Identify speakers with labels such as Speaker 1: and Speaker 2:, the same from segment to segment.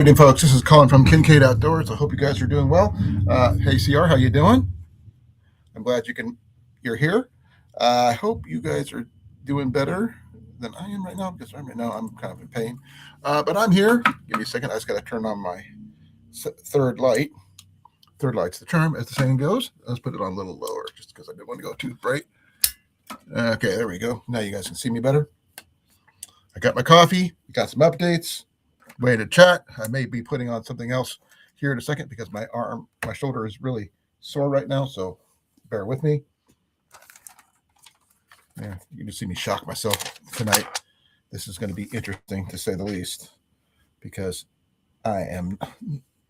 Speaker 1: Good evening, folks. This is Colin from Kincaid Outdoors. I hope you guys are doing well. Hey, CR, how you doing? I'm glad you're here. I hope you guys are doing better than I am right now because right now I'm kind of in pain. But I'm here. Give me a second. I just got to turn on my third light. Third light's the charm, as the saying goes. Let's put it on a little lower just because I didn't want to go too bright. Okay, there we go. Now you guys can see me better. I got my coffee. Got some updates. Way to chat. I may be putting on something else here in a second because my shoulder is really sore right now. So bear with me. Yeah, you can see me shock myself tonight. This is going to be interesting to say the least because I am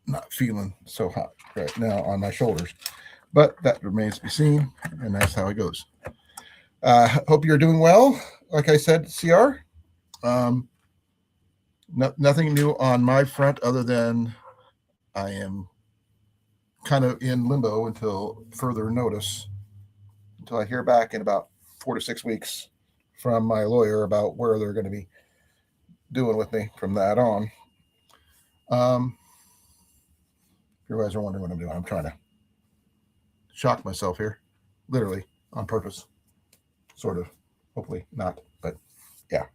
Speaker 1: not feeling so hot right now on my shoulders. But that remains to be seen, and that's how it goes. Hope you're doing well. Like I said, CR. Nothing new on my front other than I am kind of in limbo until further notice, until I hear back in about 4 to 6 weeks from my lawyer about where they're going to be doing with me from that on. If you guys are wondering what I'm doing, I'm trying to shock myself here, literally on purpose, sort of. Hopefully not, but yeah.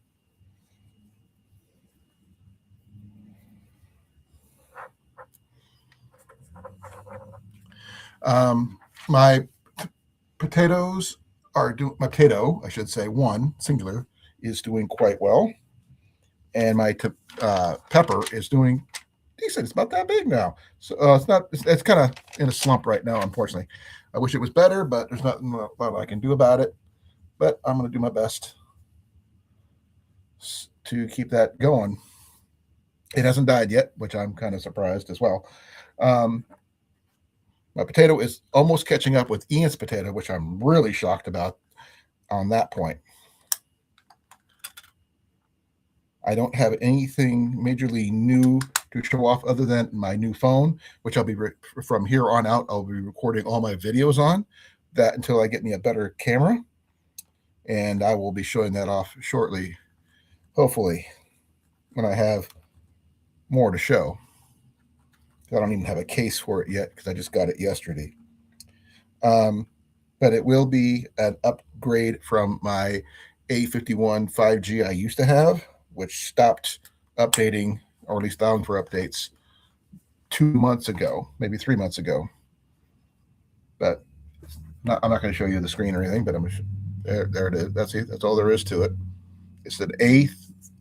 Speaker 1: My potatoes are doing. My potato, I should say, one singular, is doing quite well, and my pepper is doing decent. It's about that big now, so it's not. It's kind of in a slump right now, unfortunately. I wish it was better, but there's nothing a lot I can do about it. But I'm going to do my best to keep that going. It hasn't died yet, which I'm kind of surprised as well. Um, my potato is almost catching up with Ian's potato, which I'm really shocked about on that point. I don't have anything majorly new to show off other than my new phone, which I'll be from here on out. I'll be recording all my videos on that until I get me a better camera, and I will be showing that off shortly, hopefully, when I have more to show. I don't even have a case for it yet because I just got it yesterday. But it will be an upgrade from my A51 5G I used to have, which stopped updating, or at least down for updates, 2 months ago, maybe 3 months ago. But I'm not going to show you the screen or anything, but there it is. That's it. That's all there is to it. It's an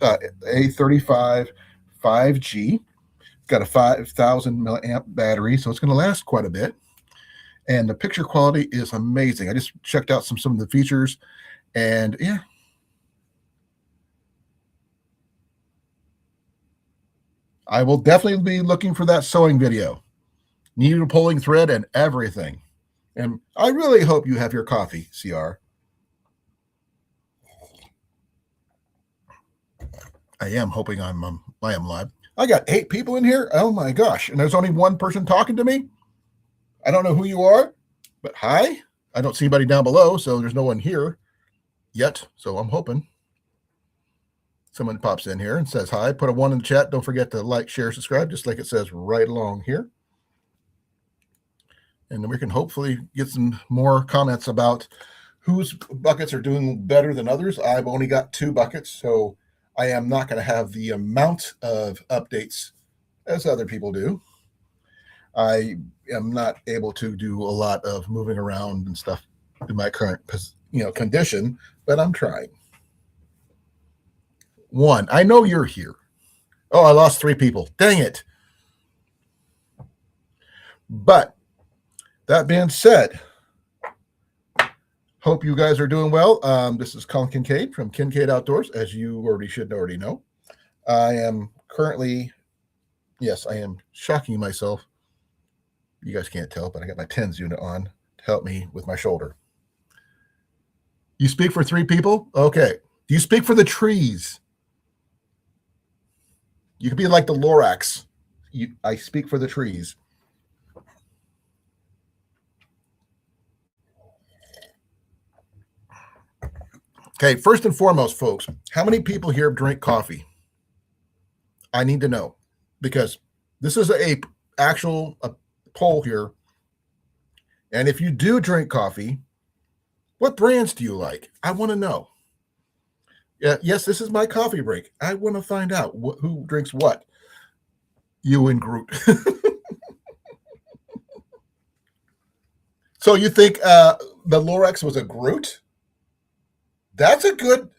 Speaker 1: A35 5G. Got a 5,000 milliamp battery, so it's going to last quite a bit. And the picture quality is amazing. I just checked out some of the features, and yeah. I will definitely be looking for that sewing video. Needle pulling thread and everything. And I really hope you have your coffee, CR. I am hoping I am live. I got 8 people in here. Oh my gosh. And there's only one person talking to me. I don't know who you are, but hi. I don't see anybody down below, so there's no one here yet. So I'm hoping someone pops in here and says hi. Put a 1 in the chat. Don't forget to like, share, subscribe, just like it says right along here. And then we can hopefully get some more comments about whose buckets are doing better than others. I've only got 2 buckets, so I am not going to have the amount of updates as other people do. I am not able to do a lot of moving around and stuff in my current, condition, but I'm trying. 1, I know you're here. Oh, I lost 3 people. Dang it. But that being said, hope you guys are doing well. This is Colin Kincaid from Kincaid Outdoors, as you already know. I am currently, yes, I am shocking myself. You guys can't tell, but I got my TENS unit on to help me with my shoulder. You speak for 3 people? Okay. Do you speak for the trees? You could be like the Lorax. I speak for the trees. Okay, first and foremost, folks, how many people here drink coffee? I need to know, because This is a actual poll here. And if you do drink coffee, what brands do you like? I want to know. Yes, this is my coffee break. I want to find out who drinks what. You and Groot. So you think the Lorax was a Groot? That's a good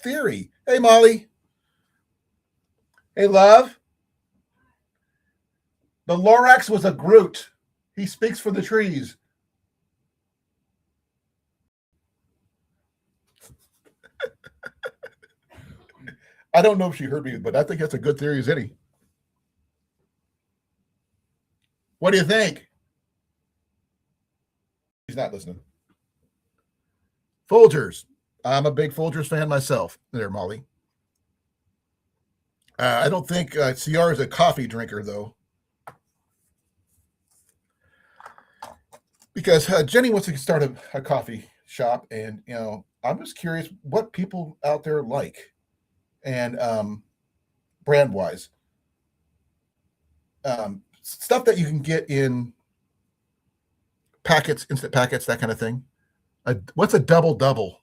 Speaker 1: theory. Hey, Molly. Hey, love. The Lorax was a Groot. He speaks for the trees. I don't know if she heard me, but I think that's a good theory as any. What do you think? He's not listening. Folgers. I'm a big Folgers fan myself. There, Molly. I don't think CR is a coffee drinker, though. Because Jenny wants to start a coffee shop, and I'm just curious what people out there like, and brand wise, stuff that you can get in packets, instant packets, that kind of thing. What's a double double?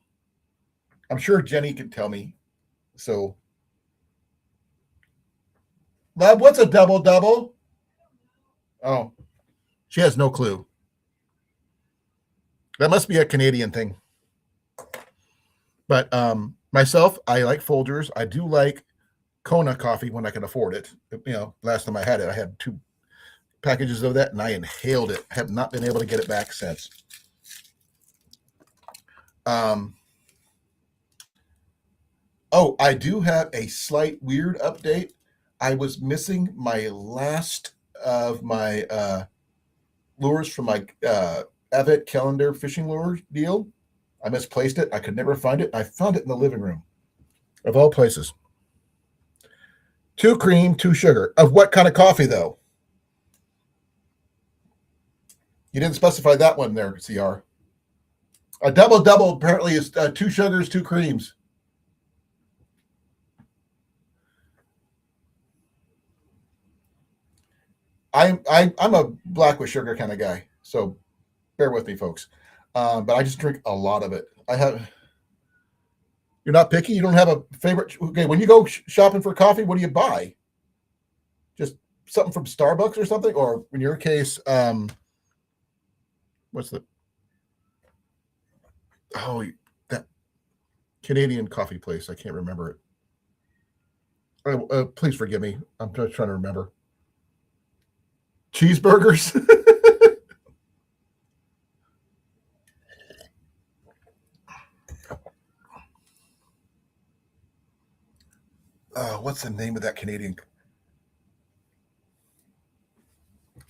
Speaker 1: I'm sure Jenny can tell me. So, love, what's a double double? Oh, she has no clue. That must be a Canadian thing. But myself, I like Folgers. I do like Kona coffee when I can afford it. Last time I had it, I had 2 packages of that, and I inhaled it. I have not been able to get it back since. Oh, I do have a slight weird update. I was missing my last of my lures from my Avet calendar fishing lure deal. I misplaced it. I could never find it. I found it in the living room, of all places. 2 cream, 2 sugar. Of what kind of coffee, though? You didn't specify that one there, CR. A double double apparently is 2 sugars, 2 creams. I'm a black with sugar kind of guy, so bear with me, folks. But I just drink a lot of it. You're not picky. You don't have a favorite. Okay, when you go shopping for coffee, what do you buy? Just something from Starbucks or something, or in your case, what's the? Oh, that Canadian coffee place. I can't remember it. Please forgive me. I'm just trying to remember. Cheeseburgers. What's the name of that Canadian?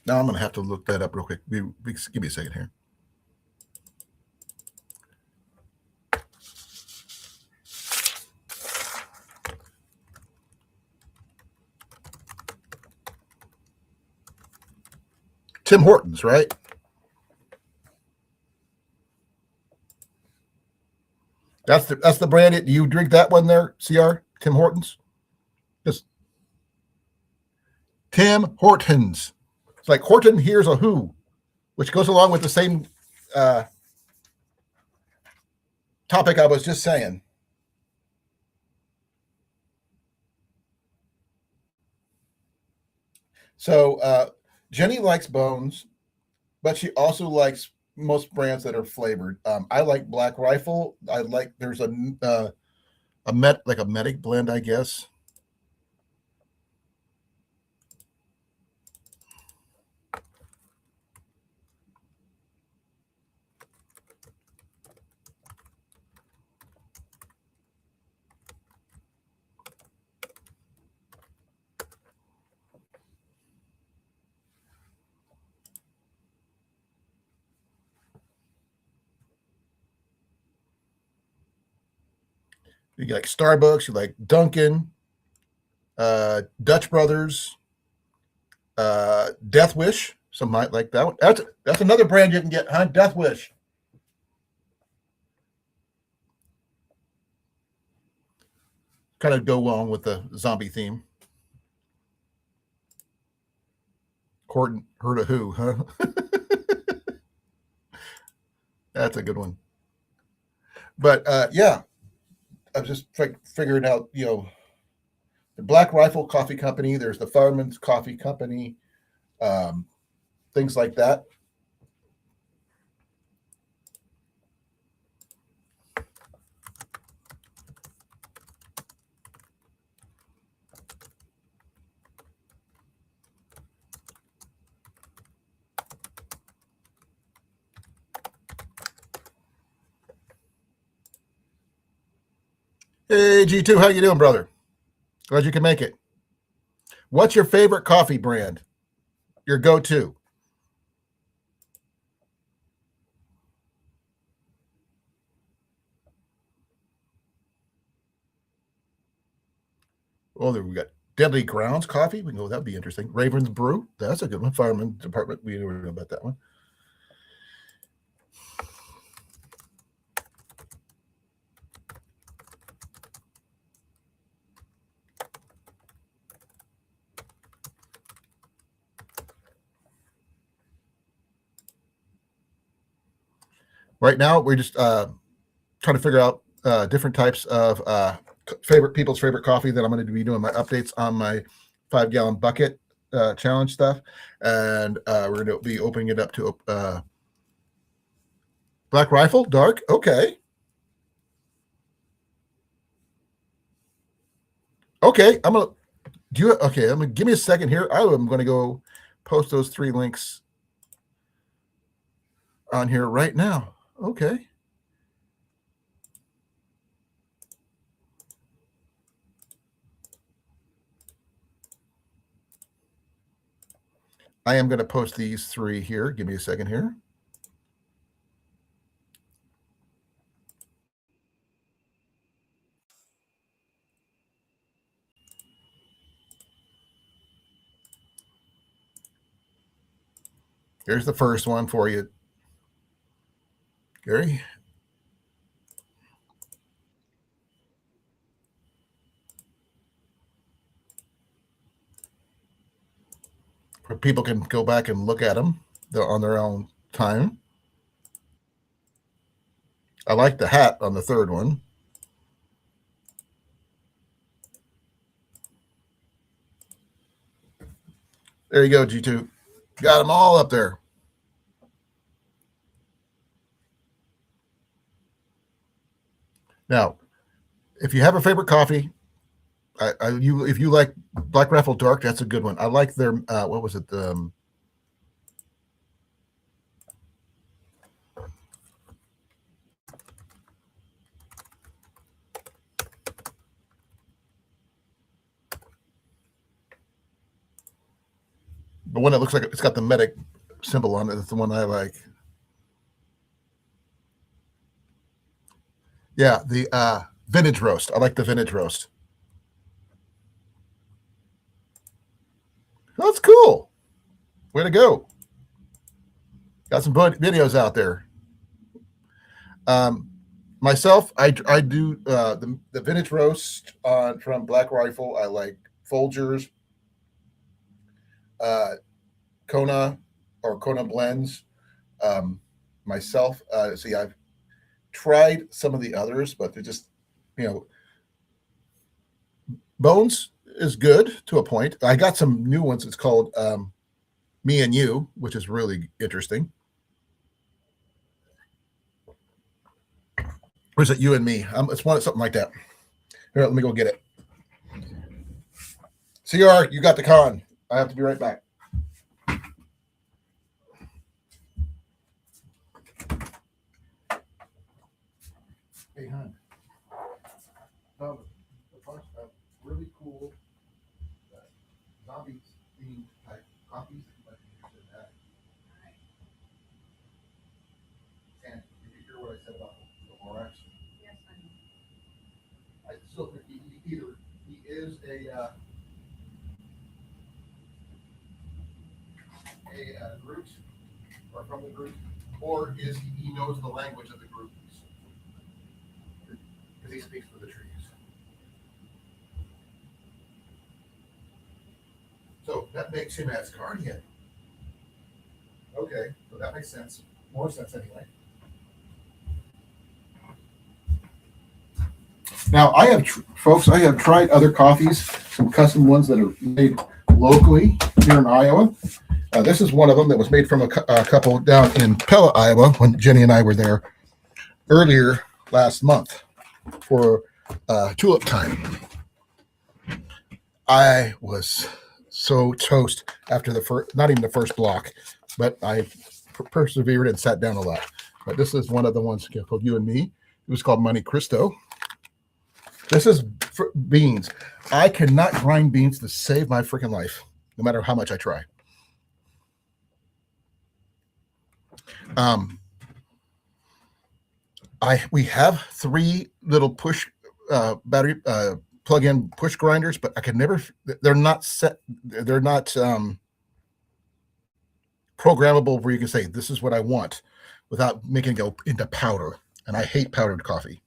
Speaker 1: Now I'm going to have to look that up real quick. Give me a second here. Tim Hortons, right? That's the brand. Do you drink that one there, CR? Tim Hortons? Just Tim Hortons. It's like Horton here's a who, which goes along with the same topic I was just saying. So Jenny likes bones, but she also likes most brands that are flavored. I like Black Rifle. There's a medic blend, I guess. You like Starbucks, you like Dunkin', Dutch Brothers, Death Wish. Some might like that one. That's another brand you can get, huh? Death Wish. Kind of go along with the zombie theme. Court heard of who, huh? That's a good one. But yeah, I'm just figuring out, the Black Rifle Coffee Company. There's the Fireman's Coffee Company, um, things like that. Hey, G2, how you doing, brother? Glad you can make it. What's your favorite coffee brand? Your go-to? Oh, there we got Deadly Grounds Coffee. We can go. That'd be interesting. Ravens Brew. That's a good one. Fireman Department. We don't know about that one. Right now, we're just trying to figure out different types of people's favorite coffee that I'm going to be doing my updates on my 5-gallon bucket challenge stuff, and we're going to be opening it up to Black Rifle Dark. Okay, okay. I'm gonna do it. Okay, I'm gonna give me a second here. I'm going to go post those 3 links on here right now. Okay. I am going to post these 3 here. Give me a second here. Here's the first one for you, Gary. People can go back and look at them on their own time. I like the hat on the third one. There you go, G2. Got them all up there. Now, if you have a favorite coffee, if you like Black Rifle Dark, that's a good one. I like their what was it? The one that looks like it's got the medic symbol on it. That's the one I like. Yeah, the vintage roast. I like the vintage roast. That's cool. Way to go. Got some videos out there. Myself, I do the vintage roast from Black Rifle. I like Folgers, Kona or Kona blends. Myself, see, I've tried some of the others, but they're just, you know, Bones is good to a point. I got some new ones. It's called Me and You, which is really interesting. Or is it You and Me? It's something like that. Here, let me go get it. CR, you got the con. I have to be right back. Hey, hon. Found a bunch of really cool zombie themed type copies that you might be interested in. And did you hear what I said about the Horax? Yes, I still think either he is a Groot or from the Groot, or is he knows the language of the Groot because he speaks for the trees. So that makes him Asgardian. Okay, so that makes sense. More sense anyway. Now, folks, I have tried other coffees, some custom ones that are made locally here in Iowa. This is one of them that was made from a couple down in Pella, Iowa, when Jenny and I were there earlier last month for tulip time. I was so toast after the first, not even the first block, but I persevered and sat down a lot. But this is one of the ones for you and me. It was called Monte Cristo. This is beans. I cannot grind beans to save my freaking life, no matter how much I try. We have 3 little push battery plug-in push grinders, but I could never. They're not set. They're not programmable where you can say this is what I want without making it go into powder. And I hate powdered coffee.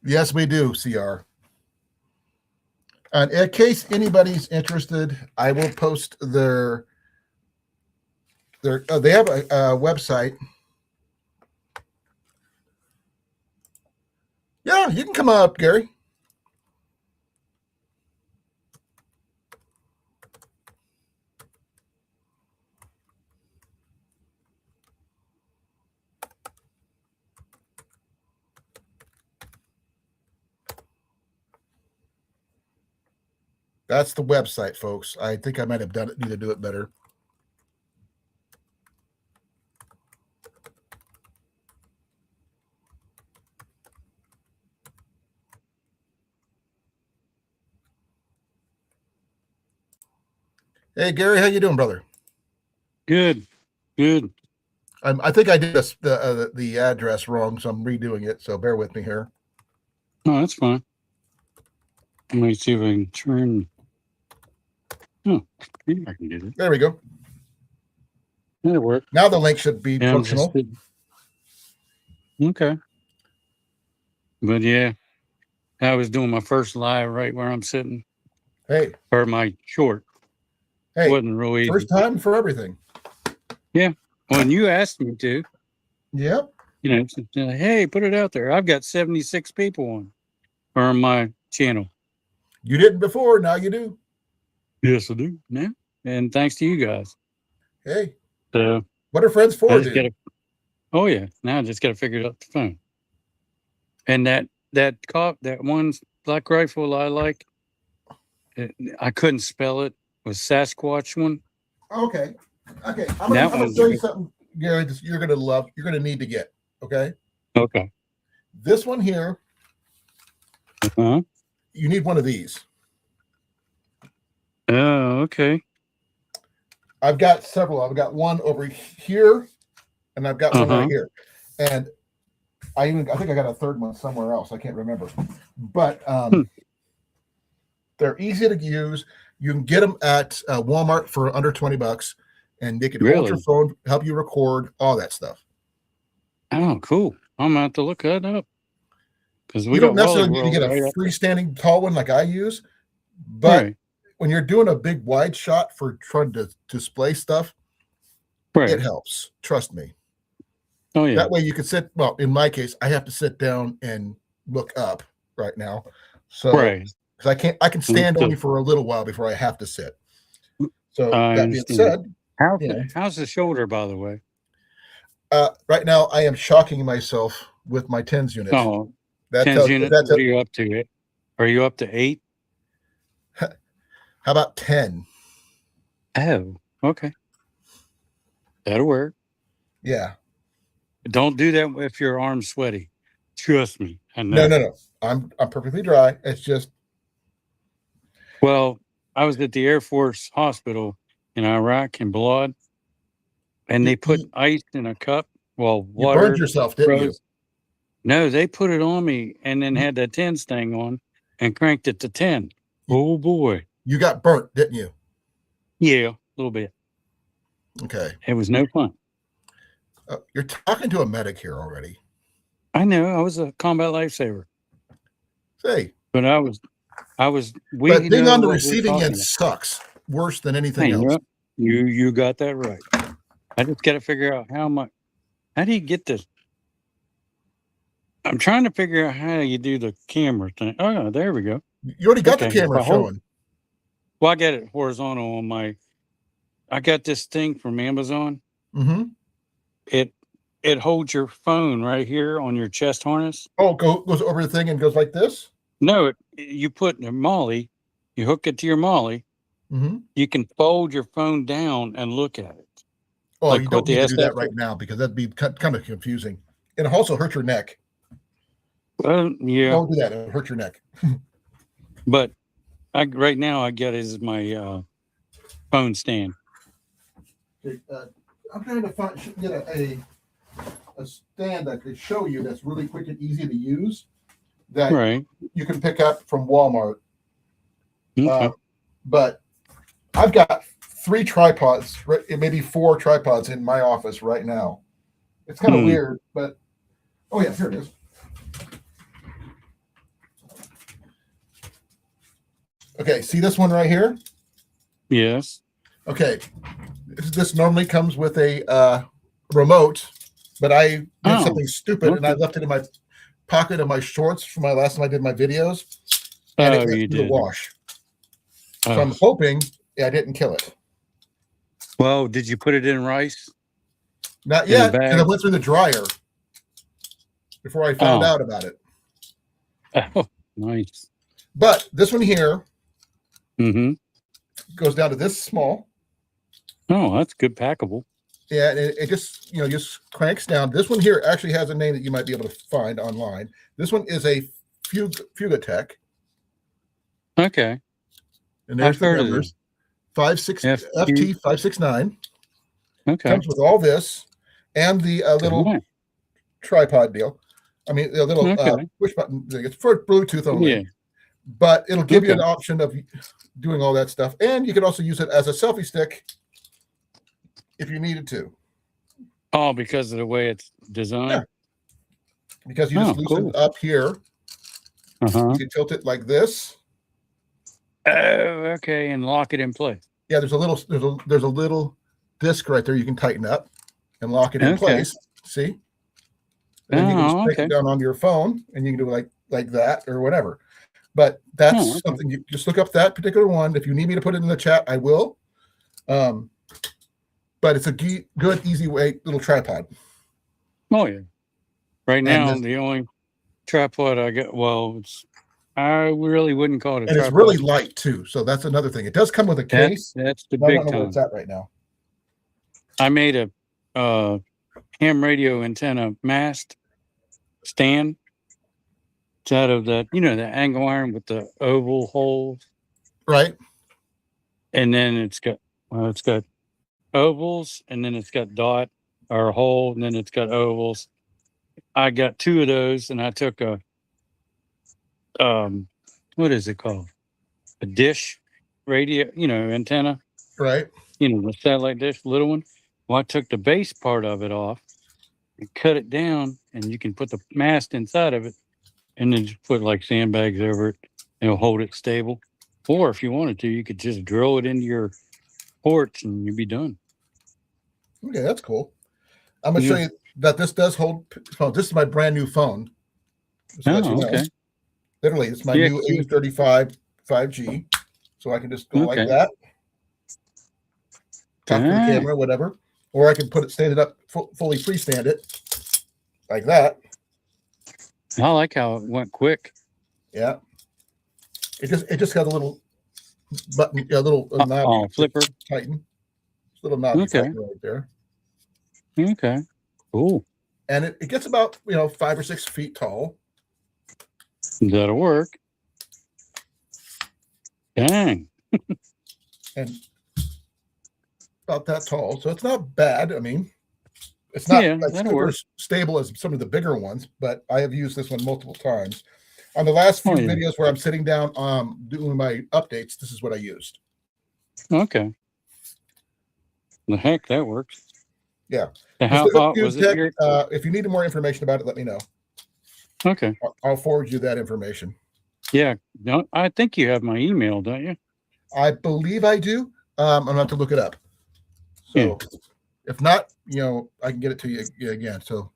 Speaker 1: Yes, we do, CR. And in case anybody's interested, I will post their they have a website. Yeah, you can come up, Gary. That's the website, folks. I think I might have done it. Need to do it better. Hey, Gary, how you doing, brother?
Speaker 2: Good.
Speaker 1: I think I did the address wrong, so I'm redoing it. So bear with me here.
Speaker 2: No, that's fine. Let me see if I can turn. Oh, maybe I can do it.
Speaker 1: There we go.
Speaker 2: That'll work.
Speaker 1: Now the link should be functional.
Speaker 2: Okay. But yeah, I was doing my first live right where I'm sitting.
Speaker 1: Hey.
Speaker 2: Or my short.
Speaker 1: Hey.
Speaker 2: Wasn't really easy.
Speaker 1: First time for everything.
Speaker 2: Yeah. When you asked me to.
Speaker 1: Yep.
Speaker 2: You know, hey, put it out there. I've got 76 people on my channel.
Speaker 1: You didn't before, now you do.
Speaker 2: Yes, I do now. And thanks to you guys.
Speaker 1: Hey.
Speaker 2: So
Speaker 1: what are friends for, dude?
Speaker 2: Oh yeah. Now I just gotta figure it out the phone. And that one black rifle I like, I couldn't spell it. Was Sasquatch one?
Speaker 1: Okay. I'm gonna show you something, Gary. You're gonna love. You're gonna need to get. Okay.
Speaker 2: Okay.
Speaker 1: This one here.
Speaker 2: Uh-huh.
Speaker 1: You need one of these.
Speaker 2: Oh, okay.
Speaker 1: I've got several. I've got one over here, and I've got one right here. And I think I got a third one somewhere else. I can't remember. But they're easy to use. You can get them at Walmart for under $20, and they can hold your phone, help you record, all that stuff.
Speaker 2: Oh, cool! I'm gonna have to look that up because
Speaker 1: you don't necessarily need to get a freestanding tall one like I use, but when you're doing a big wide shot for trying to display stuff, it helps. Trust me.
Speaker 2: Oh yeah.
Speaker 1: That way you can sit. Well, in my case, I have to sit down and look up right now. So because I can stand only for a little while before I have to sit. So that being said,
Speaker 2: how's the shoulder, by the way?
Speaker 1: Right now I am shocking myself with my tens unit.
Speaker 2: Oh, tens unit. What are you up to? Are you up to 8?
Speaker 1: How about 10?
Speaker 2: Oh, okay. That'll work.
Speaker 1: Yeah.
Speaker 2: Don't do that if your arm's sweaty. Trust me. I know.
Speaker 1: No. I'm perfectly dry. It's just.
Speaker 2: Well, I was at the Air Force hospital in Iraq in Balad, and they put ice in a cup. Well, water.
Speaker 1: You burned yourself, didn't you?
Speaker 2: No, they put it on me and then had that 10 thing on and cranked it to 10. Oh boy.
Speaker 1: You got burnt, didn't you?
Speaker 2: Yeah, a little bit.
Speaker 1: Okay.
Speaker 2: It was no fun.
Speaker 1: You're talking to a medic here already.
Speaker 2: I know. I was a combat lifesaver,
Speaker 1: Say,
Speaker 2: but I was.
Speaker 1: but
Speaker 2: We
Speaker 1: being
Speaker 2: know
Speaker 1: on the
Speaker 2: what we're
Speaker 1: receiving
Speaker 2: talking
Speaker 1: end
Speaker 2: about.
Speaker 1: sucks worse than anything
Speaker 2: Hey,
Speaker 1: else.
Speaker 2: you got that right. I just got to figure out how much. How do you get this? I'm trying to figure out how you do the camera thing. Oh, there we go.
Speaker 1: You already got the
Speaker 2: Okay.
Speaker 1: camera showing.
Speaker 2: Well, I got it horizontal on my. I got this thing from Amazon.
Speaker 1: Mm-hmm.
Speaker 2: It holds your phone right here on your chest harness.
Speaker 1: Oh, goes over the thing and goes like this.
Speaker 2: No, you put a molly, you hook it to your molly.
Speaker 1: Mm-hmm.
Speaker 2: You can fold your phone down and look at it.
Speaker 1: Oh,
Speaker 2: Like
Speaker 1: you
Speaker 2: what
Speaker 1: don't need
Speaker 2: the
Speaker 1: to do that
Speaker 2: SF
Speaker 1: right now because that'd be kind of confusing. And it also hurt your neck.
Speaker 2: Yeah,
Speaker 1: Don't do that. It'll hurt your neck.
Speaker 2: but right now I got it as my phone stand.
Speaker 1: Okay, I'm trying to get a stand that could show you that's really quick and easy to use that
Speaker 2: Right.
Speaker 1: you can pick up from Walmart.
Speaker 2: Okay.
Speaker 1: But I've got 3 tripods, maybe 4 tripods in my office right now. It's kind of weird, but oh yeah, here it is. Okay, see this one right here?
Speaker 2: Yes.
Speaker 1: Okay, this normally comes with a remote, but I did something stupid and I left it in my pocket of my shorts from my last time I did my videos, and it went through the wash. So I'm hoping I didn't kill it.
Speaker 2: Well, did you put it in rice?
Speaker 1: Not yet, because I went through the dryer before I found out about it.
Speaker 2: Oh, nice.
Speaker 1: But this one here goes down to this small.
Speaker 2: Oh, that's good packable.
Speaker 1: Yeah, and it just just cranks down. This one here actually has a name that you might be able to find online. This one is a Fugatech.
Speaker 2: Okay.
Speaker 1: And there's the numbers. 56 FT 569.
Speaker 2: Okay.
Speaker 1: Comes with all this and the little tripod deal. I mean, the little push button thing. It's for Bluetooth only. Yeah. But it'll give you an option of doing all that stuff. And you can also use it as a selfie stick if you needed to.
Speaker 2: Oh, because of the way it's designed?
Speaker 1: Yeah. Because you just loosen it up here. You can tilt it like this.
Speaker 2: Oh, okay, and lock it in place.
Speaker 1: Yeah, there's a little disc right there you can tighten up and lock it in place. See? And then you can just break it down onto your phone and you can do it like that or whatever. But that's something you just look up that particular one. If you need me to put it in the chat, I will. But it's a good, easy way little tripod.
Speaker 2: Oh yeah. Right now, the only tripod I got, I really wouldn't call it a tripod.
Speaker 1: And it's really light too, so that's another thing. It does come with a case.
Speaker 2: That's the big
Speaker 1: I don't know where it's at right now.
Speaker 2: I made a ham radio antenna mast stand. It's out of the the angle iron with the oval holes.
Speaker 1: Right.
Speaker 2: And then it's got ovals, and then it's got dot or a hole, and then it's got ovals. I got 2 of those, and I took a what is it called? A dish radio, antenna.
Speaker 1: Right.
Speaker 2: The satellite dish, little one. Well, I took the base part of it off and cut it down, and you can put the mast inside of it, and then just put like sandbags over it. It'll hold it stable. Or if you wanted to, you could just drill it into your ports and you'd be done.
Speaker 1: Okay, that's cool. I'm going to show you that this does hold. Oh, this is my brand new phone.
Speaker 2: Okay.
Speaker 1: Literally, it's my new A35 5G. So I can just go like that. Talk to the camera, whatever. Or I can stand it up, fully freestand it. Like that.
Speaker 2: I like how it went quick.
Speaker 1: Yeah. It just got a little button, a little knob
Speaker 2: flipper.
Speaker 1: Tighten. Little knob right there.
Speaker 2: Okay. Cool.
Speaker 1: And it gets about 5 or 6 feet tall.
Speaker 2: That'll work. Dang.
Speaker 1: And about that tall. So it's not bad. I mean, it's not super stable as some of the bigger ones, but I have used this one multiple times. On the last few videos where I'm sitting down doing my updates, this is what I used.
Speaker 2: Okay. The heck, that works.
Speaker 1: Yeah.
Speaker 2: And
Speaker 1: Just
Speaker 2: how
Speaker 1: look up
Speaker 2: hot
Speaker 1: Cube
Speaker 2: was it
Speaker 1: Tech.
Speaker 2: here?
Speaker 1: If you need more information about it, let me know.
Speaker 2: Okay.
Speaker 1: I'll forward you that information.
Speaker 2: Yeah. No, I think you have my email, don't you?
Speaker 1: I believe I do. I'm gonna have to look it up. So if not, I can get it to you again. So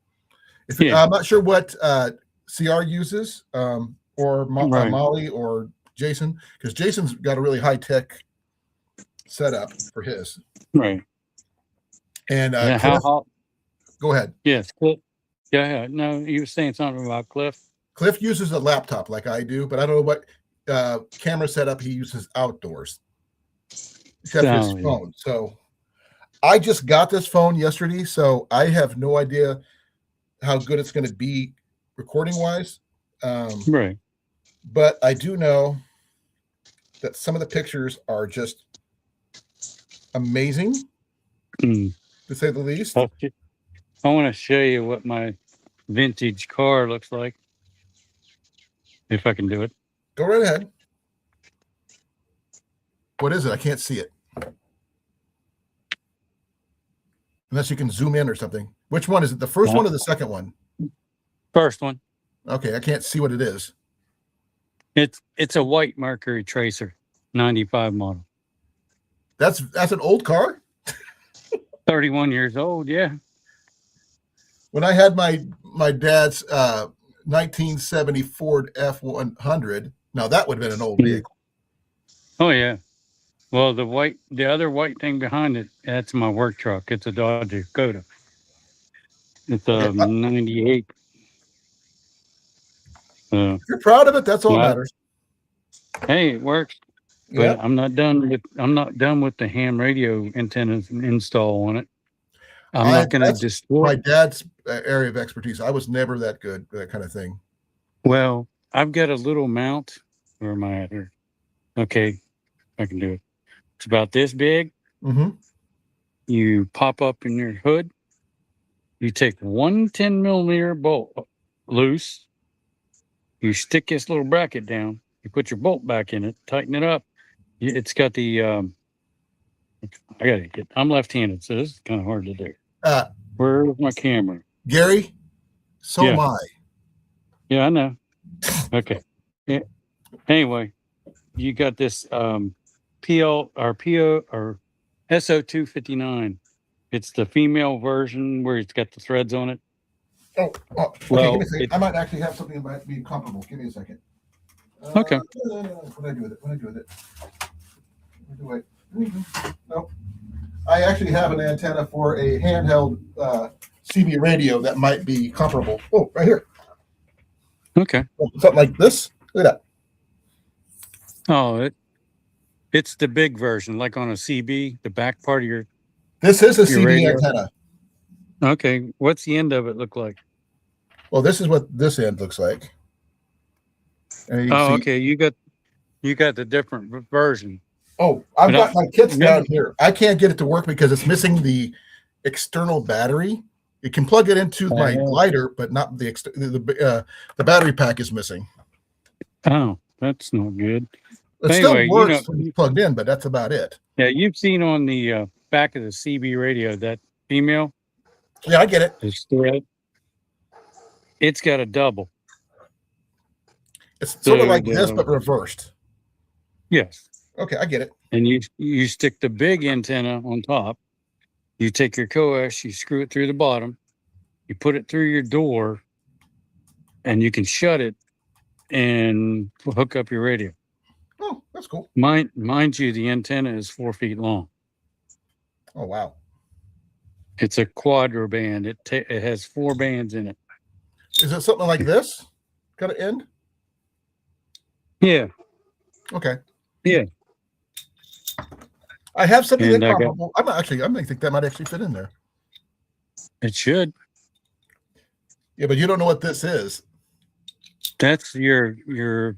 Speaker 1: if I'm not sure what CR uses, or
Speaker 2: Right.
Speaker 1: Molly or Jason, because Jason's got a really high tech setup for his.
Speaker 2: Right.
Speaker 1: And
Speaker 2: Yeah,
Speaker 1: Cliff,
Speaker 2: how hot?
Speaker 1: go ahead.
Speaker 2: Yes, Cliff. Yeah. No, you were saying something about Cliff.
Speaker 1: Cliff uses a laptop like I do, but I don't know what camera setup he uses outdoors, except for his phone. So I just got this phone yesterday, so I have no idea how good it's going to be recording wise.
Speaker 2: Right.
Speaker 1: But I do know that some of the pictures are just amazing, to say the least.
Speaker 2: I want to show you what my vintage car looks like, if I can do it.
Speaker 1: Go right ahead. What is it? I can't see it. Unless you can zoom in or something. Which one is it? The first one or the second one?
Speaker 2: First one.
Speaker 1: Okay, I can't see what it is.
Speaker 2: It's a white Mercury Tracer, 95 model.
Speaker 1: That's an old car?
Speaker 2: 31 years old, yeah.
Speaker 1: When I had my dad's 1970 Ford F100, now that would have been an old vehicle.
Speaker 2: Oh yeah. Well, the other white thing behind it, that's my work truck. It's a Dodge Dakota. It's a 98.
Speaker 1: If you're proud of it, that's all that matters.
Speaker 2: Hey, it works. But I'm not done with the ham radio antennas install on it. I'm not going to destroy
Speaker 1: my dad's area of expertise. I was never that good at that kind of thing.
Speaker 2: Well, I've got a little mount. Where am I at here? Okay, I can do it. It's about this big.
Speaker 1: Mm-hmm.
Speaker 2: You pop up in your hood. You take one 10 millimeter bolt loose. You stick this little bracket down. You put your bolt back in it, tighten it up. It's got the I'm left-handed, so this is kind of hard to do. Where's my camera?
Speaker 1: Gary, am I.
Speaker 2: Yeah, I know. Okay. Yeah. Anyway, you got this PO or SO259. It's the female version where it's got the threads on it.
Speaker 1: Oh, okay. Well, give me a second. I might actually have something that might be comparable. Give me a second.
Speaker 2: Okay.
Speaker 1: What did I do with it? No. I actually have an antenna for a handheld CB radio that might be comparable. Oh, right here.
Speaker 2: Okay.
Speaker 1: Something like this. Look at
Speaker 2: that. Oh, it's the big version, like on a CB, the back part of your.
Speaker 1: This is a CB radio antenna.
Speaker 2: Okay. What's the end of it look like?
Speaker 1: Well, this is what this end looks like.
Speaker 2: Okay. You got the different version.
Speaker 1: Oh, I've got my kits down here. I can't get it to work because it's missing the external battery. You can plug it into my glider, but not the battery pack is missing.
Speaker 2: Oh, that's not good.
Speaker 1: It still works when it's plugged in, but that's about it.
Speaker 2: Yeah, you've seen on the back of the CB radio that female.
Speaker 1: Yeah, I get it.
Speaker 2: It's got a double.
Speaker 1: It's sort of like this, but reversed.
Speaker 2: Yes.
Speaker 1: Okay, I get it.
Speaker 2: And you stick the big antenna on top. You take your coax, you screw it through the bottom, you put it through your door, and you can shut it and hook up your radio.
Speaker 1: Oh, that's cool.
Speaker 2: Mind you, the antenna is 4 feet long.
Speaker 1: Oh, wow.
Speaker 2: It's a quadro band. It has 4 bands in it.
Speaker 1: Is it something like this? Got an end?
Speaker 2: Yeah.
Speaker 1: Okay.
Speaker 2: Yeah.
Speaker 1: I have something that comparable. I might think that might actually fit in there.
Speaker 2: It should.
Speaker 1: Yeah, but you don't know what this is.
Speaker 2: That's your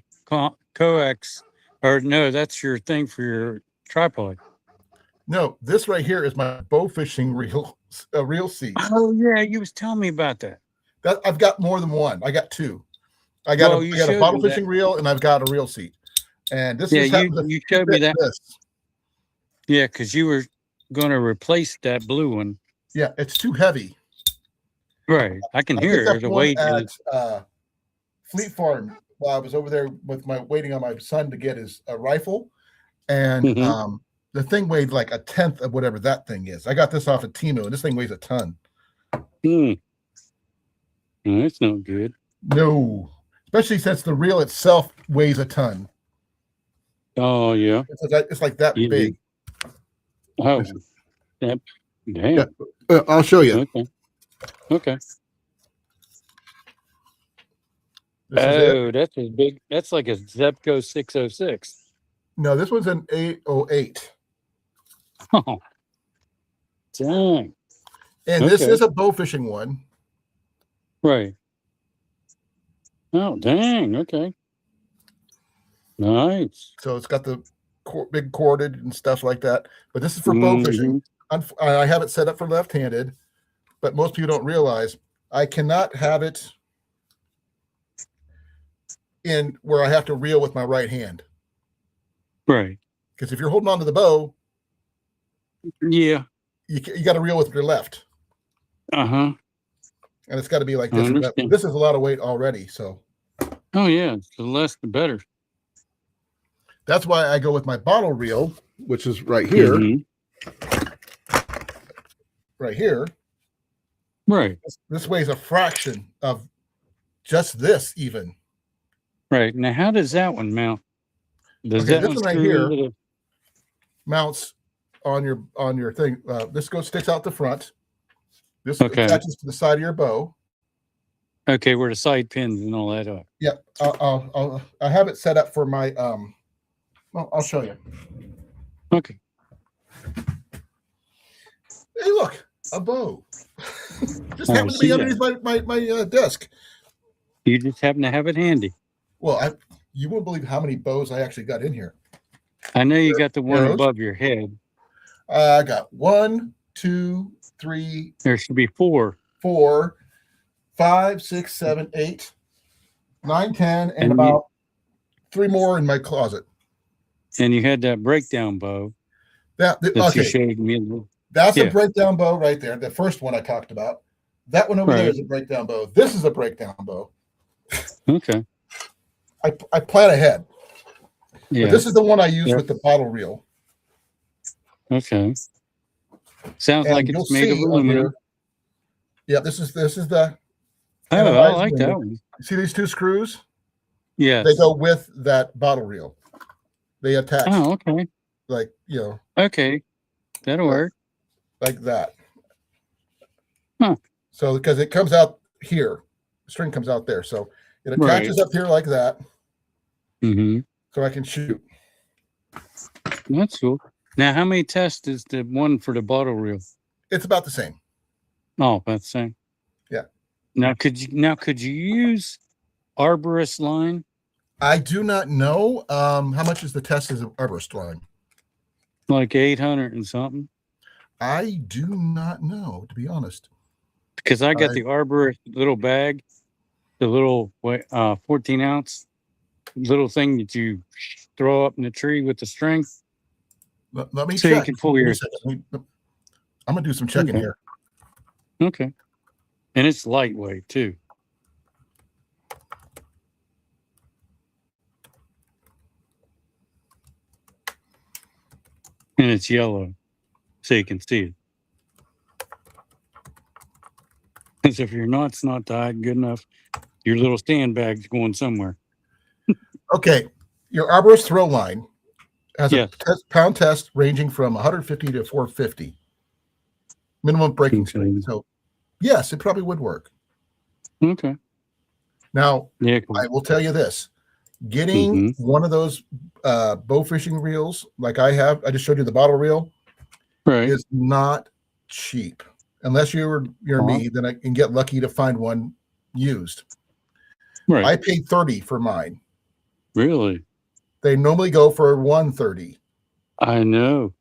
Speaker 2: coax, or no, that's your thing for your tripod.
Speaker 1: No, this right here is my bow fishing reel seat.
Speaker 2: Oh yeah, you was telling me about that.
Speaker 1: That I've got more than one. I got 2. I got a bottle fishing reel and I've got a reel seat. And this is
Speaker 2: you showed me that. Yeah, because you were going to replace that blue one.
Speaker 1: Yeah, it's too heavy.
Speaker 2: Right. I can
Speaker 1: I picked
Speaker 2: hear
Speaker 1: up
Speaker 2: the
Speaker 1: one
Speaker 2: weight.
Speaker 1: at Fleet Farm while I was over there with waiting on my son to get his rifle, and
Speaker 2: Mhm.
Speaker 1: the thing weighed like a tenth of whatever that thing is. I got this off of Temu, and this thing weighs a ton.
Speaker 2: Mm. No, that's not good.
Speaker 1: No, especially since the reel itself weighs a ton.
Speaker 2: Oh yeah.
Speaker 1: It's like that
Speaker 2: Yeah.
Speaker 1: big.
Speaker 2: Oh, that,
Speaker 1: Yeah,
Speaker 2: damn.
Speaker 1: I'll show you.
Speaker 2: Okay. Okay.
Speaker 1: This is it.
Speaker 2: Oh, that's as big. That's like a Zepco 606.
Speaker 1: No, this one's an 808,
Speaker 2: Oh, dang.
Speaker 1: and this
Speaker 2: Okay.
Speaker 1: is a bow fishing one.
Speaker 2: Right. Oh, dang. Okay. Nice.
Speaker 1: So it's got the big corded and stuff like that. But this is for bow fishing.
Speaker 2: Mhm.
Speaker 1: I have it set up for left-handed, but most people don't realize I cannot have it in where I have to reel with my right hand.
Speaker 2: Right.
Speaker 1: Because if you're holding on to the bow,
Speaker 2: Yeah.
Speaker 1: you got to reel with your left,
Speaker 2: Uh-huh.
Speaker 1: and it's got to be like
Speaker 2: I
Speaker 1: this.
Speaker 2: understand.
Speaker 1: This is a lot of weight already, so
Speaker 2: Oh yeah. The less the better.
Speaker 1: that's why I go with my bottle reel, which is right here.
Speaker 2: Mhm.
Speaker 1: Right here.
Speaker 2: Right.
Speaker 1: This weighs a fraction of just this, even.
Speaker 2: Right. Now how does that one mount? Does
Speaker 1: Okay,
Speaker 2: that
Speaker 1: this
Speaker 2: one
Speaker 1: one right
Speaker 2: screw
Speaker 1: here
Speaker 2: into the
Speaker 1: mounts on your thing. This sticks out the front. This
Speaker 2: Okay.
Speaker 1: attaches to the side of your bow.
Speaker 2: Okay, where the side pins and all that are.
Speaker 1: Yeah, I have it set up for my well, I'll show you.
Speaker 2: Okay.
Speaker 1: Hey, look, a bow. Just
Speaker 2: I
Speaker 1: happened to be
Speaker 2: see
Speaker 1: underneath my desk.
Speaker 2: You just happen to have it handy.
Speaker 1: Well, you won't believe how many bows I actually got in here.
Speaker 2: I know you got the one
Speaker 1: Arrows.
Speaker 2: above your head.
Speaker 1: I got 1, 2, 3,
Speaker 2: There should be 4.
Speaker 1: 4, 5, 6, 7, 8, 9, 10, and
Speaker 2: And
Speaker 1: about 3 more in my closet.
Speaker 2: And you had that breakdown bow
Speaker 1: that
Speaker 2: you
Speaker 1: okay.
Speaker 2: showed me.
Speaker 1: That's
Speaker 2: Yeah.
Speaker 1: a breakdown bow right there. The first one I talked about. That one over there
Speaker 2: Right.
Speaker 1: is a breakdown bow. This is a breakdown bow.
Speaker 2: Okay.
Speaker 1: I plan ahead.
Speaker 2: Yeah.
Speaker 1: But this is the one I use
Speaker 2: Yeah.
Speaker 1: with the bottle reel.
Speaker 2: Okay. Sounds
Speaker 1: And
Speaker 2: like
Speaker 1: you'll
Speaker 2: it's made of
Speaker 1: see on
Speaker 2: aluminum.
Speaker 1: here. Yeah, this is the
Speaker 2: Oh, I
Speaker 1: anodized
Speaker 2: like that
Speaker 1: aluminum.
Speaker 2: one.
Speaker 1: See these 2 screws?
Speaker 2: Yes.
Speaker 1: They go with that bottle reel. They attach
Speaker 2: Oh, okay.
Speaker 1: like,
Speaker 2: Okay. That'll work.
Speaker 1: like that.
Speaker 2: Huh.
Speaker 1: So because it comes out here, the string comes out there. So it attaches up here like that.
Speaker 2: Mm-hmm.
Speaker 1: So I can shoot.
Speaker 2: That's cool. Now, how many tests is the one for the bottle reel?
Speaker 1: It's about the same.
Speaker 2: Oh, about the same.
Speaker 1: Yeah.
Speaker 2: Now, could you use arborist line?
Speaker 1: I do not know how much is the test as an arborist line.
Speaker 2: Like 800 and something?
Speaker 1: I do not know, to be honest.
Speaker 2: Because I got the arborist little bag, the little 14 ounce little thing that you throw up in the tree with the string.
Speaker 1: Let me
Speaker 2: so
Speaker 1: check.
Speaker 2: You can pull your.
Speaker 1: I'm gonna do some checking here.
Speaker 2: Okay. And it's lightweight too. And it's yellow, so you can see it. Because if your knot's not tied good enough, your little sandbag's going somewhere.
Speaker 1: Okay, your arborist throw line has
Speaker 2: Yes.
Speaker 1: a pound test ranging from 150 to 450 minimum breaking strength. So, yes, it probably would work.
Speaker 2: Okay.
Speaker 1: Now,
Speaker 2: Yeah, cool.
Speaker 1: I will tell you this: getting one of those bow fishing reels, like I have, I just showed you the bottle reel,
Speaker 2: right,
Speaker 1: is not cheap. Unless you're me, then I can get lucky to find one used.
Speaker 2: Right.
Speaker 1: I paid $30 for mine.
Speaker 2: Really?
Speaker 1: They normally go for $130.
Speaker 2: I know.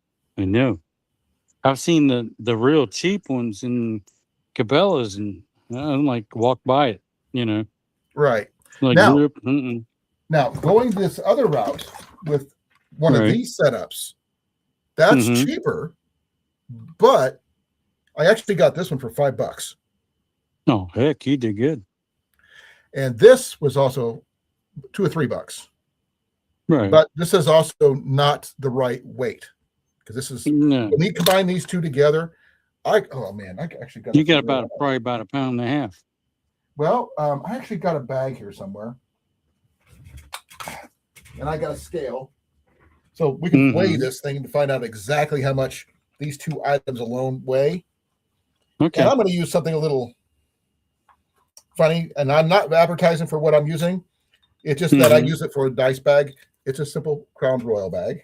Speaker 2: I've seen the real cheap ones in Cabela's, and I'm like walk by it,
Speaker 1: Right.
Speaker 2: Like
Speaker 1: now going this other route with one of these setups, that's cheaper, but I actually got this one for $5.
Speaker 2: Oh, heck, you did good.
Speaker 1: And this was also $2 or $3.
Speaker 2: Right.
Speaker 1: But this is also not the right weight because this is
Speaker 2: No,
Speaker 1: when we combine these two together. I actually got
Speaker 2: you got
Speaker 1: figure it out.
Speaker 2: probably about a pound and a half.
Speaker 1: Well, I actually got a bag here somewhere, and I got a scale, so we can weigh this thing to find out exactly how much these two items alone weigh.
Speaker 2: Okay.
Speaker 1: And I'm going to use something a little funny, and I'm not advertising for what I'm using. It's just that I use it for a dice bag. It's a simple Crown Royal bag.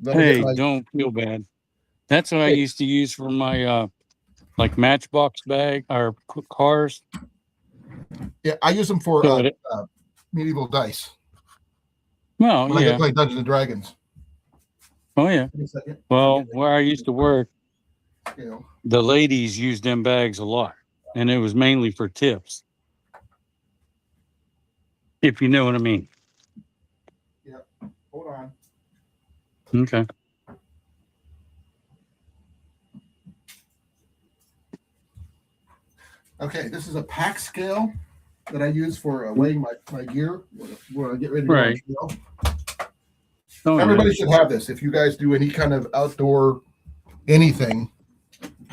Speaker 2: Hey, don't feel bad. That's what I used to use for my like Matchbox bag or cars.
Speaker 1: Yeah, I use them for medieval dice.
Speaker 2: Well,
Speaker 1: when I
Speaker 2: yeah.
Speaker 1: go play Dungeons and Dragons.
Speaker 2: Oh yeah. Well, where I used to work, the ladies used them bags a lot, and it was mainly for tips. If you know what I mean.
Speaker 1: Yeah. Hold on.
Speaker 2: Okay.
Speaker 1: Okay, this is a pack scale that I use for weighing my gear when I get ready to go on scale. Oh, everybody should have this. If you guys do any kind of outdoor anything,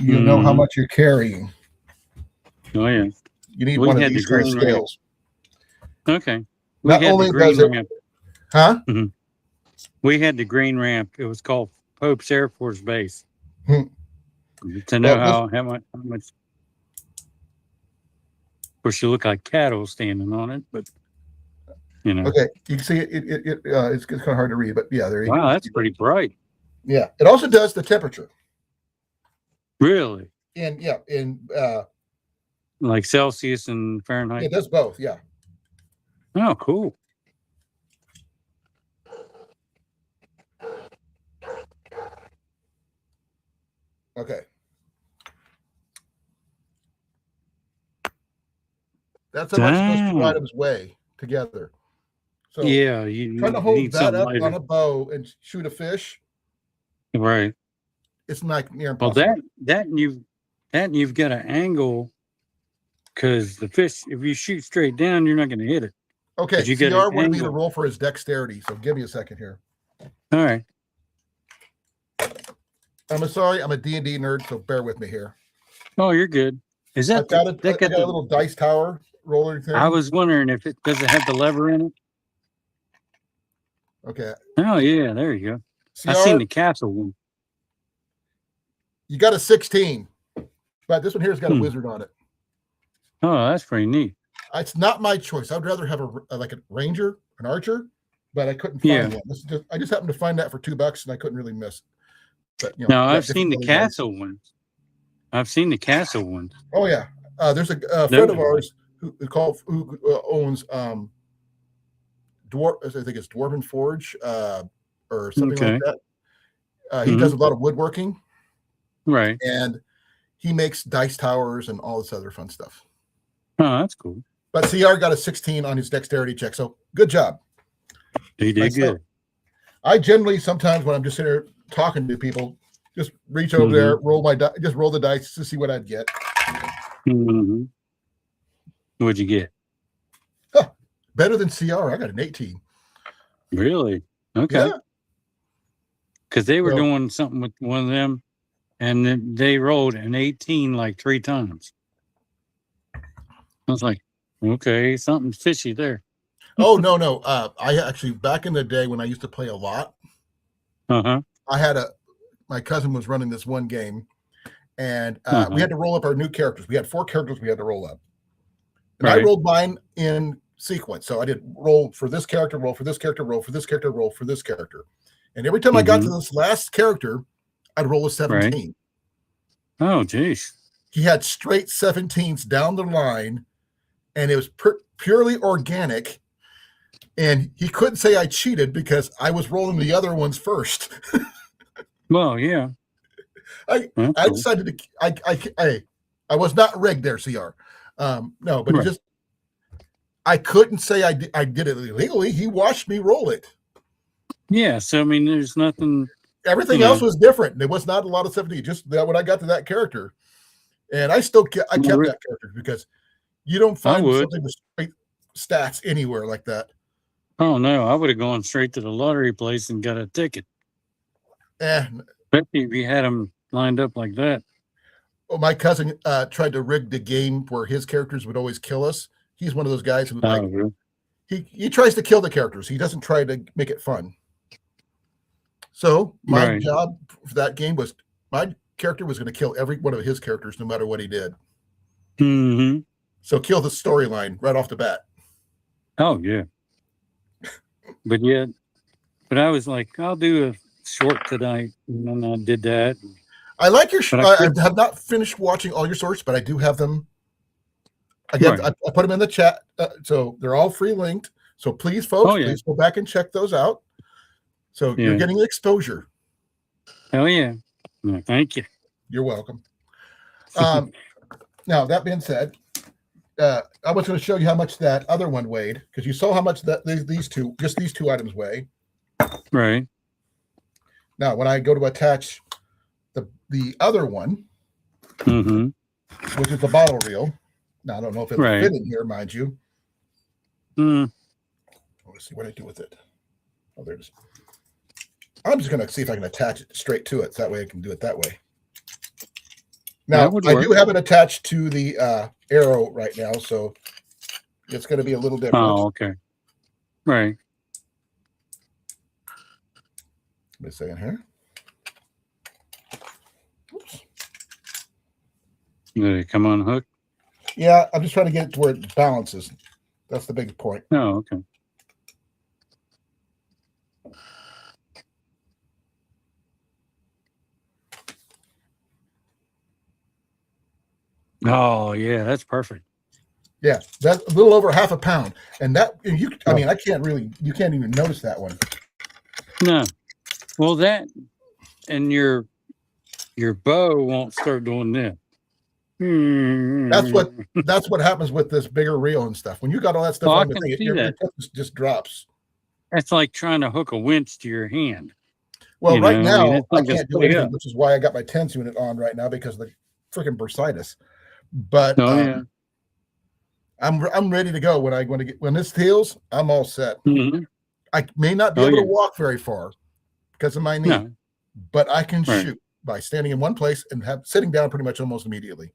Speaker 1: you know how much you're carrying.
Speaker 2: Oh yeah.
Speaker 1: You need one of these kind of scales.
Speaker 2: Okay.
Speaker 1: Not only does it, huh?
Speaker 2: Mm-hmm. We had the green ramp. It was called Pope's Air Force Base. To know how much. Of course, you look like cattle standing on it, but you know.
Speaker 1: Okay, you can see it's kind of hard to read, but yeah, there you go.
Speaker 2: Wow, that's pretty bright.
Speaker 1: Yeah, it also does the temperature.
Speaker 2: Really?
Speaker 1: In
Speaker 2: like Celsius and Fahrenheit.
Speaker 1: It does both. Yeah.
Speaker 2: Oh, cool.
Speaker 1: Okay. That's how much those two items weigh together. So
Speaker 2: yeah, you
Speaker 1: trying to hold that up on a bow and shoot a fish.
Speaker 2: Right.
Speaker 1: It's not near impossible.
Speaker 2: Well, that you've got an angle because the fish, if you shoot straight down, you're not going to hit it.
Speaker 1: Okay, CR wanted me to roll for his dexterity, so give me a second here.
Speaker 2: All right.
Speaker 1: I'm sorry, I'm a D&D nerd, so bear with me here.
Speaker 2: Oh, you're good. Is that
Speaker 1: I got a little dice tower roller thing?
Speaker 2: I was wondering if does it have the lever in it?
Speaker 1: Okay.
Speaker 2: Oh yeah, there you go. I seen the castle one.
Speaker 1: You got a 16, but this one here's got a wizard on it.
Speaker 2: Oh, that's pretty neat.
Speaker 1: It's not my choice. I'd rather have like a ranger, an archer, but I couldn't find one. I just happened to find that for $2, and I couldn't really miss. But
Speaker 2: no, I've seen the castle ones. I've seen the castle ones.
Speaker 1: Oh yeah, there's a friend of ours who owns I think it's Dwarven Forge or something like that. He does a lot of woodworking,
Speaker 2: right?
Speaker 1: And he makes dice towers and all this other fun stuff.
Speaker 2: Oh, that's cool.
Speaker 1: But CR got a 16 on his dexterity check, so good job.
Speaker 2: He did good.
Speaker 1: I generally sometimes when I'm just sitting there talking to people, just reach over there, roll the dice to see what I'd get.
Speaker 2: What'd you get?
Speaker 1: Huh, better than CR. I got an 18.
Speaker 2: Really? Okay. Because they were doing something with one of them, and then they rolled an 18 like 3 times. I was like, okay, something fishy there.
Speaker 1: Oh no. I actually back in the day when I used to play a lot. I had my cousin was running this one game, and we had to roll up our new characters. We had 4 characters we had to roll up. And I rolled mine in sequence. So I did roll for this character, roll for this character, roll for this character, roll for this character. And every time I got to this last character, I'd roll a 17.
Speaker 2: Oh, geez.
Speaker 1: He had straight 17s down the line, and it was purely organic. And he couldn't say I cheated because I was rolling the other ones first.
Speaker 2: Well, yeah.
Speaker 1: I decided to I was not rigged there, CR. No, but I couldn't say I did it illegally. He watched me roll it.
Speaker 2: Yeah, so I mean, there's nothing
Speaker 1: Everything else was different. There was not a lot of 70. Just that when I got to that character, and I kept that character because you don't find something with straight stats anywhere like that.
Speaker 2: Oh no, I would have gone straight to the lottery place and got a ticket. Especially if you had them lined up like that.
Speaker 1: Well, my cousin tried to rig the game where his characters would always kill us. He's one of those guys who
Speaker 2: really?
Speaker 1: he tries to kill the characters. He doesn't try to make it fun. So my job for that game was my character was going to kill every one of his characters, no matter what he did.
Speaker 2: Mm-hmm.
Speaker 1: So kill the storyline right off the bat.
Speaker 2: Oh yeah. But I was like, I'll do a short tonight, and then I did that.
Speaker 1: I like your. I have not finished watching all your shorts, but I do have them. Again, I put them in the chat, so they're all free linked. So please, folks, please go back and check those out. So you're getting exposure.
Speaker 2: Oh yeah. Thank you.
Speaker 1: You're welcome. Now that being said, I was going to show you how much that other one weighed because you saw how much that these two items weigh.
Speaker 2: Right.
Speaker 1: Now, when I go to attach the other one, which is the bottle reel. Now I don't know if it'll fit in here, mind you. Let's see what I do with it. Oh, there it is. I'm just going to see if I can attach it straight to it. So that way I can do it that way. Now, I do have it attached to the arrow right now, so it's going to be a little different.
Speaker 2: Oh, okay. Right.
Speaker 1: Let me see in here. Oops.
Speaker 2: Did it come on hook?
Speaker 1: Yeah, I'm just trying to get it to where it balances. That's the big point.
Speaker 2: Oh, okay. Oh yeah, that's perfect.
Speaker 1: Yeah, that's a little over half a pound, and that I mean, you can't even notice that one.
Speaker 2: No, well that and your bow won't start doing this.
Speaker 1: That's what happens with this bigger reel and stuff. When you got all that stuff on the thing, your tip just drops.
Speaker 2: That's like trying to hook a winch to your hand.
Speaker 1: Well, right now I can't do anything, which is why I got my tense unit on right now because of the freaking bursitis. But I'm ready to go when this heals. I'm all set. I may not be able to walk very far because of my knee, but I can shoot by standing in one place and sitting down pretty much almost immediately.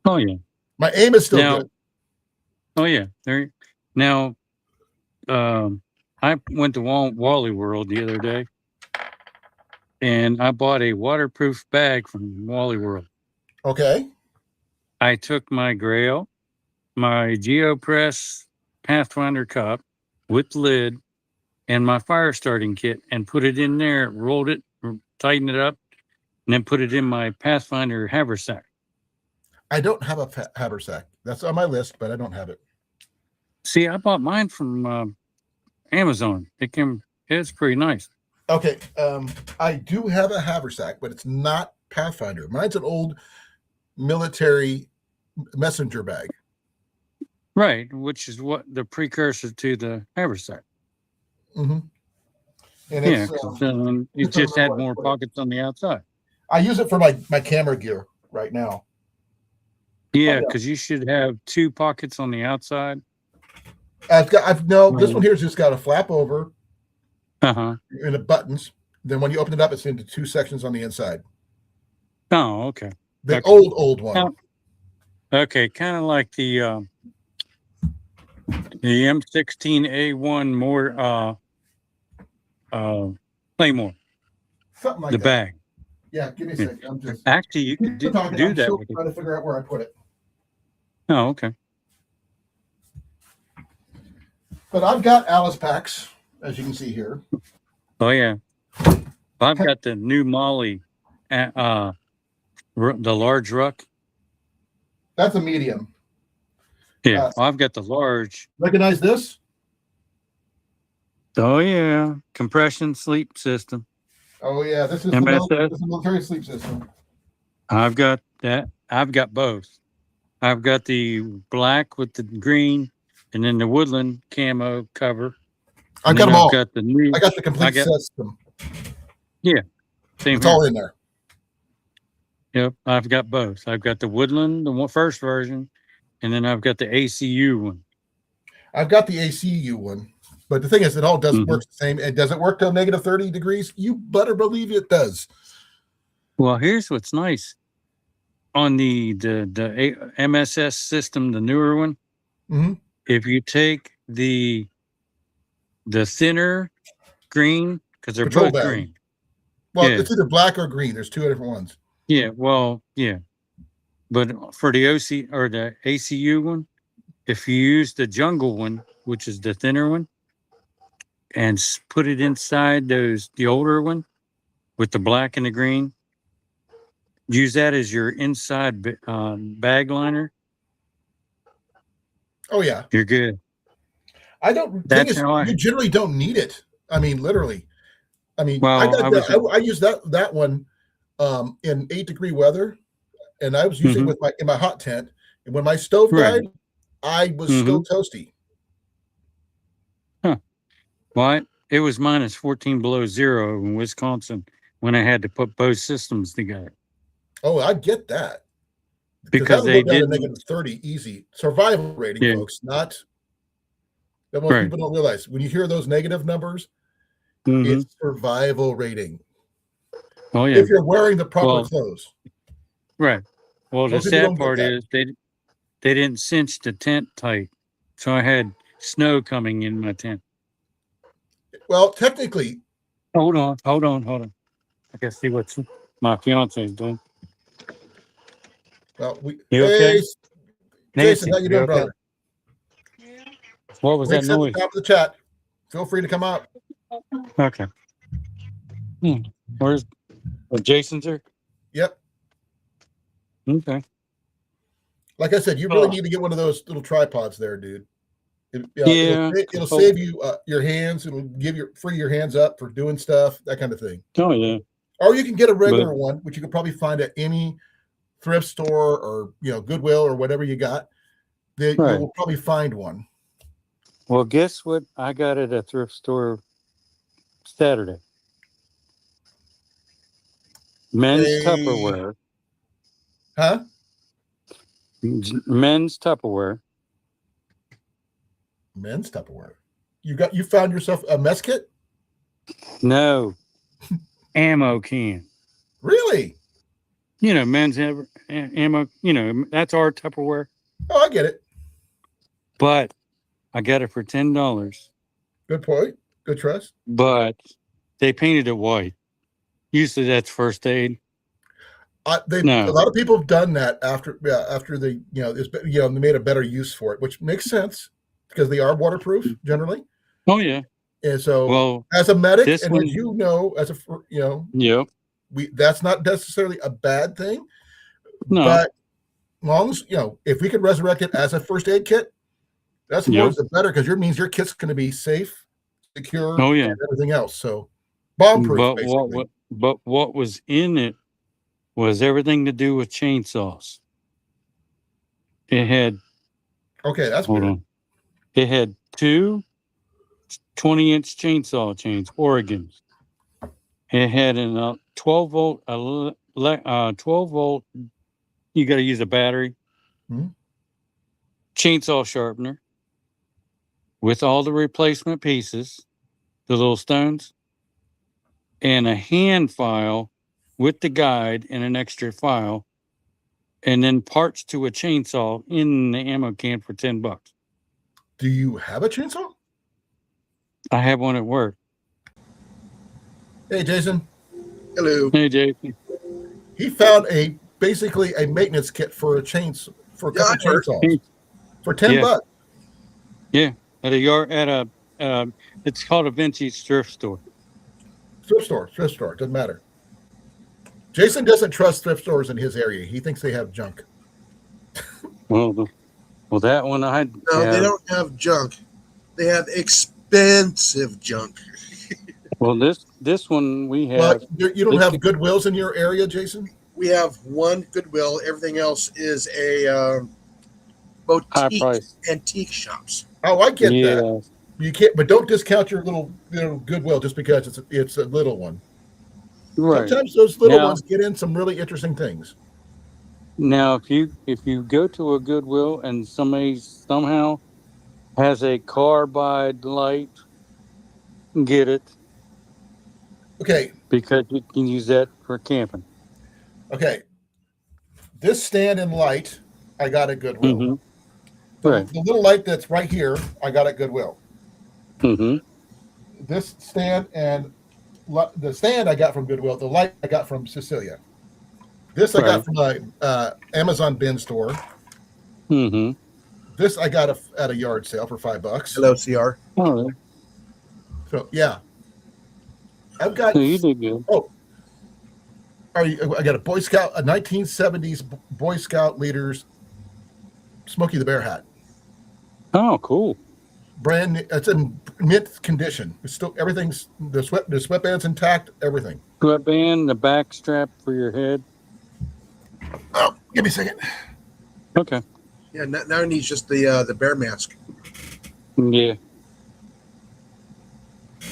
Speaker 2: Oh yeah,
Speaker 1: my aim is still good.
Speaker 2: Oh yeah, now. I went to Wally World the other day, and I bought a waterproof bag from Wally World.
Speaker 1: Okay.
Speaker 2: I took my Grail, my GeoPress Pathfinder cup with lid, and my fire starting kit, and put it in there, rolled it, tightened it up, and then put it in my Pathfinder haversack. I
Speaker 1: don't have a haversack. That's on my list, but I don't have it.
Speaker 2: See, I bought mine from Amazon. It's pretty nice.
Speaker 1: Okay. I do have a haversack, but it's not Pathfinder. Mine's an old military messenger bag.
Speaker 2: Right, which is what the precursor to the haversack.
Speaker 1: And
Speaker 2: it just had more pockets on the outside.
Speaker 1: I use it for my camera gear right now.
Speaker 2: Yeah, because you should have 2 pockets on the outside.
Speaker 1: This one here's just got a flap over.
Speaker 2: And
Speaker 1: the buttons. Then when you open it up, it's into 2 sections on the inside.
Speaker 2: Oh, okay.
Speaker 1: The old one.
Speaker 2: Okay, kind of like the M16A1 more Claymore.
Speaker 1: Something like
Speaker 2: the
Speaker 1: that.
Speaker 2: Bag.
Speaker 1: Yeah, give me a second. I'm just
Speaker 2: actually you could do that.
Speaker 1: I'm trying to figure out where I put it.
Speaker 2: Oh, okay.
Speaker 1: But I've got Alice packs, as you can see here.
Speaker 2: Oh yeah, I've got the new Molly, the large ruck.
Speaker 1: That's a medium.
Speaker 2: Yeah, I've got the large.
Speaker 1: Recognize this?
Speaker 2: Oh yeah, compression sleep system.
Speaker 1: Oh yeah, this is the military sleep system.
Speaker 2: I've got that. I've got both. I've got the black with the green, and then the woodland camo cover.
Speaker 1: I've got them all.
Speaker 2: I got the
Speaker 1: complete system.
Speaker 2: Yeah, same
Speaker 1: It's
Speaker 2: here.
Speaker 1: all in there.
Speaker 2: Yep, I've got both. I've got the Woodland, first version, and then I've got the ACU one.
Speaker 1: I've got the ACU one, but the thing is, it all does
Speaker 2: Mhm.
Speaker 1: work the same. It does it work till negative 30 degrees? You better believe it does.
Speaker 2: Well, here's what's nice on the MSS system, the newer one.
Speaker 1: Mm-hmm.
Speaker 2: If you take the thinner green, because they're
Speaker 1: Patrol
Speaker 2: both
Speaker 1: bag.
Speaker 2: green.
Speaker 1: Well,
Speaker 2: Yeah,
Speaker 1: it's either black or green. There's two different ones.
Speaker 2: yeah. Well, yeah. But for the OC or the ACU one, if you use the jungle one, which is the thinner one, and put it inside the older one with the black and the green, use that as your inside bag liner.
Speaker 1: Oh yeah.
Speaker 2: You're good.
Speaker 1: I don't. Thing
Speaker 2: That's
Speaker 1: is,
Speaker 2: how
Speaker 1: you
Speaker 2: I.
Speaker 1: generally don't need it. I mean, literally. I mean, I
Speaker 2: Well,
Speaker 1: got
Speaker 2: I was.
Speaker 1: that. I used that one in 8-degree weather, and I was using it
Speaker 2: Mhm,
Speaker 1: with my in my hot tent. And when my stove
Speaker 2: right.
Speaker 1: died, I was still
Speaker 2: Hmm.
Speaker 1: toasty.
Speaker 2: Huh. Well, it was minus 14 below zero in Wisconsin when I had to put both systems together
Speaker 1: Oh, I get that because that
Speaker 2: because
Speaker 1: would
Speaker 2: they
Speaker 1: go down to
Speaker 2: didn't.
Speaker 1: negative 30 easy. Survival rating,
Speaker 2: Yeah.
Speaker 1: folks. Not that most
Speaker 2: Right.
Speaker 1: people don't realize. When you hear those negative numbers,
Speaker 2: Hmm.
Speaker 1: it's survival rating.
Speaker 2: Oh yeah.
Speaker 1: If you're wearing the proper
Speaker 2: Well,
Speaker 1: clothes,
Speaker 2: right. Well, the
Speaker 1: most people
Speaker 2: sad
Speaker 1: don't get
Speaker 2: part
Speaker 1: that.
Speaker 2: is they didn't cinch the tent tight, so I had snow coming in my tent.
Speaker 1: Well, technically,
Speaker 2: Hold on, hold on, hold on. I can see what my fiance is doing.
Speaker 1: well, we
Speaker 2: You
Speaker 1: hey
Speaker 2: okay,
Speaker 1: Jason, how
Speaker 2: Nancy?
Speaker 1: you
Speaker 2: You
Speaker 1: doing,
Speaker 2: okay?
Speaker 1: brother?
Speaker 2: What was that
Speaker 1: Rick's at the
Speaker 2: noise?
Speaker 1: top of the chat. Feel free to come up.
Speaker 2: Okay. Where's Jason's here?
Speaker 1: Yep.
Speaker 2: Okay.
Speaker 1: Like I said, you really
Speaker 2: Oh,
Speaker 1: need to get one of those little tripods there, dude.
Speaker 2: yeah.
Speaker 1: It'll
Speaker 2: Oh,
Speaker 1: save you your hands. It'll free your hands up for doing stuff, that kind of thing.
Speaker 2: oh yeah.
Speaker 1: Or you can get a
Speaker 2: But
Speaker 1: regular one, which you could probably find at any thrift store or Goodwill or whatever you got. You
Speaker 2: right.
Speaker 1: will probably find one.
Speaker 2: Well, guess what? I got at a thrift store Saturday. Men's
Speaker 1: A
Speaker 2: Tupperware.
Speaker 1: huh?
Speaker 2: Men's Tupperware.
Speaker 1: Men's Tupperware. You found yourself a mess kit?
Speaker 2: No ammo can.
Speaker 1: Really?
Speaker 2: Men's ammo. That's our Tupperware.
Speaker 1: Oh, I get it.
Speaker 2: But I got it for $10.
Speaker 1: Good point. Good trust.
Speaker 2: But they painted it white. Usually that's first aid.
Speaker 1: A
Speaker 2: No.
Speaker 1: lot of people have done that after they they made a better use for it, which makes sense because they are waterproof generally.
Speaker 2: Oh yeah.
Speaker 1: And so,
Speaker 2: Well,
Speaker 1: as a medic,
Speaker 2: this
Speaker 1: and as
Speaker 2: one.
Speaker 1: you know, as a
Speaker 2: Yep.
Speaker 1: that's not necessarily a bad thing,
Speaker 2: No.
Speaker 1: but as long as if we could resurrect it as a first aid kit, that's more
Speaker 2: Yep.
Speaker 1: the better because it means your kit's going to be safe, secure,
Speaker 2: Oh yeah.
Speaker 1: and everything else. So, bomb proof,
Speaker 2: But
Speaker 1: basically.
Speaker 2: what was in it was everything to do with chainsaws. It had
Speaker 1: Okay, that's
Speaker 2: hold
Speaker 1: good.
Speaker 2: on. It had two 20-inch chainsaw chains, Oregons. It had a 12 volt 12 volt. You got to use a battery.
Speaker 1: Hmm.
Speaker 2: Chainsaw sharpener with all the replacement pieces, the little stones, and a hand file with the guide and an extra file, and then parts to a chainsaw in the ammo can for $10.
Speaker 1: Do you have a chainsaw?
Speaker 2: I have one at work.
Speaker 1: Hey, Jason.
Speaker 3: Hello.
Speaker 2: Hey, Jason.
Speaker 1: He found basically a maintenance kit for a
Speaker 3: Yeah, I
Speaker 1: couple
Speaker 3: heard.
Speaker 1: chainsaws for $10.
Speaker 2: Yeah, yeah. At a yard, it's called a vintage thrift store.
Speaker 1: Thrift store, doesn't matter. Jason doesn't trust thrift stores in his area. He thinks they have junk.
Speaker 2: Well, that one I
Speaker 3: No, they
Speaker 2: have.
Speaker 3: don't have junk. They have expensive junk.
Speaker 2: Well, this one we
Speaker 1: Well,
Speaker 2: have.
Speaker 1: you don't have Goodwills in your area, Jason?
Speaker 3: We have one Goodwill. Everything else is a
Speaker 2: High
Speaker 3: boutique
Speaker 2: price.
Speaker 3: antique shops.
Speaker 1: Oh, I get that.
Speaker 2: Yeah.
Speaker 1: You can't, but don't discount your little Goodwill just because it's a little one.
Speaker 2: Right.
Speaker 1: Sometimes those little
Speaker 2: Now,
Speaker 1: ones get in some really interesting things.
Speaker 2: now, if you go to a Goodwill and somebody somehow has a carbide light, get it
Speaker 1: Okay,
Speaker 2: because you can use that for camping.
Speaker 1: okay. This stand and light, I got at Goodwill.
Speaker 2: Mm-hmm.
Speaker 1: The,
Speaker 2: Right.
Speaker 1: the little light that's right here, I got at Goodwill.
Speaker 2: Mm-hmm.
Speaker 1: This stand and the stand I got from Goodwill. The light I got from Cecilia. This I got
Speaker 2: Right.
Speaker 1: from the Amazon bin store.
Speaker 2: Mm-hmm.
Speaker 1: This I got at a yard sale for $5.
Speaker 3: Hello, CR.
Speaker 2: All right.
Speaker 1: So yeah, I've got.
Speaker 2: So you did good.
Speaker 1: Oh, I got a Boy Scout, a 1970s Boy Scout leaders Smokey the Bear hat.
Speaker 2: Oh, cool.
Speaker 1: Brand. It's in mint condition. It's still everything's the sweatband's intact. Everything.
Speaker 2: Sweatband, the back strap for your head.
Speaker 1: Oh, give me a second.
Speaker 2: Okay.
Speaker 3: Yeah, now it needs just the bear mask.
Speaker 2: Yeah.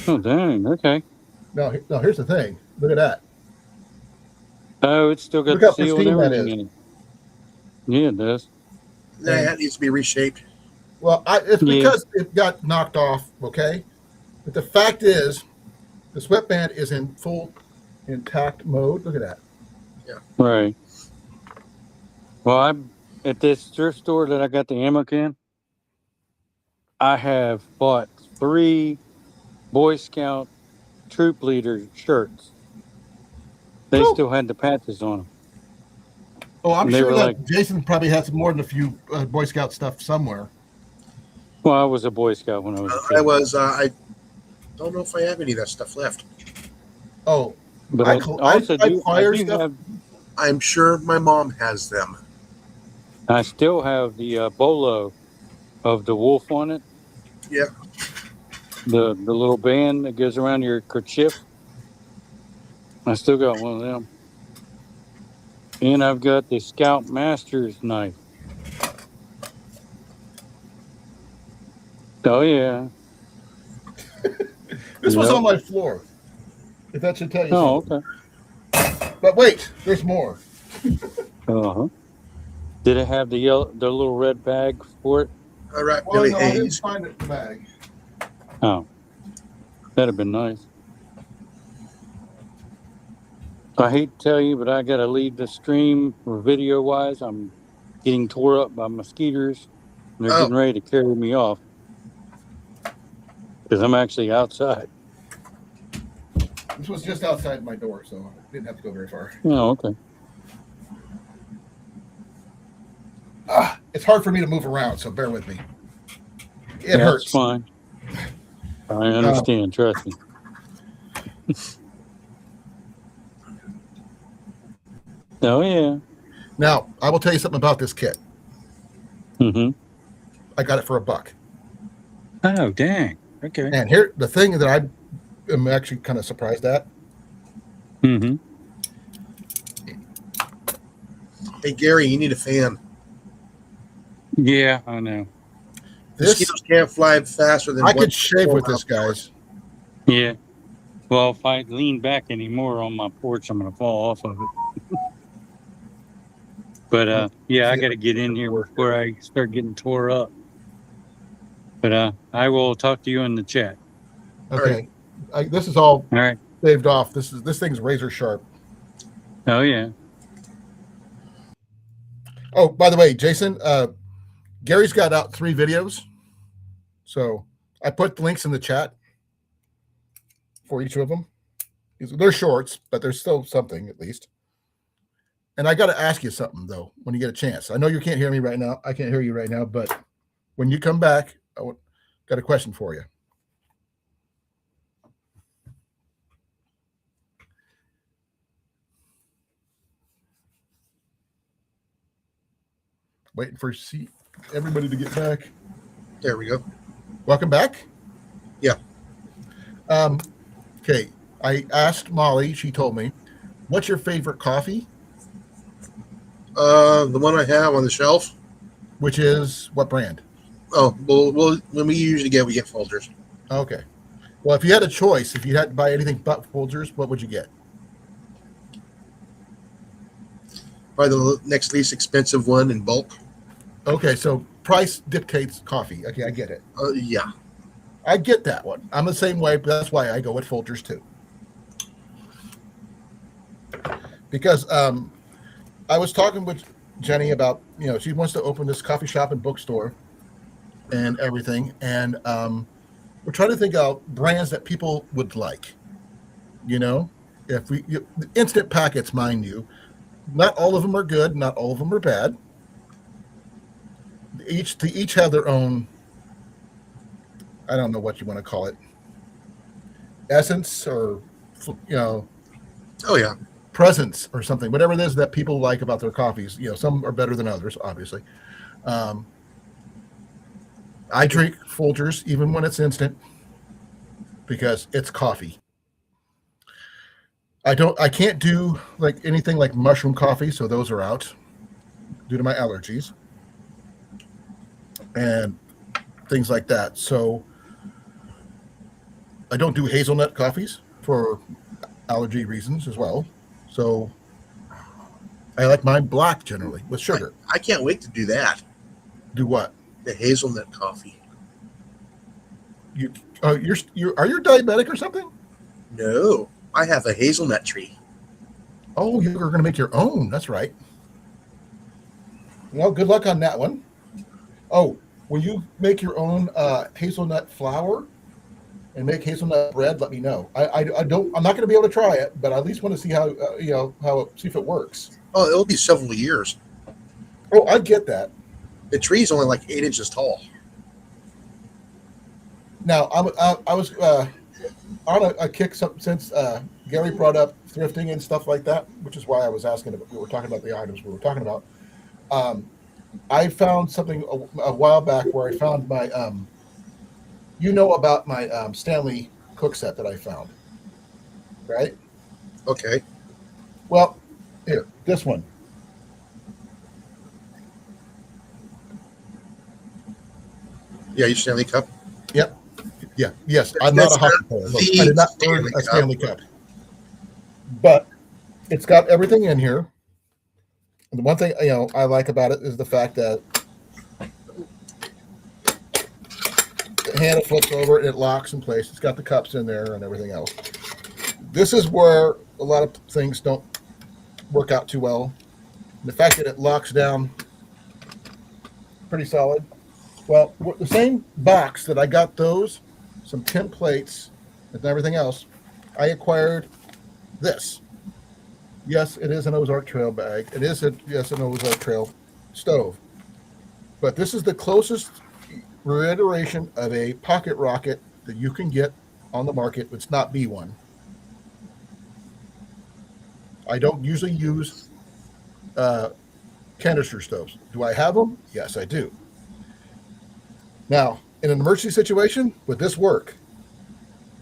Speaker 2: Oh, dang. Okay.
Speaker 1: No, here's the thing. Look at that.
Speaker 2: Oh, it's still got
Speaker 1: Look
Speaker 2: the
Speaker 1: how
Speaker 2: seal and
Speaker 1: pristine that
Speaker 2: everything
Speaker 1: is.
Speaker 2: in it. Yeah, it does.
Speaker 3: Yeah, that needs to be reshaped.
Speaker 1: Well, it's
Speaker 2: Yeah.
Speaker 1: because it got knocked off. Okay, but the fact is, the sweatband is in full intact mode. Look at that.
Speaker 2: Right. Well, I'm at this thrift store that I got the ammo can. I have bought 3 Boy Scout troop leader shirts. They
Speaker 1: Cool.
Speaker 2: still had the patches on them.
Speaker 1: Oh, I'm
Speaker 2: And they
Speaker 1: sure
Speaker 2: were
Speaker 1: that
Speaker 2: like-
Speaker 1: Jason probably has more than a few Boy Scout stuff somewhere.
Speaker 2: Well, I was a Boy Scout when I was a kid.
Speaker 3: I was. I don't know if I have any of that stuff left.
Speaker 1: Oh,
Speaker 2: But
Speaker 1: I
Speaker 2: I
Speaker 1: cl-
Speaker 2: also
Speaker 1: I
Speaker 2: do. I
Speaker 1: acquire
Speaker 2: do
Speaker 1: stuff.
Speaker 2: have.
Speaker 3: I'm sure my mom has them.
Speaker 2: I still have the bolo of the wolf on it.
Speaker 3: Yeah.
Speaker 2: The little band that goes around your kerchief. I still got one of them. And I've got the Scout Master's knife. Oh yeah.
Speaker 1: This was
Speaker 2: Yep.
Speaker 1: on my floor. If that should tell you
Speaker 2: Oh,
Speaker 1: something.
Speaker 2: okay.
Speaker 1: But wait, there's more.
Speaker 2: Uh-huh. Did it have the little red bag for it?
Speaker 3: All right,
Speaker 1: Well,
Speaker 3: Billy
Speaker 1: no, I didn't
Speaker 3: Hayes.
Speaker 1: find it in the bag.
Speaker 2: Oh. That'd have been nice. I hate to tell you, but I gotta leave the stream for video wise. I'm getting tore up by mosquitoes. And they're
Speaker 3: Oh.
Speaker 2: getting ready to carry me off. Because I'm actually outside.
Speaker 1: This was just outside my door, so I didn't have to go very far.
Speaker 2: Oh, okay.
Speaker 1: It's hard for me to move around, so bear with me. It
Speaker 2: That's
Speaker 1: hurts.
Speaker 2: fine. I understand, trust me. Oh yeah.
Speaker 1: Now, I will tell you something about this kit.
Speaker 2: Mm-hmm.
Speaker 1: I got it for $1.
Speaker 2: Oh dang. Okay.
Speaker 1: And here, the thing that I am actually kind of surprised at.
Speaker 2: Mm-hmm.
Speaker 3: Hey Gary, you need a fan.
Speaker 2: Yeah, I know.
Speaker 1: This
Speaker 3: Mosquitoes can't fly faster than
Speaker 1: I
Speaker 3: 1
Speaker 1: could shave with this,
Speaker 3: miles
Speaker 1: guys.
Speaker 2: Yeah. Well, if I lean back anymore on my porch, I'm gonna fall off of it. But yeah, I got to get in here before I start getting tore up. But I will talk to you in the chat.
Speaker 1: Okay, this is all
Speaker 2: All right.
Speaker 1: shaved off. This thing's razor sharp.
Speaker 2: Oh yeah.
Speaker 1: Oh, by the way, Jason, Gary's got out 3 videos, so I put the links in the chat for each of them. They're shorts, but there's still something at least. And I got to ask you something though when you get a chance. I know you can't hear me right now. I can't hear you right now, but when you come back, got a question for you. Waiting for everybody to get back.
Speaker 3: There we go.
Speaker 1: Welcome back.
Speaker 3: Yeah.
Speaker 1: Okay. I asked Molly. She told me, "What's your favorite coffee?"
Speaker 3: The one I have on the shelf.
Speaker 1: Which is what brand?
Speaker 3: Oh, well, when we usually we get Folgers.
Speaker 1: Okay. Well, if you had a choice, if you had to buy anything but Folgers, what would you get?
Speaker 3: Probably the next least expensive one in bulk.
Speaker 1: Okay, so price dictates coffee. Okay, I get it.
Speaker 3: Yeah.
Speaker 1: I get that one. I'm the same way, but that's why I go with Folgers too. Because I was talking with Jenny about, she wants to open this coffee shop and bookstore and everything. And we're trying to think of brands that people would like. If the instant packets, mind you, not all of them are good, not all of them are bad. They each have their own, I don't know what you want to call it, essence or,
Speaker 3: Oh yeah.
Speaker 1: presence or something, whatever it is that people like about their coffees. Some are better than others, obviously. I drink Folgers even when it's instant because it's coffee. I can't do like anything like mushroom coffee, so those are out due to my allergies and things like that. So I don't do hazelnut coffees for allergy reasons as well. So I like mine black generally with sugar.
Speaker 3: I can't wait to do that.
Speaker 1: Do what?
Speaker 3: The hazelnut coffee.
Speaker 1: You're are you diabetic or something?
Speaker 3: No, I have a hazelnut tree.
Speaker 1: Oh, you're going to make your own. That's right. Well, good luck on that one. Oh, will you make your own hazelnut flour and make hazelnut bread? Let me know. I'm not going to be able to try it, but I at least want to see how see if it works.
Speaker 3: Oh, it'll be several years.
Speaker 1: Oh, I get that.
Speaker 3: The tree's only like 8 inches tall.
Speaker 1: Now, I was on a kick since Gary brought up thrifting and stuff like that, which is why I was asking. We were talking about the items we were talking about. I found something a while back where I found my, about my Stanley cook set that I found, right?
Speaker 3: Okay.
Speaker 1: Well, here, this one.
Speaker 3: Yeah, your Stanley Cup.
Speaker 1: Yep. Yeah. Yes. I'm not a hockey player. Look, I did not earn a Stanley Cup. But it's got everything in here. And the one thing I like about it is the fact that the handle flips over and it locks in place. It's got the cups in there and everything else. This is where a lot of things don't work out too well. And the fact that it locks down pretty solid. Well, the same box that I got those, some tin plates, and everything else, I acquired this. Yes, it is an Ozark Trail bag. It is an Ozark Trail stove. But this is the closest reiteration of a pocket rocket that you can get on the market. It's not B1. I don't usually use canister stoves. Do I have them? Yes, I do. Now, in an emergency situation, would this work?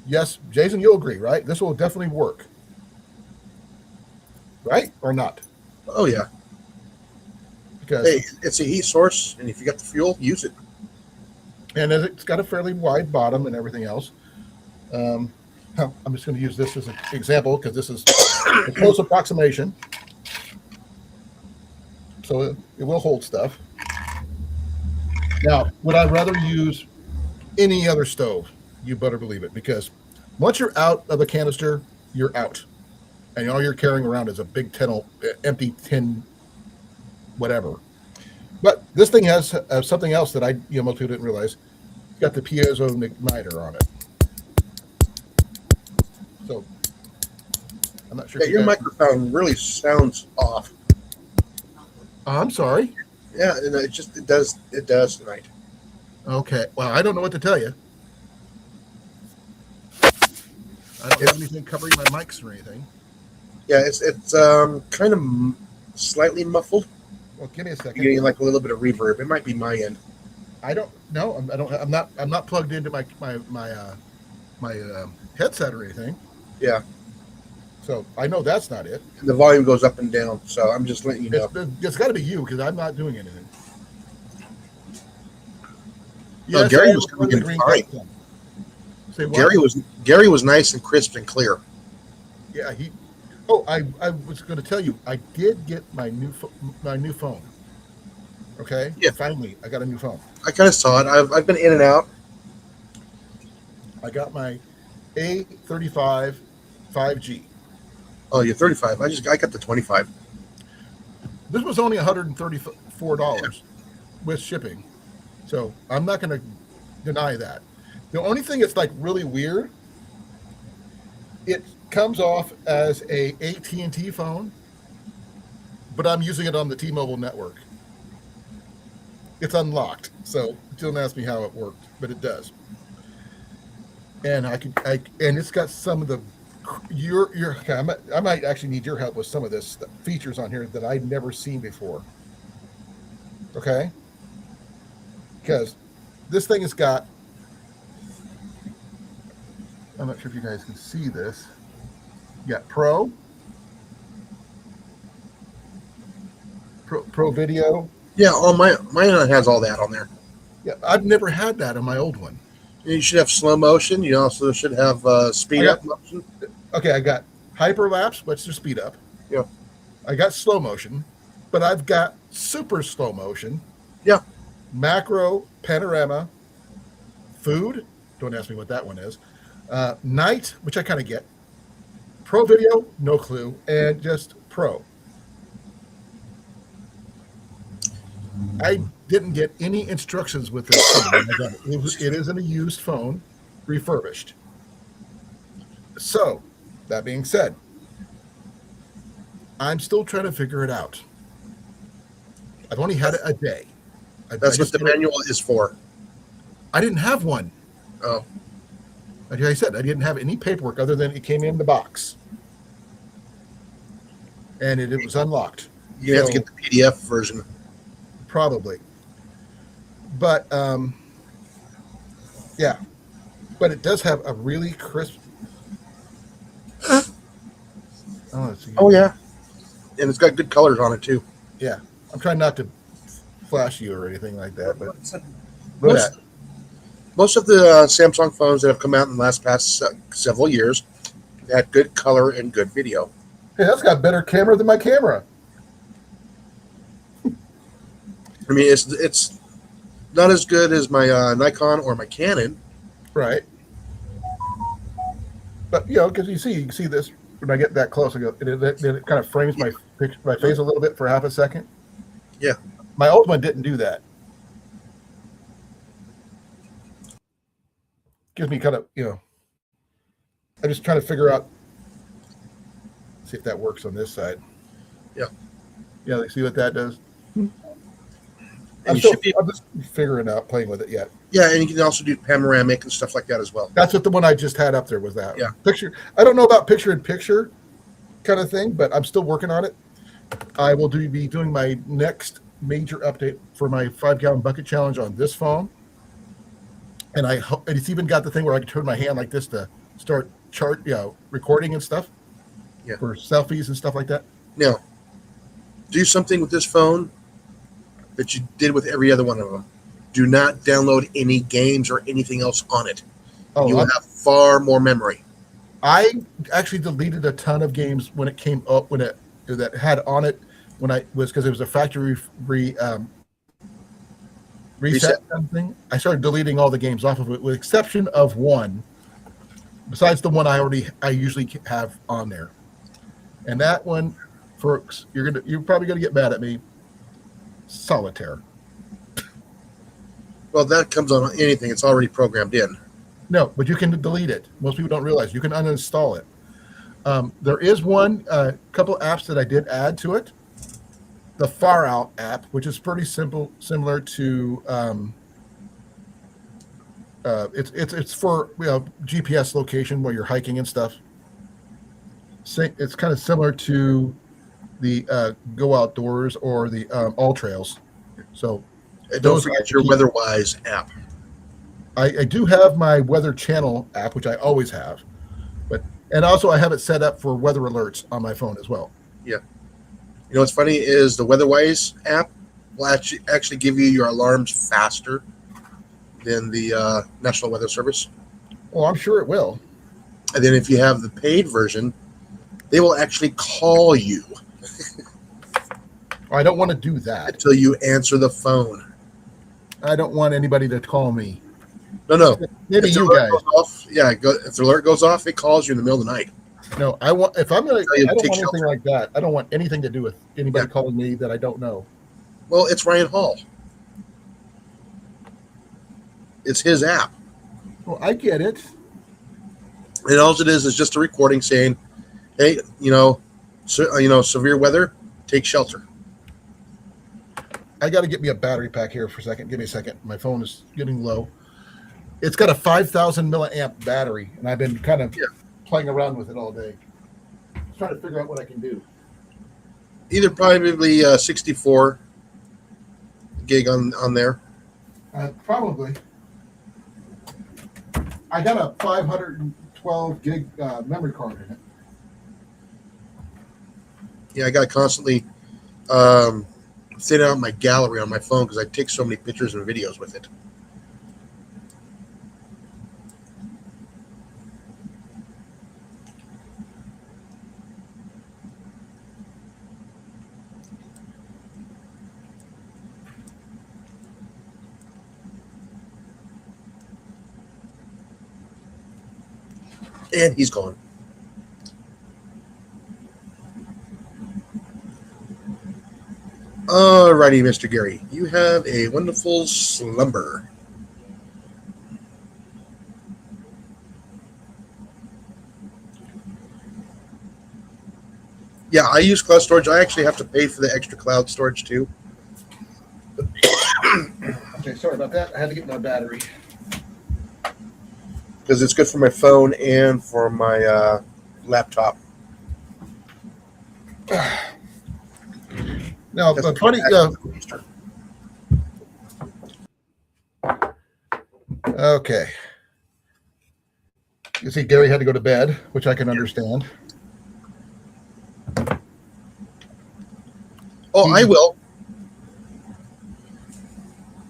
Speaker 1: Yes, Jason, you'll agree, right? This will definitely work. Right or not?
Speaker 3: Oh, yeah.
Speaker 1: Because
Speaker 3: hey, it's a heat source, and if you got the fuel, use it.
Speaker 1: And it's got a fairly wide bottom and everything else. I'm just going to use this as an example because this is a close approximation. So it will hold stuff. Now, would I rather use any other stove? You better believe it, because once you're out of a canister, you're out. And all you're carrying around is a big empty tin, whatever. But this thing has something else that most people didn't realize. It's got the piezo igniter on it. So, I'm not sure.
Speaker 3: Yeah, your microphone really sounds off.
Speaker 1: I'm sorry.
Speaker 3: Yeah, and it does tonight.
Speaker 1: Okay. Well, I don't know what to tell you. I don't have anything covering my mics or anything.
Speaker 3: Yeah, it's kind of slightly muffled.
Speaker 1: Well, give me a second.
Speaker 3: You're getting like a little bit of reverb. It might be my end.
Speaker 1: I don't know. I'm not plugged into my headset or anything.
Speaker 3: Yeah.
Speaker 1: So I know that's not it.
Speaker 3: The volume goes up and down, so I'm just letting you know.
Speaker 1: It's got to be you because I'm not doing anything.
Speaker 3: No,
Speaker 1: Yes,
Speaker 3: Gary was coming in fine.
Speaker 1: Say what?
Speaker 3: Gary was nice and crisp and clear.
Speaker 1: Yeah, Oh, I was going to tell you, I did get my new phone. Okay,
Speaker 3: Yeah.
Speaker 1: finally, I got a new phone.
Speaker 3: I kind of saw it. I've been in and out.
Speaker 1: I got my A35 5G.
Speaker 3: Oh, you're 35. I got the 25.
Speaker 1: This was only
Speaker 3: Yeah.
Speaker 1: $134 with shipping, so I'm not going to deny that. The only thing that's like really weird, it comes off as a AT&T phone, but I'm using it on the T-Mobile network. It's unlocked, so don't ask me how it worked, but it does. And and it's got some of the your okay, I might actually need your help with some of this features on here that I'd never seen before. Okay, because this thing has got, I'm not sure if you guys can see this. You got Pro Video.
Speaker 3: Yeah, mine has all that on there.
Speaker 1: Yeah, I've never had that on my old one.
Speaker 3: You should have slow motion. You also should have speed
Speaker 1: I
Speaker 3: up
Speaker 1: got
Speaker 3: motion.
Speaker 1: Okay, I got hyperlapse, which is speed up.
Speaker 3: Yeah.
Speaker 1: I got slow motion, but I've got super slow motion.
Speaker 3: Yeah.
Speaker 1: Macro, panorama, food. Don't ask me what that one is. Night, which I kind of get. Pro video, no clue, and just pro. I didn't get any instructions with this phone. It isn't a used phone, refurbished. So, that being said, I'm still trying to figure it out. I've only had it a day.
Speaker 3: That's what the manual is for.
Speaker 1: I didn't have one.
Speaker 3: Oh,
Speaker 1: Like I said, I didn't have any paperwork other than it came in the box. And it was unlocked.
Speaker 3: you have to get the PDF version.
Speaker 1: Probably. But, yeah. But it does have a really crisp.
Speaker 3: Oh yeah, and it's got good colors on it too.
Speaker 1: Yeah. I'm trying not to flash you or anything like that, but
Speaker 3: Most of the Samsung phones that have come out in the past several years had good color and good video.
Speaker 1: hey, that's got better camera than my camera.
Speaker 3: I mean, it's not as good as my Nikon or my Canon.
Speaker 1: Right. But, because you can see this when I get that close, I go, it kind of frames my face a little bit for half a second.
Speaker 3: Yeah.
Speaker 1: My old one didn't do that. Gives me kind of, I'm just trying to figure out, see if that works on this side.
Speaker 3: Yeah.
Speaker 1: Yeah, see what that does?
Speaker 3: And
Speaker 1: I'm
Speaker 3: you
Speaker 1: just figuring out, playing with it yet.
Speaker 3: Yeah, and you can also do panoramic and stuff like that as well.
Speaker 1: That's what the one I just had up there was that.
Speaker 3: Yeah.
Speaker 1: Picture. I don't know about picture-in-picture kind of thing, but I'm still working on it. I will be doing my next major update for my 5-gallon bucket challenge on this phone. And and it's even got the thing where I can turn my hand like this to start recording and stuff.
Speaker 3: Yeah.
Speaker 1: For selfies and stuff like that.
Speaker 3: Now, do something with this phone that you did with every other one of them. Do not download any games or anything else on it.
Speaker 1: Oh,
Speaker 3: you will have far more memory.
Speaker 1: I actually deleted a ton of games when it came up, that had on it because it was a factory reset kind of thing. I started deleting all the games off of it, with exception of one. Besides the one I usually have on there, and that one, folks, you're probably gonna get mad at me. Solitaire.
Speaker 3: Well, that comes on anything. It's already programmed in.
Speaker 1: No, but you can delete it. Most people don't realize you can uninstall it. There is one couple apps that I did add to it. The Far Out app, which is pretty simple, similar to it's for GPS location where you're hiking and stuff. It's kind of similar to the Go Outdoors or the All Trails. So
Speaker 3: And don't forget your WeatherWise app.
Speaker 1: I do have my Weather Channel app, which I always have, and also I have it set up for weather alerts on my phone as well.
Speaker 3: Yeah. You know what's funny is the WeatherWise app will actually give you your alarms faster than the National Weather Service.
Speaker 1: Well, I'm sure it will.
Speaker 3: And then if you have the paid version, They will actually call you
Speaker 1: I don't want to do that.
Speaker 3: until you answer the phone.
Speaker 1: I don't want anybody to call me.
Speaker 3: No.
Speaker 1: Maybe
Speaker 3: If the
Speaker 1: you
Speaker 3: alert
Speaker 1: guys.
Speaker 3: goes off, if the alert goes off, it calls you in the middle of the night.
Speaker 1: No, I want. If I'm gonna,
Speaker 3: Tell you to
Speaker 1: I don't
Speaker 3: take
Speaker 1: want anything
Speaker 3: shelter.
Speaker 1: like that. I don't want anything to do with anybody
Speaker 3: Yeah.
Speaker 1: calling me that I don't know.
Speaker 3: Well, it's Ryan Hall. It's his app.
Speaker 1: Well, I get it.
Speaker 3: And all it is just a recording saying, "Hey, severe weather, take shelter."
Speaker 1: I got to get me a battery pack here for a second. Give me a second. My phone is getting low. It's got a 5,000 milliamp battery, and I've been kind of playing around with it all day. Trying to figure out what I can do.
Speaker 3: Either probably 64 gig on there.
Speaker 1: Probably. I got a 512 gig memory card in it.
Speaker 3: Yeah, I got to constantly thin out my gallery on my phone because I take so many pictures and videos with it. And he's gone. Alrighty, Mr. Gary. You have a wonderful slumber. Yeah, I use cloud storage. I actually have to pay for the extra cloud storage too.
Speaker 1: Okay, sorry about that. I had to get my battery.
Speaker 3: Because it's good for my phone and for my laptop.
Speaker 1: Now,
Speaker 3: That's
Speaker 1: funny. Okay. You see, Gary had to go to bed, which I can understand.
Speaker 3: Oh, I will.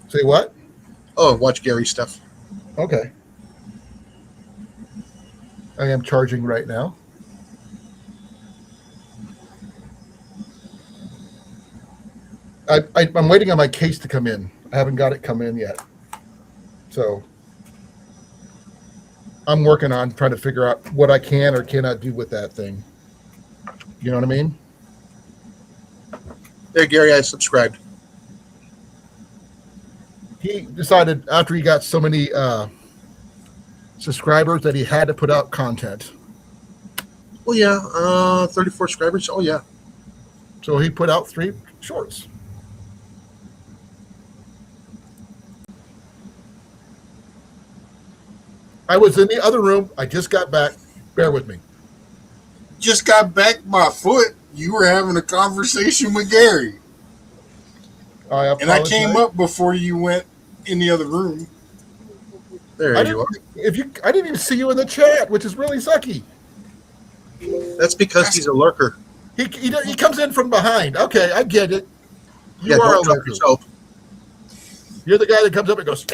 Speaker 1: Say what?
Speaker 3: Oh, watch Gary stuff.
Speaker 1: Okay. I am charging right now. I'm waiting on my case to come in. I haven't got it come in yet. So I'm working on trying to figure out what I can or cannot do with that thing. You know what I mean?
Speaker 3: There, Gary, I subscribed.
Speaker 1: He decided after he got so many subscribers that he had to put out content.
Speaker 3: Well, yeah, 34 subscribers. Oh, yeah.
Speaker 1: So he put out 3 shorts. I was in the other room. I just got back. Bear with me.
Speaker 4: Just got back by foot. You were having a conversation with Gary. And I came up before you went in the other room.
Speaker 3: There you are.
Speaker 1: I didn't even see you in the chat, which is really sucky.
Speaker 3: That's because he's a lurker.
Speaker 1: He comes in from behind. Okay, I get it. You are
Speaker 3: don't
Speaker 1: a
Speaker 3: drop
Speaker 1: lurker.
Speaker 3: your soap.
Speaker 1: You're the guy that comes up and goes,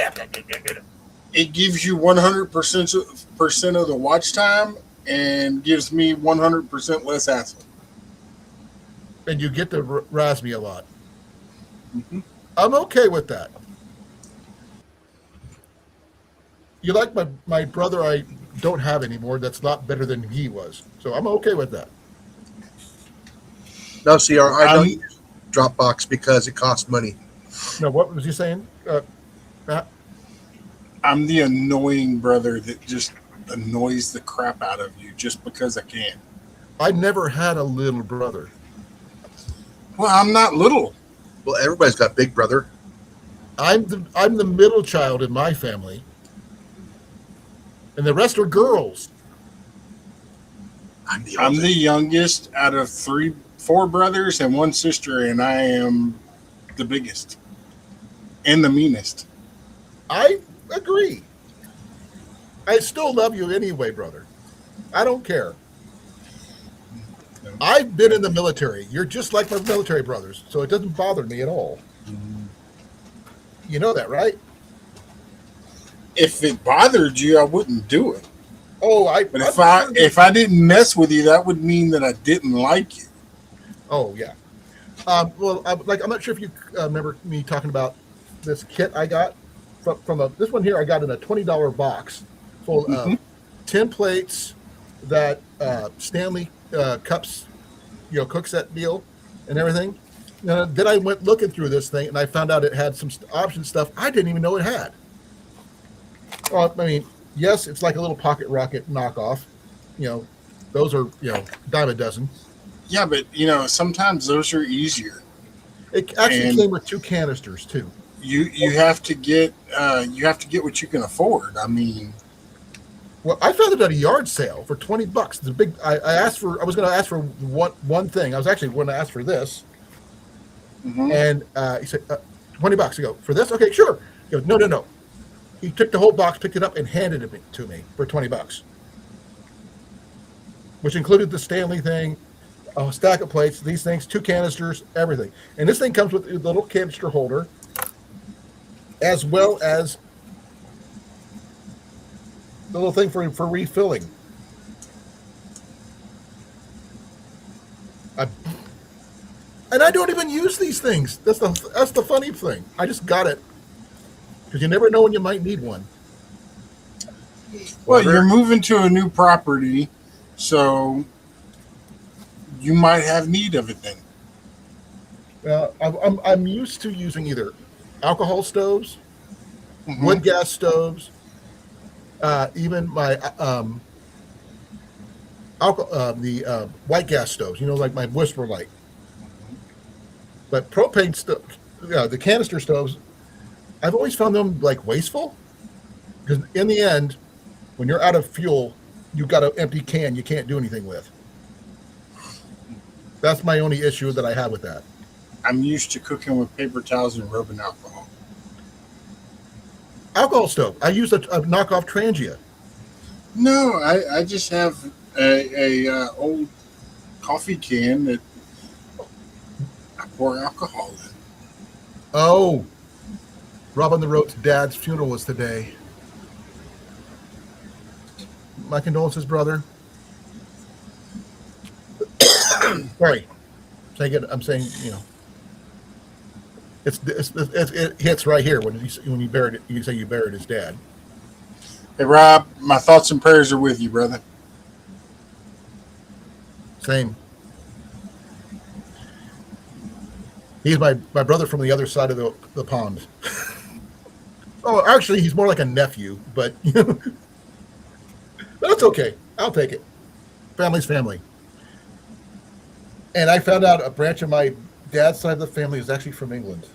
Speaker 4: It gives you 100% of the watch time and gives me 100% less hassle.
Speaker 1: and you get to razz me a lot.
Speaker 4: Mm-hmm.
Speaker 1: I'm okay with that. You like my brother I don't have anymore. That's not better than he was. So I'm okay with that.
Speaker 3: No, CR, I don't use Dropbox because it costs money.
Speaker 1: No, what was he saying, Matt?
Speaker 4: I'm the annoying brother that just annoys the crap out of you just because I can.
Speaker 1: I never had a little brother.
Speaker 4: Well, I'm not little.
Speaker 3: Well, everybody's got big brother.
Speaker 1: I'm the middle child in my family, and the rest are girls.
Speaker 3: I'm the
Speaker 4: I'm the youngest out of 4 brothers and 1 sister, and I am the biggest and the meanest.
Speaker 1: I agree. I still love you anyway, brother. I don't care. I've been in the military. You're just like my military brothers, so it doesn't bother me at all.
Speaker 4: Mm-hmm.
Speaker 1: You know that, right?
Speaker 4: If it bothered you, I wouldn't do it. But if I didn't mess with you, that would mean that I didn't like you.
Speaker 1: Oh yeah. I'm not sure if you remember me talking about this kit I got from this one here. I got in a $20 box full of 10 plates, that Stanley cups, cook set deal, and everything. Then I went looking through this thing, and I found out it had some option stuff I didn't even know it had. Well, I mean, yes, it's like a little pocket rocket knockoff. Those are dime a dozen.
Speaker 4: Yeah, but sometimes those are easier.
Speaker 1: It actually came with 2 canisters too.
Speaker 4: You have to get what you can afford. I mean,
Speaker 1: well, I found it at a yard sale for $20. The big I was going to ask for one thing. I was actually going to ask for this, and he said $20. I go, for this? Okay, sure. He goes, no. He took the whole box, picked it up, and handed it to me for $20, which included the Stanley thing, a stack of plates, these things, 2 canisters, everything. And this thing comes with a little canister holder, as well as the little thing for refilling. And I don't even use these things. That's the funny thing. I just got it because you never know when you might need one.
Speaker 4: Well, you're moving to a new property, so you might have need of it then.
Speaker 1: I'm used to using either alcohol stoves, wood gas stoves, even my white gas stoves. Like my Whisper Light. But propane the canister stoves, I've always found them like wasteful, because in the end, when you're out of fuel, you've got an empty can you can't do anything with. That's my only issue that I have with that.
Speaker 4: I'm used to cooking with paper towels and rubbing alcohol.
Speaker 1: Alcohol stove. I use a knockoff Trangia.
Speaker 4: No, I just have a old coffee can that I pour alcohol in.
Speaker 1: Oh, Rob on the Road's dad's funeral was today. My condolences, brother. Sorry, I'm saying it hits right here when you buried it. You say you buried his dad.
Speaker 4: Hey, Rob, my thoughts and prayers are with you, brother.
Speaker 1: Same. He's my brother from the other side of the pond. Oh, actually, he's more like a nephew, but that's okay. I'll take it. Family's family. And I found out a branch of my dad's side of the family is actually from England,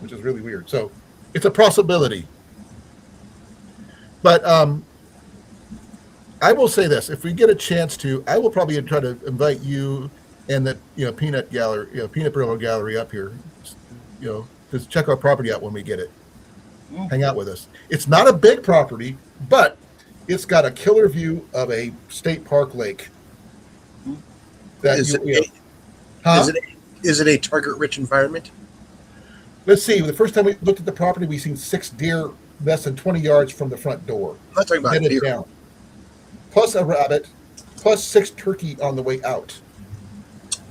Speaker 1: which is really weird. So it's a possibility. But I will say this: if we get a chance to, I will probably try to invite you and the peanut brittle gallery up here, to check our property out when we get it. Hang out with us. It's not a big property, but it's got a killer view of a state park lake.
Speaker 3: Is it a target-rich environment?
Speaker 1: Let's see. The first time we looked at the property, we seen 6 deer less than 20 yards from the front door.
Speaker 3: I'm not talking about deer.
Speaker 1: Down. Plus a rabbit, plus 6 turkey on the way out.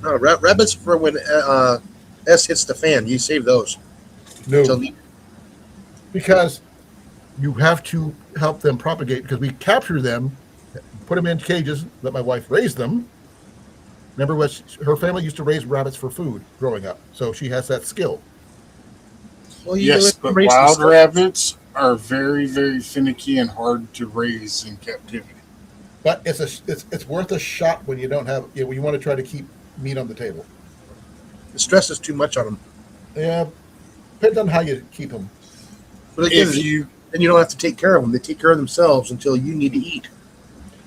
Speaker 3: No, rabbits for when S hits the fan. You save those.
Speaker 1: No. Because you have to help them propagate, because we capture them, put them in cages, let my wife raise them. Remember what her family used to raise rabbits for food growing up, so she has that skill.
Speaker 3: Well,
Speaker 4: yes, but wild rabbits are very, very finicky and hard to raise in captivity.
Speaker 1: But it's worth a shot when you don't have when you want to try to keep meat on the table.
Speaker 3: The stress is too much on them.
Speaker 1: Yeah, depends on how you keep them.
Speaker 3: But again, then you don't have to take care of them. They take care of themselves until you need to eat.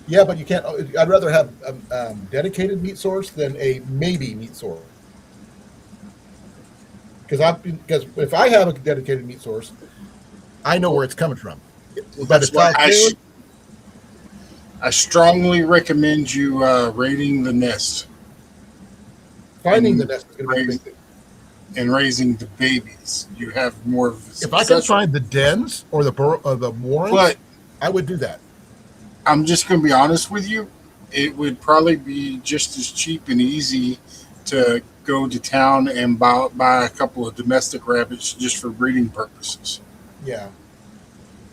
Speaker 1: Yeah, but you can't. I'd rather have a dedicated meat source than a maybe meat source. Because if I have a dedicated meat source, I know where it's coming from.
Speaker 3: Well, that's why
Speaker 4: I strongly recommend you raiding the nest.
Speaker 1: Finding the nest is going to be a big thing.
Speaker 4: And raising the babies, you have more of a
Speaker 1: If I can find the dens or the warrens, I would do that.
Speaker 4: I'm just going to be honest with you. It would probably be just as cheap and easy to go to town and buy a couple of domestic rabbits just for breeding purposes.
Speaker 1: Yeah.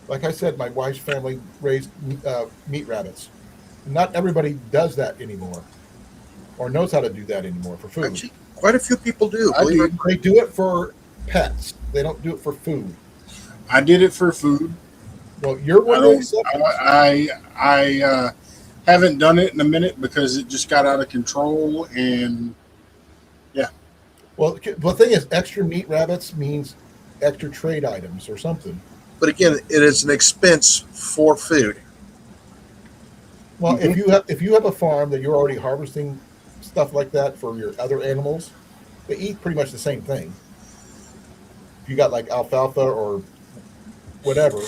Speaker 1: Like I said, my wife's family raised meat rabbits. Not everybody does that anymore or knows how to do that anymore for food.
Speaker 3: Actually, quite a few people do.
Speaker 1: They do it for pets. They don't do it for food.
Speaker 4: I did it for food.
Speaker 1: Well, you're one of those.
Speaker 4: I haven't done it in a minute because it just got out of control, and yeah.
Speaker 1: Well, the thing is, extra meat rabbits means extra trade items or something.
Speaker 3: But again, it is an expense for food.
Speaker 1: Well, if you have a farm that you're already harvesting stuff like that for your other animals, they eat pretty much the same thing. If you got like alfalfa or whatever,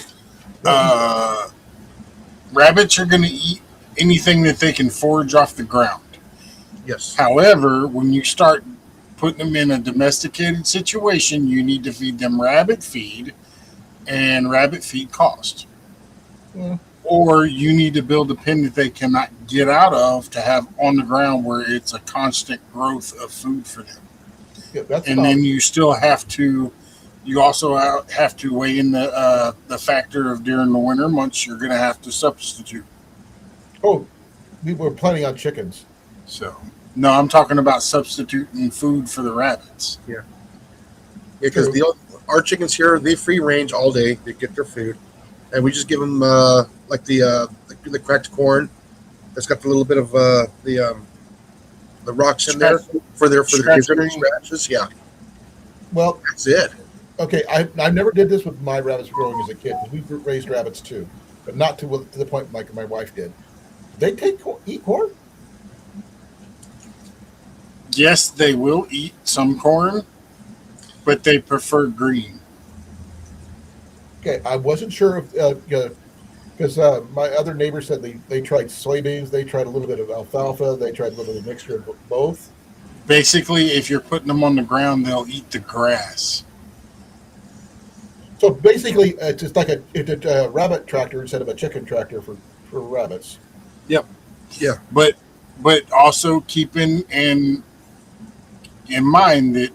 Speaker 4: rabbits are going to eat anything that they can forage off the ground.
Speaker 3: Yes.
Speaker 4: However, when you start putting them in a domesticated situation, you need to feed them rabbit feed, and rabbit feed cost.
Speaker 1: Yeah.
Speaker 4: Or you need to build a pen that they cannot get out of to have on the ground where it's a constant growth of food for them.
Speaker 1: Yeah, that's
Speaker 4: and then you still have to, you also have to weigh in the factor of during the winter months, you're going to have to substitute.
Speaker 1: Oh, we were planning on chickens.
Speaker 4: So, no, I'm talking about substituting food for the rabbits.
Speaker 3: Yeah. Because our chickens here, they free range all day. They get their food. And we just give them like the cracked corn that's got the little bit of the rocks in there for their scratches. Yeah.
Speaker 1: Well,
Speaker 3: that's it.
Speaker 1: Okay, I never did this with my rabbits growing as a kid. We raised rabbits too, but not to the point like my wife did. They eat corn?
Speaker 4: Yes, they will eat some corn, but they prefer green.
Speaker 1: Okay, I wasn't sure if because my other neighbor said they tried soybeans, they tried a little bit of alfalfa, they tried a little bit of mixture of both.
Speaker 4: Basically, if you're putting them on the ground, they'll eat the grass.
Speaker 1: So basically, it's just like a rabbit tractor instead of a chicken tractor for rabbits.
Speaker 4: Yep.
Speaker 3: Yeah.
Speaker 4: But also keeping in mind that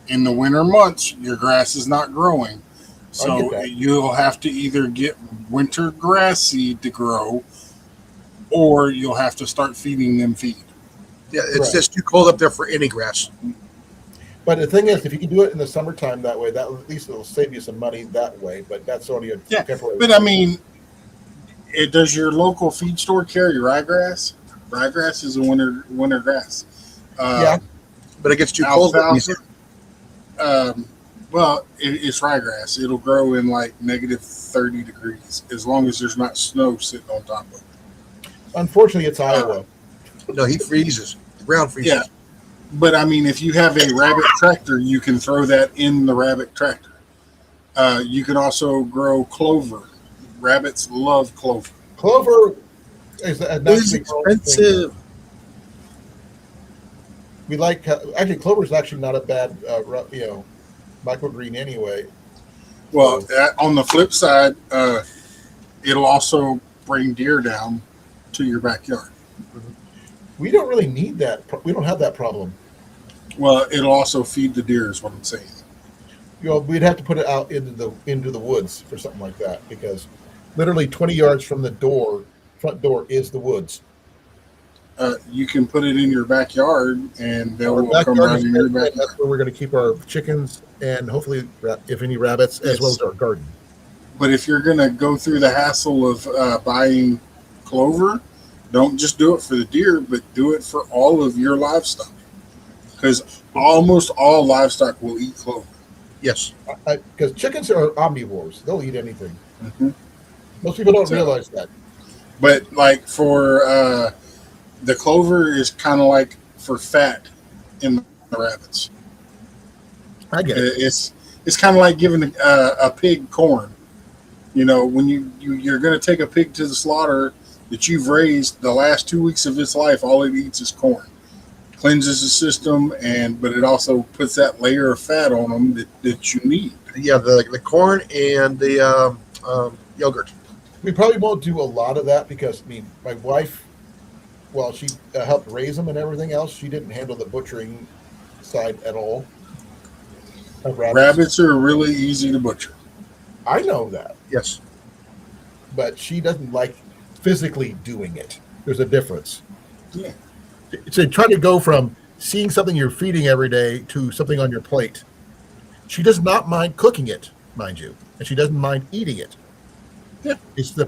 Speaker 4: in the winter months, your grass is not growing. So you'll have to either get winter grass seed to grow, or you'll have to start feeding them feed.
Speaker 3: Yeah, it's just too cold up there for any grass.
Speaker 1: But the thing is, if you can do it in the summertime that way, that at least it'll save you some money that way. But that's only a temporary.
Speaker 4: But I mean, does your local feed store carry ryegrass? Ryegrass is a winter grass.
Speaker 3: Yeah, but it gets too cold.
Speaker 4: Well, it's ryegrass. It'll grow in like negative 30 degrees as long as there's not snow sitting on top of it.
Speaker 1: Unfortunately, it's Iowa.
Speaker 3: No, he freezes. The ground freezes.
Speaker 4: Yeah. But I mean, if you have a rabbit tractor, you can throw that in the rabbit tractor. You can also grow clover. Rabbits love clover.
Speaker 1: Clover is
Speaker 3: expensive.
Speaker 1: We like actually clover is actually not a bad microgreen anyway.
Speaker 4: Well, on the flip side, it'll also bring deer down to your backyard.
Speaker 1: We don't really need that. We don't have that problem.
Speaker 4: Well, it'll also feed the deer, is what I'm saying.
Speaker 1: We'd have to put it out into the woods for something like that because literally 20 yards from the front door is the woods.
Speaker 4: You can put it in your backyard, and they'll come right in your backyard.
Speaker 1: That's where we're going to keep our chickens and hopefully, if any, rabbits, as well as our garden.
Speaker 4: But if you're going to go through the hassle of buying clover, don't just do it for the deer, but do it for all of your livestock. Because almost all livestock will eat clover.
Speaker 3: Yes.
Speaker 1: Because chickens are omnivores. They'll eat anything. Mm-hmm. Most people don't realize that.
Speaker 4: But like for the clover is kind of like for fat in the rabbits.
Speaker 1: I get it.
Speaker 4: It's kind of like giving a pig corn. You know, when you're going to take a pig to the slaughter that you've raised, the last 2 weeks of its life, all it eats is corn. Cleanses the system, but it also puts that layer of fat on them that you need.
Speaker 3: Yeah, the corn and the yogurt.
Speaker 1: We probably won't do a lot of that because, I mean, my wife, well, she helped raise them and everything else. She didn't handle the butchering side at all of rabbits.
Speaker 4: Rabbits are really easy to butcher.
Speaker 1: I know that,
Speaker 3: Yes.
Speaker 1: but she doesn't like physically doing it. There's a difference.
Speaker 4: Yeah.
Speaker 1: So try to go from seeing something you're feeding every day to something on your plate. She does not mind cooking it, mind you, and she doesn't mind eating it.
Speaker 3: Yeah.
Speaker 1: It's the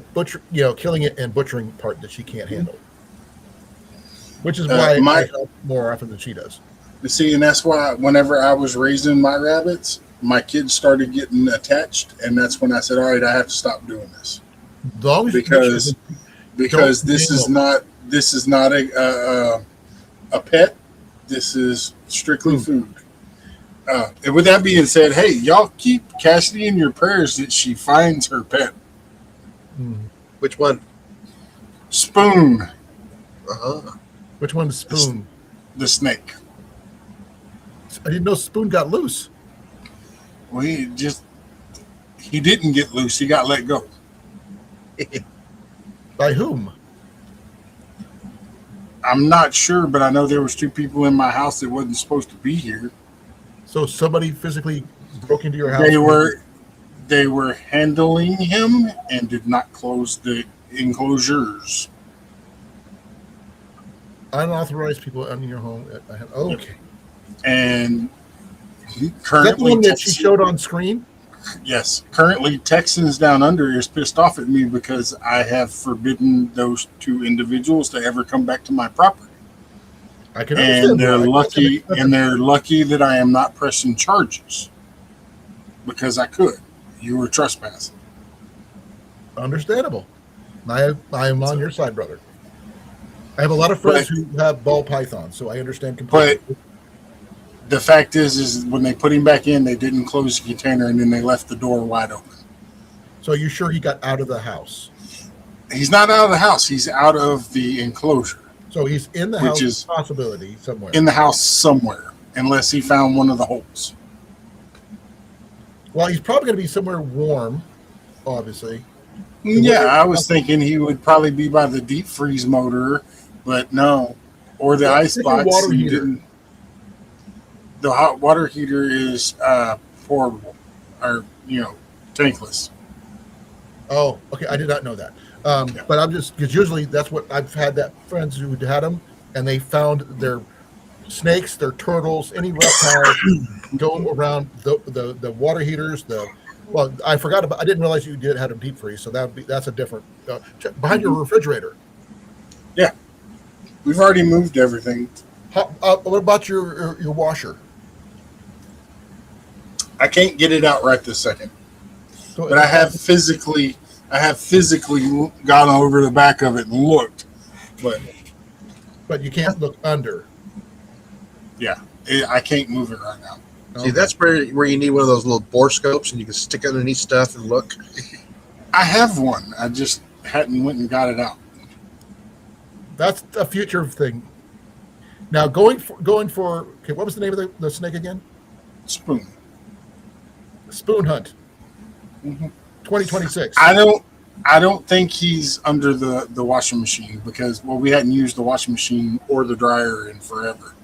Speaker 1: killing it and butchering part that she can't handle. Which is why I help more often than she does.
Speaker 4: See, and that's why whenever I was raising my rabbits, my kids started getting attached, and that's when I said, "All right, I have to stop doing this." Because this is not a pet. This is strictly food. And with that being said, hey, y'all keep Cassidy in your prayers that she finds her pet.
Speaker 3: Which one?
Speaker 4: Spoon.
Speaker 1: Which one's Spoon?
Speaker 4: The snake.
Speaker 1: I didn't know Spoon got loose.
Speaker 4: Well, he didn't get loose. He got let go.
Speaker 1: By whom?
Speaker 4: I'm not sure, but I know there was 2 people in my house that wasn't supposed to be here.
Speaker 1: So somebody physically broke into your house?
Speaker 4: They were handling him and did not close the enclosures.
Speaker 1: Unauthorized people in your home. Okay.
Speaker 4: And
Speaker 1: Is that the
Speaker 4: currently,
Speaker 1: one that she showed on screen?
Speaker 4: yes, currently Texans Down Under is pissed off at me because I have forbidden those 2 individuals to ever come back to my property.
Speaker 1: I can understand.
Speaker 4: And they're lucky that I am not pressing charges because I could. You were trespassing.
Speaker 1: Understandable. I am on your side, brother. I have a lot of friends who have ball pythons, so I understand completely.
Speaker 4: But the fact is when they put him back in, they didn't close the container, and then they left the door wide open.
Speaker 1: So you're sure he got out of the house?
Speaker 4: He's not out of the house. He's out of the enclosure.
Speaker 1: So he's in the house, is possibility somewhere.
Speaker 4: In the house somewhere, unless he found one of the holes.
Speaker 1: Well, he's probably going to be somewhere warm, obviously.
Speaker 4: Yeah, I was thinking he would probably be by the deep freeze motor, but no. Or the ice box.
Speaker 1: Water heater.
Speaker 4: The hot water heater is portable, or tankless.
Speaker 1: Oh, okay. I did not know that. But I'm just because usually that's what I've had that friends who had them, and they found their snakes, their turtles, any reptiles go around the water heaters. I forgot about. I didn't realize you did have a deep freeze, so that's a different behind your refrigerator.
Speaker 4: Yeah, we've already moved everything.
Speaker 1: What about your washer?
Speaker 4: I can't get it out right this second, but I have physically gone over the back of it and looked,
Speaker 1: but you can't look under.
Speaker 4: Yeah, I can't move it right now.
Speaker 3: See, that's where you need one of those little borescopes, and you can stick underneath stuff and look.
Speaker 4: I have one. I just hadn't went and got it out.
Speaker 1: That's a future thing. Now going for okay, what was the name of the snake again?
Speaker 4: Spoon.
Speaker 1: Spoon hunt. 2026.
Speaker 4: I don't think he's under the washing machine because we hadn't used the washing machine or the dryer in forever.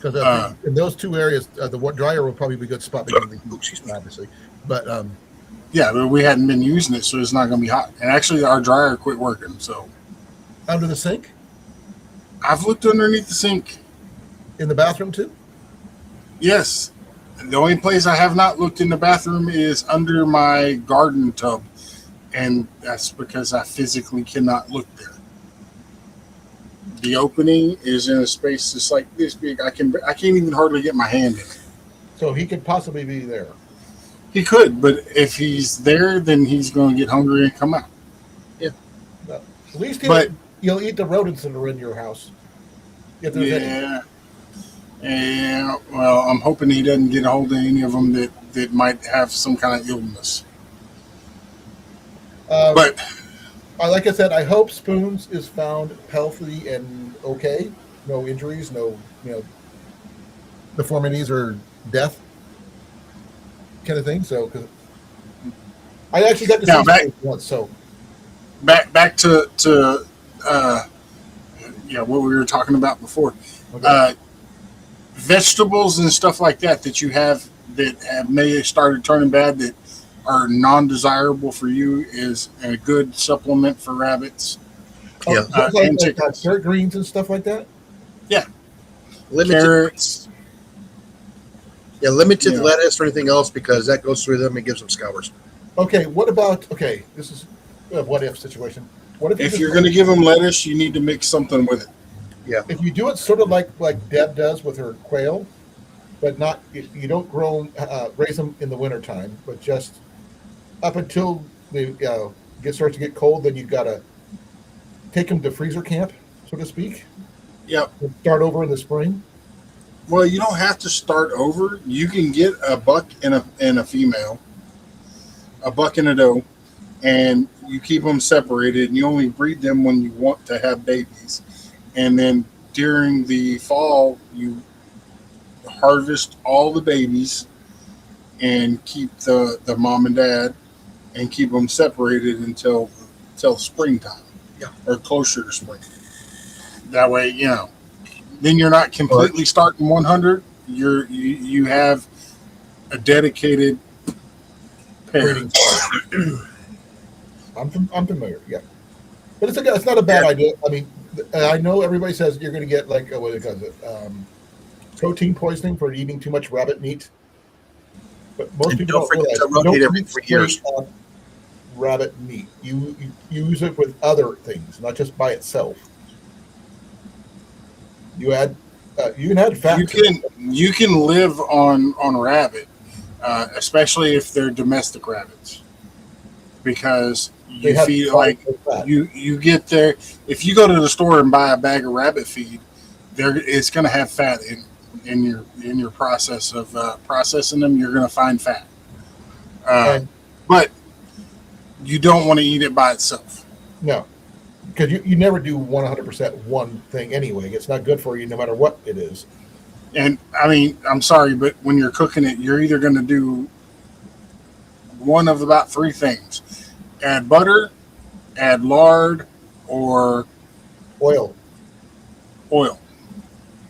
Speaker 1: Because in those 2 areas, the dryer will probably be a good spot because of the heat, obviously. But
Speaker 4: yeah, but we hadn't been using it, so it's not going to be hot. And actually, our dryer quit working. So
Speaker 1: under the sink.
Speaker 4: I've looked underneath the sink.
Speaker 1: In the bathroom too?
Speaker 4: Yes. The only place I have not looked in the bathroom is under my garden tub, and that's because I physically cannot look there. The opening is in a space just like this big. I can't even hardly get my hand in it.
Speaker 1: So he could possibly be there.
Speaker 4: He could, but if he's there, then he's going to get hungry and come out.
Speaker 3: Yeah.
Speaker 1: At least you'll eat the rodents that are in your house. If there's any.
Speaker 4: Yeah. Well, I'm hoping he doesn't get a hold of any of them that might have some kind of illness. But
Speaker 1: like I said, I hope Spoons is found healthy and okay. No injuries, no deformities or death kind of thing. So, cause I actually got to see Spoons once. So
Speaker 4: back to what we were talking about before.
Speaker 1: Okay.
Speaker 4: Vegetables and stuff like that you have that have may have started turning bad that are non-desirable for you is a good supplement for rabbits.
Speaker 1: Yeah.
Speaker 4: And
Speaker 1: Like
Speaker 4: chickens.
Speaker 1: carrot greens and stuff like that.
Speaker 3: Limited,
Speaker 4: Carrots.
Speaker 3: limited
Speaker 4: Yeah.
Speaker 3: lettuce or anything else because that goes through them and gives them scours.
Speaker 1: Okay. What about? Okay, this is a what if situation. What
Speaker 4: If you're going to give them lettuce, you need to mix something with it.
Speaker 1: if you do it sort of like Deb does with her quail, but not you don't raise them in the wintertime, but just up until they starts to get cold, then you've got to take them to freezer camp, so to speak.
Speaker 4: Yep.
Speaker 1: And start over in the spring.
Speaker 4: Well, you don't have to start over. You can get a buck and a female, a buck and a doe, and you keep them separated. And you only breed them when you want to have babies, and then during the fall you harvest all the babies and keep the mom and dad and keep them separated until springtime, or closer to spring. That way, then you're not completely starting 100. You have a dedicated pair.
Speaker 1: I'm familiar, yeah, but it's not a bad idea. I mean, I know everybody says you're going to get like what it calls it, protein poisoning for eating too much rabbit meat, but most people
Speaker 3: don't forget
Speaker 1: realize
Speaker 3: to
Speaker 1: you
Speaker 3: rotate
Speaker 1: don't
Speaker 3: every
Speaker 1: eat
Speaker 3: 3 years.
Speaker 1: straight up rabbit meat. You use it with other things, not just by itself. You can add fat.
Speaker 4: You can live on rabbit, especially if they're domestic rabbits, because you feed you get there. If you go to the store and buy a bag of rabbit feed, it's going to have fat in your process of processing them. You're going to find fat, but you don't want to eat it by itself.
Speaker 1: No, because you never do 100% one thing anyway. It's not good for you no matter what it is.
Speaker 4: And I mean, I'm sorry, but when you're cooking it, you're either going to do one of about 3 things: add butter, add lard, or
Speaker 1: Oil.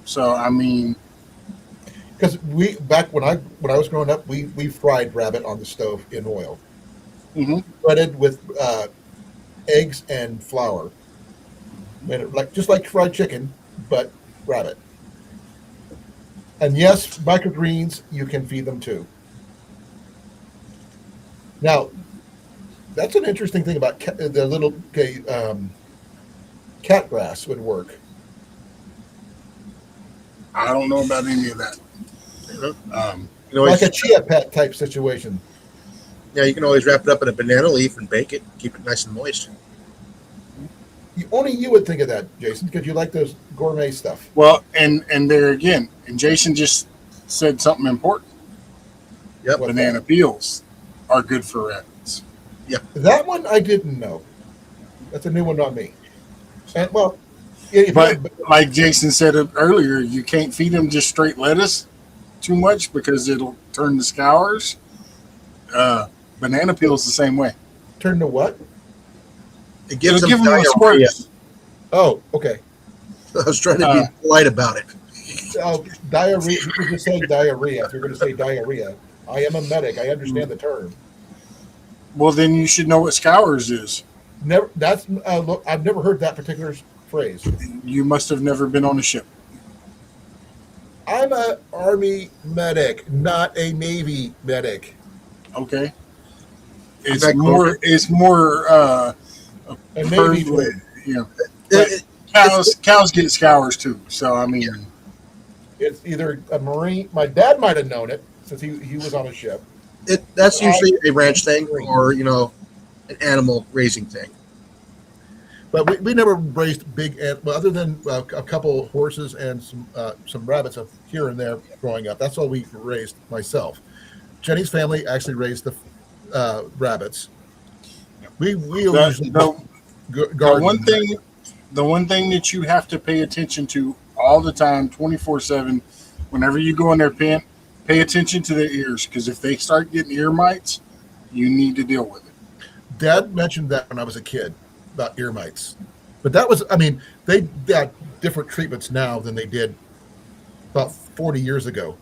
Speaker 4: So I mean,
Speaker 1: Because back when I was growing up, we fried rabbit on the stove in oil, breaded with eggs and flour, made it just like fried chicken, but rabbit. And yes, microgreens, you can feed them too. Now, that's an interesting thing about the little cat grass would work.
Speaker 4: I don't know about any of that.
Speaker 1: Like a chia pet type situation.
Speaker 3: Yeah, you can always wrap it up in a banana leaf and bake it, keep it nice and moist.
Speaker 1: Only you would think of that, Jason, because you like those gourmet stuff.
Speaker 4: Well, and there again, and Jason just said something important.
Speaker 3: Yep.
Speaker 4: Banana peels are good for rabbits.
Speaker 3: Yep.
Speaker 1: That one I didn't know. That's a new one on me. And well,
Speaker 4: but like Jason said earlier, you can't feed them just straight lettuce too much because it'll turn to scours. Banana peels the same way.
Speaker 1: Turn to what?
Speaker 3: It gives
Speaker 4: It'll
Speaker 3: them
Speaker 4: give them a
Speaker 3: diarrhea.
Speaker 4: squirt.
Speaker 1: Oh, okay.
Speaker 3: I was trying to be polite about it.
Speaker 1: Diarrhea. You could just say diarrhea. If you're going to say diarrhea, I am a medic. I understand the term.
Speaker 4: Well, then you should know what scours is.
Speaker 1: Never. That's look. I've never heard that particular phrase.
Speaker 4: You must have never been on a ship.
Speaker 1: I'm an Army medic, not a Navy medic.
Speaker 4: Okay. It's more
Speaker 1: A Navy
Speaker 4: cows get scours too. So I mean,
Speaker 1: it's either a Marine. My dad might have known it since he was on a ship.
Speaker 3: That's usually a ranch thing or an animal raising thing.
Speaker 1: But we never raised big well, other than a couple horses and some rabbits here and there growing up. That's all we raised myself. Jenny's family actually raised the rabbits. We usually
Speaker 4: the one thing that you have to pay attention to all the time, 24/7, whenever you go in their pen, pay attention to their ears, because if they start getting ear mites, you need to deal with it.
Speaker 1: Dad mentioned that when I was a kid. about ear mites. But that was, I mean, they got different treatments now than they did about 40 years ago.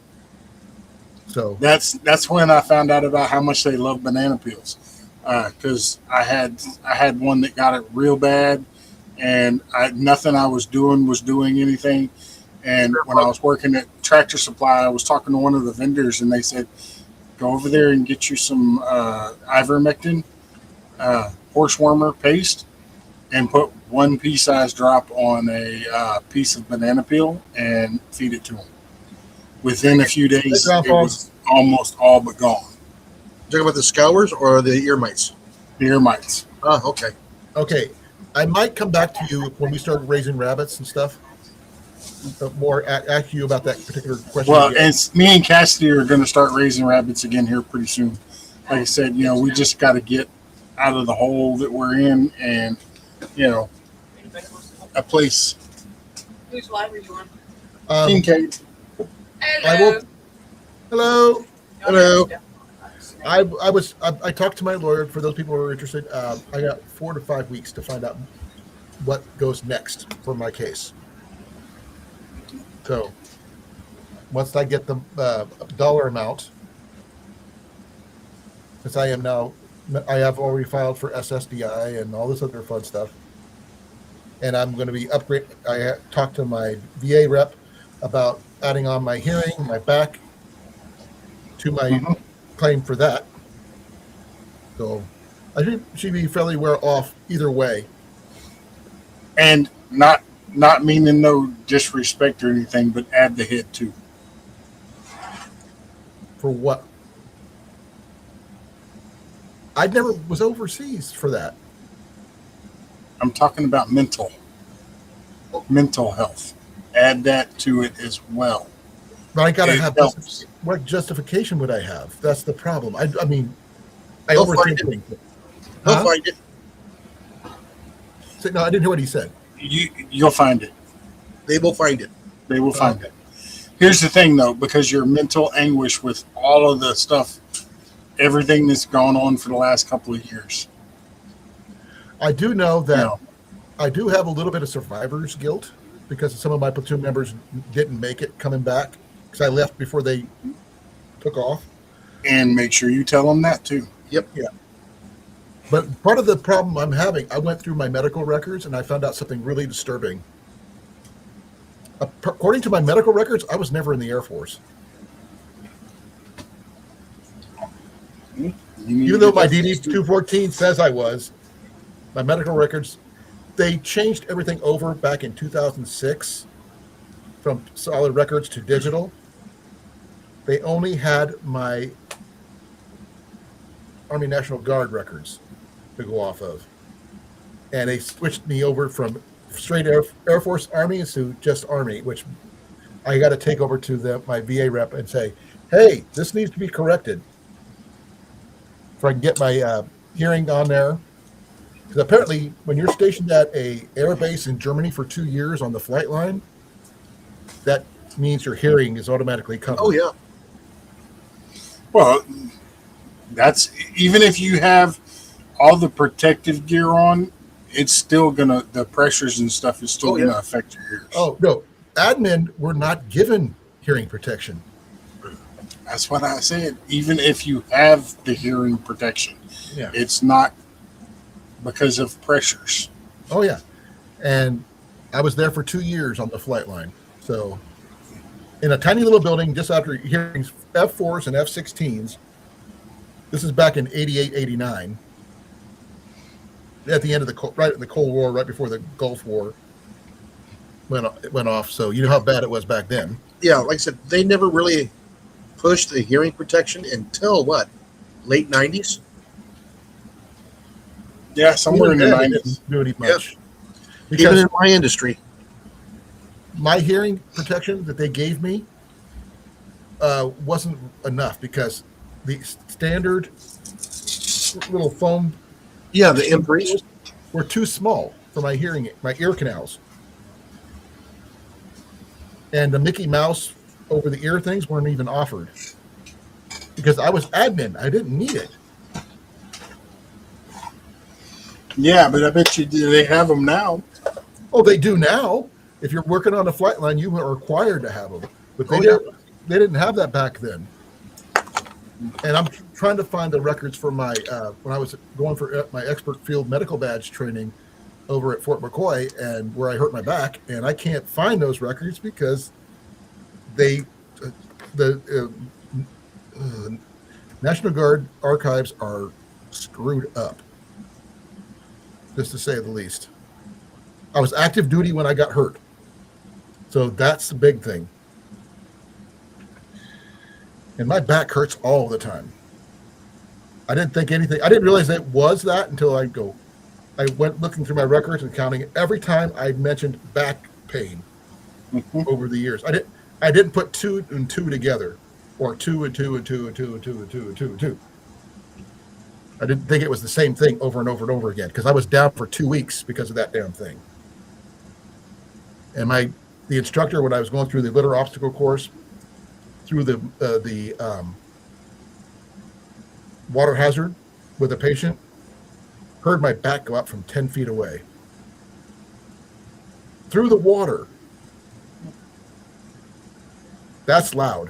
Speaker 1: So
Speaker 4: that's when I found out about how much they love banana peels. Because I had one that got it real bad, and nothing I was doing anything. And when I was working at Tractor Supply, I was talking to one of the vendors, and they said, "Go over there and get you some ivermectin horse warmer paste, and put one pea-sized drop on a piece of banana peel and feed it to them." Within a few days, it was almost all but gone.
Speaker 3: Talking about the scours or the ear mites?
Speaker 4: The ear mites.
Speaker 3: Oh, okay.
Speaker 1: Okay, I might come back to you when we start raising rabbits and stuff. More ask you about that particular question.
Speaker 4: Well, and me and Cassidy are going to start raising rabbits again here pretty soon. Like I said, we just got to get out of the hole that we're in, and a place.
Speaker 5: Whose live are you on?
Speaker 4: King Kate.
Speaker 1: I will. Hello.
Speaker 3: Hello.
Speaker 1: I talked to my lawyer. For those people who are interested, I got 4 to 5 weeks to find out what goes next for my case. So once I get the dollar amount, since I have already filed for SSDI and all this other fun stuff, and I'm going to be upgrade. I talked to my VA rep about adding on my hearing, my back, to my claim for that. So I should be fairly well off either way.
Speaker 4: And not meaning no disrespect or anything, but add the hit too.
Speaker 1: For what? I never was overseas for that.
Speaker 4: I'm talking about mental health. Add that to it as well.
Speaker 1: But I got to have
Speaker 4: helps.
Speaker 1: What justification would I have? That's the problem. I mean, I
Speaker 3: They'll
Speaker 1: overthink
Speaker 3: find it.
Speaker 1: things.
Speaker 3: They'll find it.
Speaker 1: No, I didn't hear what he said.
Speaker 4: You'll find it.
Speaker 3: They will find it.
Speaker 4: They will find it. Here's the thing, though, because your mental anguish with all of the stuff, everything that's gone on for the last couple of years.
Speaker 1: I do know that I do have a little bit of survivor's guilt because some of my platoon members didn't make it coming back because I left before they took off.
Speaker 4: And make sure you tell them that, too.
Speaker 3: Yep.
Speaker 1: Yeah. But part of the problem I'm having, I went through my medical records and I found out something really disturbing. According to my medical records, I was never in the Air Force. Even though my DD-214 says I was, my medical records, they changed everything over back in 2006 from solid records to digital. They only had my Army National Guard records to go off of. And they switched me over from straight Air Force Army to just Army, which I got to take over to my VA rep and say, hey, this needs to be corrected. If I can get my hearing on there. Because apparently when you're stationed at a air base in Germany for 2 years on the flight line, that means your hearing is automatically covered.
Speaker 3: Oh, yeah.
Speaker 4: Well, that's even if you have all the protective gear on, it's still the pressures and stuff is still gonna affect your ears.
Speaker 1: Oh, no. Admin were not given hearing protection.
Speaker 4: That's what I said. Even if you have the hearing protection, it's not because of pressures.
Speaker 1: Oh, yeah. And I was there for 2 years on the flight line. So in a tiny little building just after hearing F-4s and F-16s, this is back in 88, 89, at the end of the Cold War, right before the Gulf War went off. So you know how bad it was back then.
Speaker 3: Yeah, like I said, they never really pushed the hearing protection until what? Late 90s?
Speaker 4: Yeah, somewhere in the
Speaker 1: Even then,
Speaker 4: 90s.
Speaker 1: it didn't do any much.
Speaker 3: Even
Speaker 1: Because
Speaker 3: in my industry.
Speaker 1: my hearing protection that they gave me wasn't enough because the standard little foam
Speaker 3: Yeah, the M3s.
Speaker 1: were too small for my ear canals. And the Mickey Mouse over the ear things weren't even offered because I was admin. I didn't need it.
Speaker 4: Yeah, but I bet you they have them now.
Speaker 1: Oh, they do now. If you're working on a flight line, you are required to have them, but they didn't have that back then. And I'm trying to find the records for my when I was going for my expert field medical badge training over at Fort McCoy, and where I hurt my back, and I can't find those records because the National Guard archives are screwed up, just to say the least. I was active duty when I got hurt, so that's the big thing. And my back hurts all the time. I didn't think anything. I didn't realize it was that until I went looking through my records and counting every time I mentioned back pain over the years. I didn't put 2 and 2 together, or 2 and 2 and 2 and 2 and 2 and 2 and 2 and 2. I didn't think it was the same thing over and over and over again because I was down for 2 weeks because of that damn thing. And the instructor, when I was going through the litter obstacle course, through the water hazard with a patient, heard my back go up from 10 feet away. Through the water. That's loud.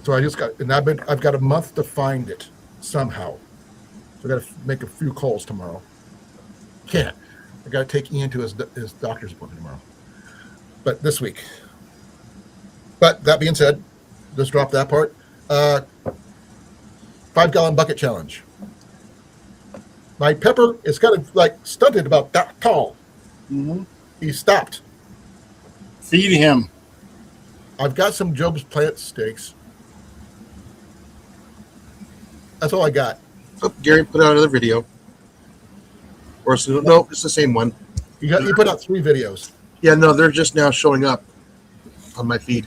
Speaker 1: So I just I've got a month to find it somehow. So I got to make a few calls tomorrow. Can't. I got to take Ian to his doctor's appointment tomorrow. But this week. But that being said, just drop that part. 5-gallon bucket challenge. My pepper is kind of like stunted about that tall.
Speaker 4: Mm-hmm.
Speaker 1: He stopped.
Speaker 4: Feed him.
Speaker 1: I've got some Job's plant steaks. That's all I got.
Speaker 3: Oh, Gary put out another video. Or no, it's the same one.
Speaker 1: You put out 3 videos.
Speaker 3: Yeah, no, they're just now showing up on my feed.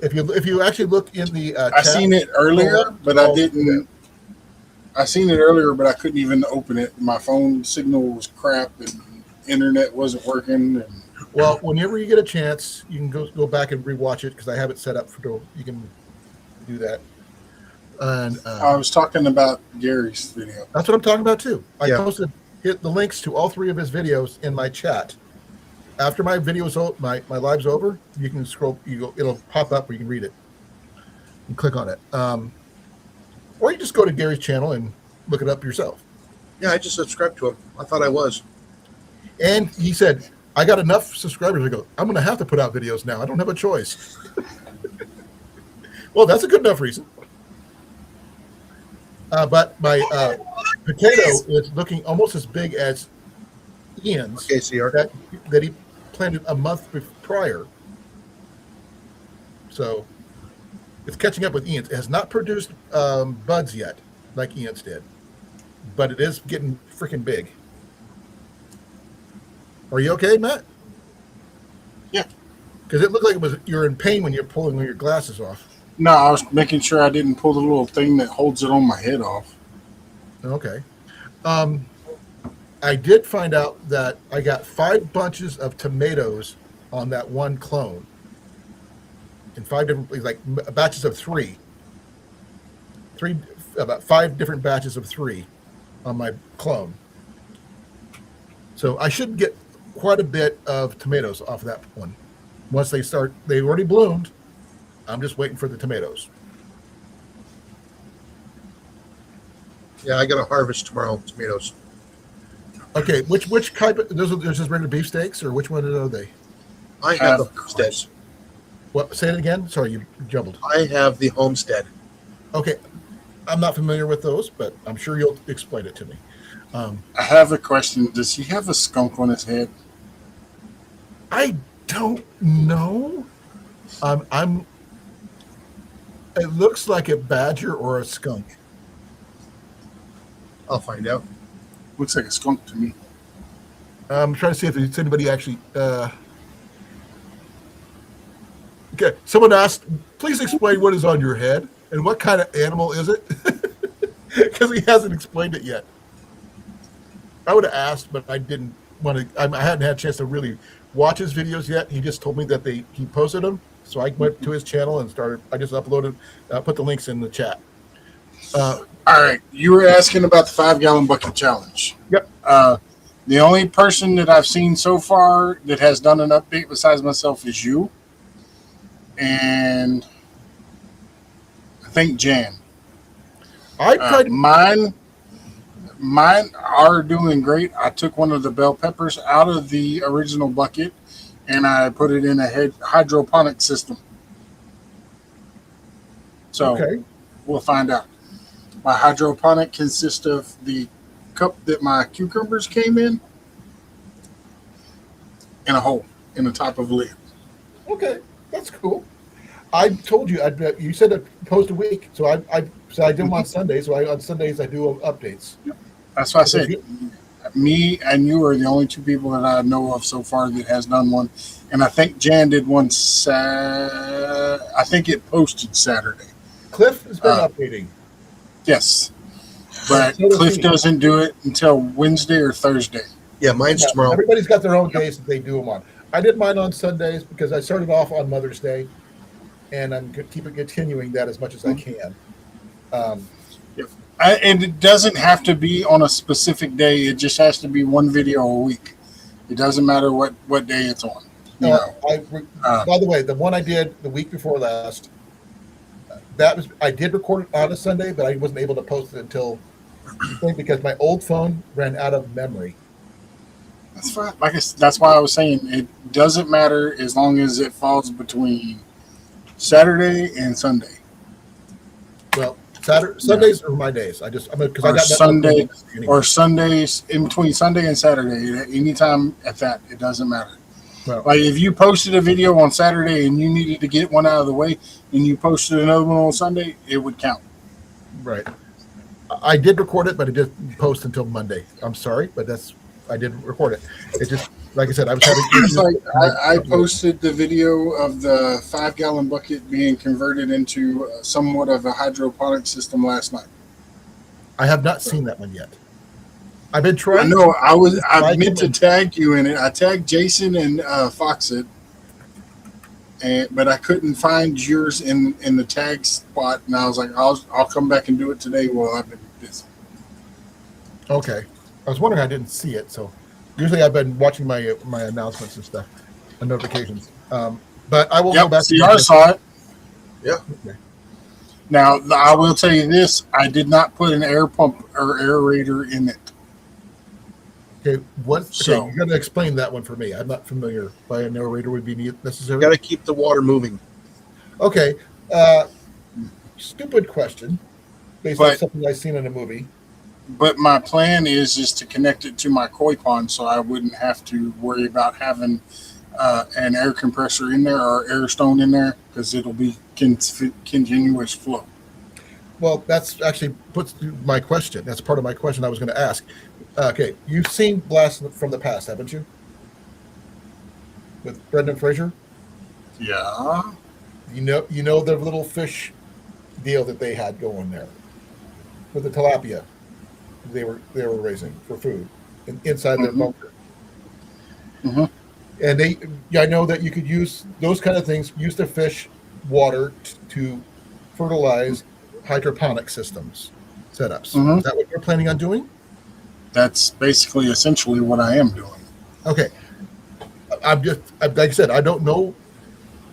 Speaker 1: If you actually look in the
Speaker 4: I seen it earlier, but I didn't. I seen it earlier, but I couldn't even open it. My phone signal was crap, and internet wasn't working. And
Speaker 1: well, whenever you get a chance, you can go back and rewatch it because I have it set up for you can do that. And
Speaker 4: I was talking about Gary's video.
Speaker 1: That's what I'm talking about too. I
Speaker 3: Yeah.
Speaker 1: hit the links to all 3 of his videos in my chat. After my video's my live's over, you can scroll. It'll pop up where you can read it and click on it. Or you just go to Gary's channel and look it up yourself.
Speaker 3: Yeah, I just subscribed to him. I thought I was.
Speaker 1: And he said, I got enough subscribers. I go, I'm going to have to put out videos now. I don't have a choice. Well, that's a good enough reason. But my potato is looking almost as big as Ian's.
Speaker 3: Okay, CR.
Speaker 1: That he planted a month prior. So it's catching up with Ian's. It has not produced buds yet, like Ian's did. But it is getting freaking big. Are you okay, Matt?
Speaker 4: Yeah.
Speaker 1: Because it looked like you're in pain when you're pulling your glasses off.
Speaker 4: No, I was making sure I didn't pull the little thing that holds it on my head off.
Speaker 1: Okay. I did find out that I got 5 bunches of tomatoes on that one clone. In 5 different, like batches of 3. About 5 different batches of 3 on my clone. So I should get quite a bit of tomatoes off of that one. Once they've already bloomed. I'm just waiting for the tomatoes.
Speaker 3: Yeah, I got to harvest tomorrow tomatoes.
Speaker 1: Okay, which type of those are just regular beefsteaks, or which one are they?
Speaker 3: I have the homestead.
Speaker 1: What? Say it again. Sorry, you jumbled.
Speaker 3: I have the homestead.
Speaker 1: Okay, I'm not familiar with those, but I'm sure you'll explain it to me.
Speaker 4: I have a question. Does he have a skunk on his head?
Speaker 1: I don't know. It looks like a badger or a skunk.
Speaker 3: I'll find out.
Speaker 4: Looks like a skunk to me.
Speaker 1: I'm trying to see if there's anybody actually. Okay, someone asked, please explain what is on your head and what kind of animal is it? Because he hasn't explained it yet. I would have asked, but I didn't want to. I hadn't had a chance to really watch his videos yet. He just told me that he posted them, so I went to his channel and started. I just uploaded, put the links in the chat. Uh,
Speaker 4: All right, you were asking about the 5-gallon bucket challenge.
Speaker 1: Yep.
Speaker 4: The only person that I've seen so far that has done an update besides myself is you, and I think Jan.
Speaker 1: I tried.
Speaker 4: Mine are doing great. I took one of the bell peppers out of the original bucket, and I put it in a hydroponic system. So
Speaker 1: Okay.
Speaker 4: we'll find out. My hydroponic consists of the cup that my cucumbers came in and a hole in the top of a lid.
Speaker 1: Okay, that's cool. I told you. You said to post a week, so I do them on Sundays. So on Sundays I do updates.
Speaker 4: That's what I said. Me and you are the only two people that I know of so far that has done one, and I think Jan did one. I think it posted Saturday.
Speaker 1: Cliff has been updating.
Speaker 4: Yes, but
Speaker 1: So does
Speaker 4: Cliff
Speaker 1: he.
Speaker 4: doesn't do it until Wednesday or Thursday.
Speaker 3: Yeah, mine's
Speaker 1: Yeah,
Speaker 3: tomorrow.
Speaker 1: everybody's got their own days that they do them on. I did mine on Sundays because I started off on Mother's Day, and I'm continuing that as much as I can.
Speaker 4: And it doesn't have to be on a specific day. It just has to be one video a week. It doesn't matter what day it's on.
Speaker 1: By the way, the one I did the week before last, I did record it on a Sunday, but I wasn't able to post it until because my old phone ran out of memory.
Speaker 4: That's fine. That's why I was saying it doesn't matter as long as it falls between Saturday and Sunday.
Speaker 1: Well, Sundays are my days. I got
Speaker 4: Sunday or Sundays in between Sunday and Saturday. Anytime at that, it doesn't matter.
Speaker 1: Well,
Speaker 4: like if you posted a video on Saturday and you needed to get one out of the way, and you posted another one on Sunday, it would count.
Speaker 1: Right. I did record it, but it didn't post until Monday. I'm sorry, but I did record it. It just, like I said, I was having.
Speaker 4: It's like I posted the video of the 5-gallon bucket being converted into somewhat of a hydroponic system last night.
Speaker 1: I have not seen that one yet. I've been trying.
Speaker 4: I know. I meant to tag you in it. I tagged Jason and Foxit, but I couldn't find yours in the tag spot, and I was like, I'll come back and do it today. Well, I've been busy.
Speaker 1: Okay, I was wondering. I didn't see it, so usually I've been watching my announcements and stuff, and notifications. But I will go back.
Speaker 4: CR saw it.
Speaker 3: Yeah.
Speaker 1: Okay.
Speaker 4: Now I will tell you this: I did not put an air pump or aerator in it.
Speaker 1: Okay,
Speaker 4: So-
Speaker 1: you got to explain that one for me. I'm not familiar. By a narrator would be necessary.
Speaker 3: Got to keep the water moving.
Speaker 1: Okay, stupid question, based on something I've seen in a movie.
Speaker 4: But my plan is to connect it to my koi pond, so I wouldn't have to worry about having an air compressor in there or air stone in there, because it'll be continuous flow.
Speaker 1: Well, that's actually puts my question. That's part of my question I was going to ask. Okay, you've seen Blast from the Past, haven't you? With Brendan Fraser.
Speaker 4: Yeah.
Speaker 1: You know the little fish deal that they had going there with the tilapia they were raising for food inside their bunker.
Speaker 4: Mm-hmm.
Speaker 1: And I know that you could use those kind of things, use the fish water to fertilize hydroponic systems setups.
Speaker 4: Mm-hmm.
Speaker 1: Is that what you're planning on doing?
Speaker 4: That's basically essentially what I am doing.
Speaker 1: Okay. Like I said, I don't know.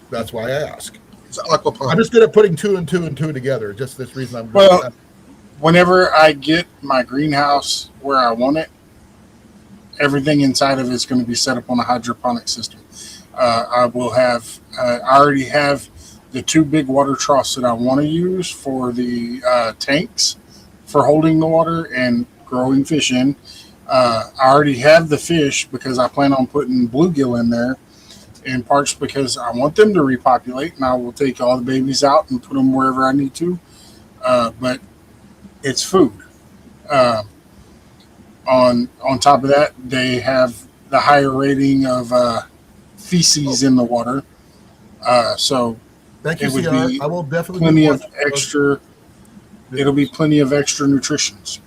Speaker 1: That's why I ask.
Speaker 3: It's aquaponics.
Speaker 1: I'm just good at putting two and two together. Just this reason
Speaker 4: Whenever I get my greenhouse where I want it, everything inside of it is going to be set up on a hydroponic system. I will have. I already have the 2 big water troughs that I want to use for the tanks for holding the water and growing fish in. I already have the fish because I plan on putting bluegill in there, in parts because I want them to repopulate, and I will take all the babies out and put them wherever I need to. But it's food. On top of that, they have the higher rating of feces in the water. So
Speaker 1: thank you,
Speaker 4: it would
Speaker 1: CR.
Speaker 4: be
Speaker 1: I will definitely
Speaker 4: plenty of extra. It'll be plenty of extra nutritions.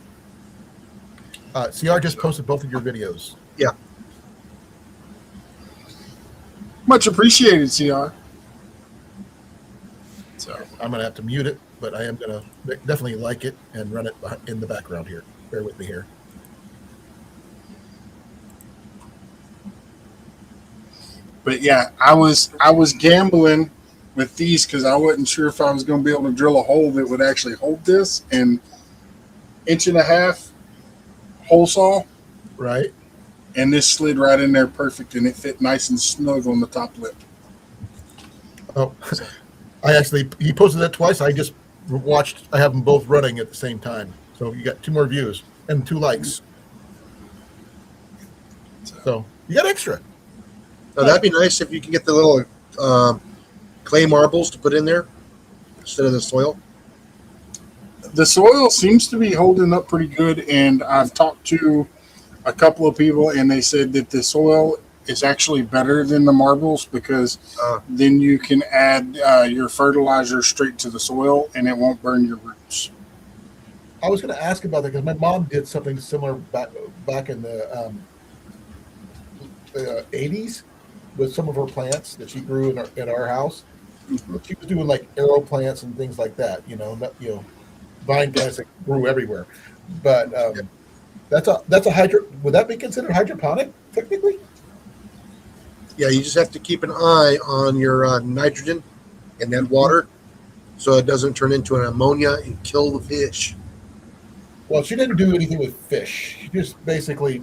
Speaker 1: CR just posted both of your videos.
Speaker 3: Yeah.
Speaker 4: Much appreciated, CR. So
Speaker 1: I'm gonna have to mute it but I am going to definitely like it and run it in the background here. Bear with me here.
Speaker 4: But yeah, I was gambling with these because I wasn't sure if I was going to be able to drill a hole that would actually hold this, and 1.5 hole saw,
Speaker 1: Right.
Speaker 4: and this slid right in there perfect, and it fit nice and snug on the top lip.
Speaker 1: Oh, he posted that twice. I just watched. I have them both running at the same time. So you got 2 more views and 2 likes. So you got extra.
Speaker 3: Now, that'd be nice if you can get the little clay marbles to put in there instead of the soil.
Speaker 4: The soil seems to be holding up pretty good, and I've talked to a couple of people, and they said that the soil is actually better than the marbles because then you can add your fertilizer straight to the soil, and it won't burn your roots.
Speaker 1: I was going to ask about that because my mom did something similar back in the 80s with some of her plants that she grew in our house. Mm-hmm. She was doing like arrow plants and things like that, vine plants that grew everywhere. But that's a hydro. Would that be considered hydroponic technically?
Speaker 3: Yeah, you just have to keep an eye on your nitrogen in that water so it doesn't turn into an ammonia and kill the fish.
Speaker 1: Well, she didn't do anything with fish. She just basically,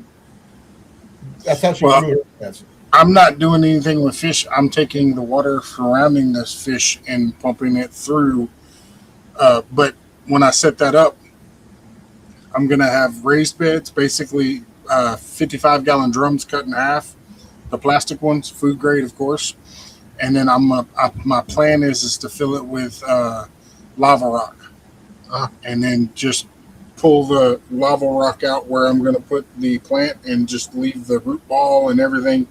Speaker 1: that's how she grew her plants.
Speaker 4: I'm not doing anything with fish. I'm taking the water surrounding this fish and pumping it through. But when I set that up, I'm going to have raised beds, basically 55-gallon drums cut in half. The plastic ones, food grade, of course. And then my plan is to fill it with lava rock. And then just pull the lava rock out where I'm going to put the plant and just leave the root ball and everything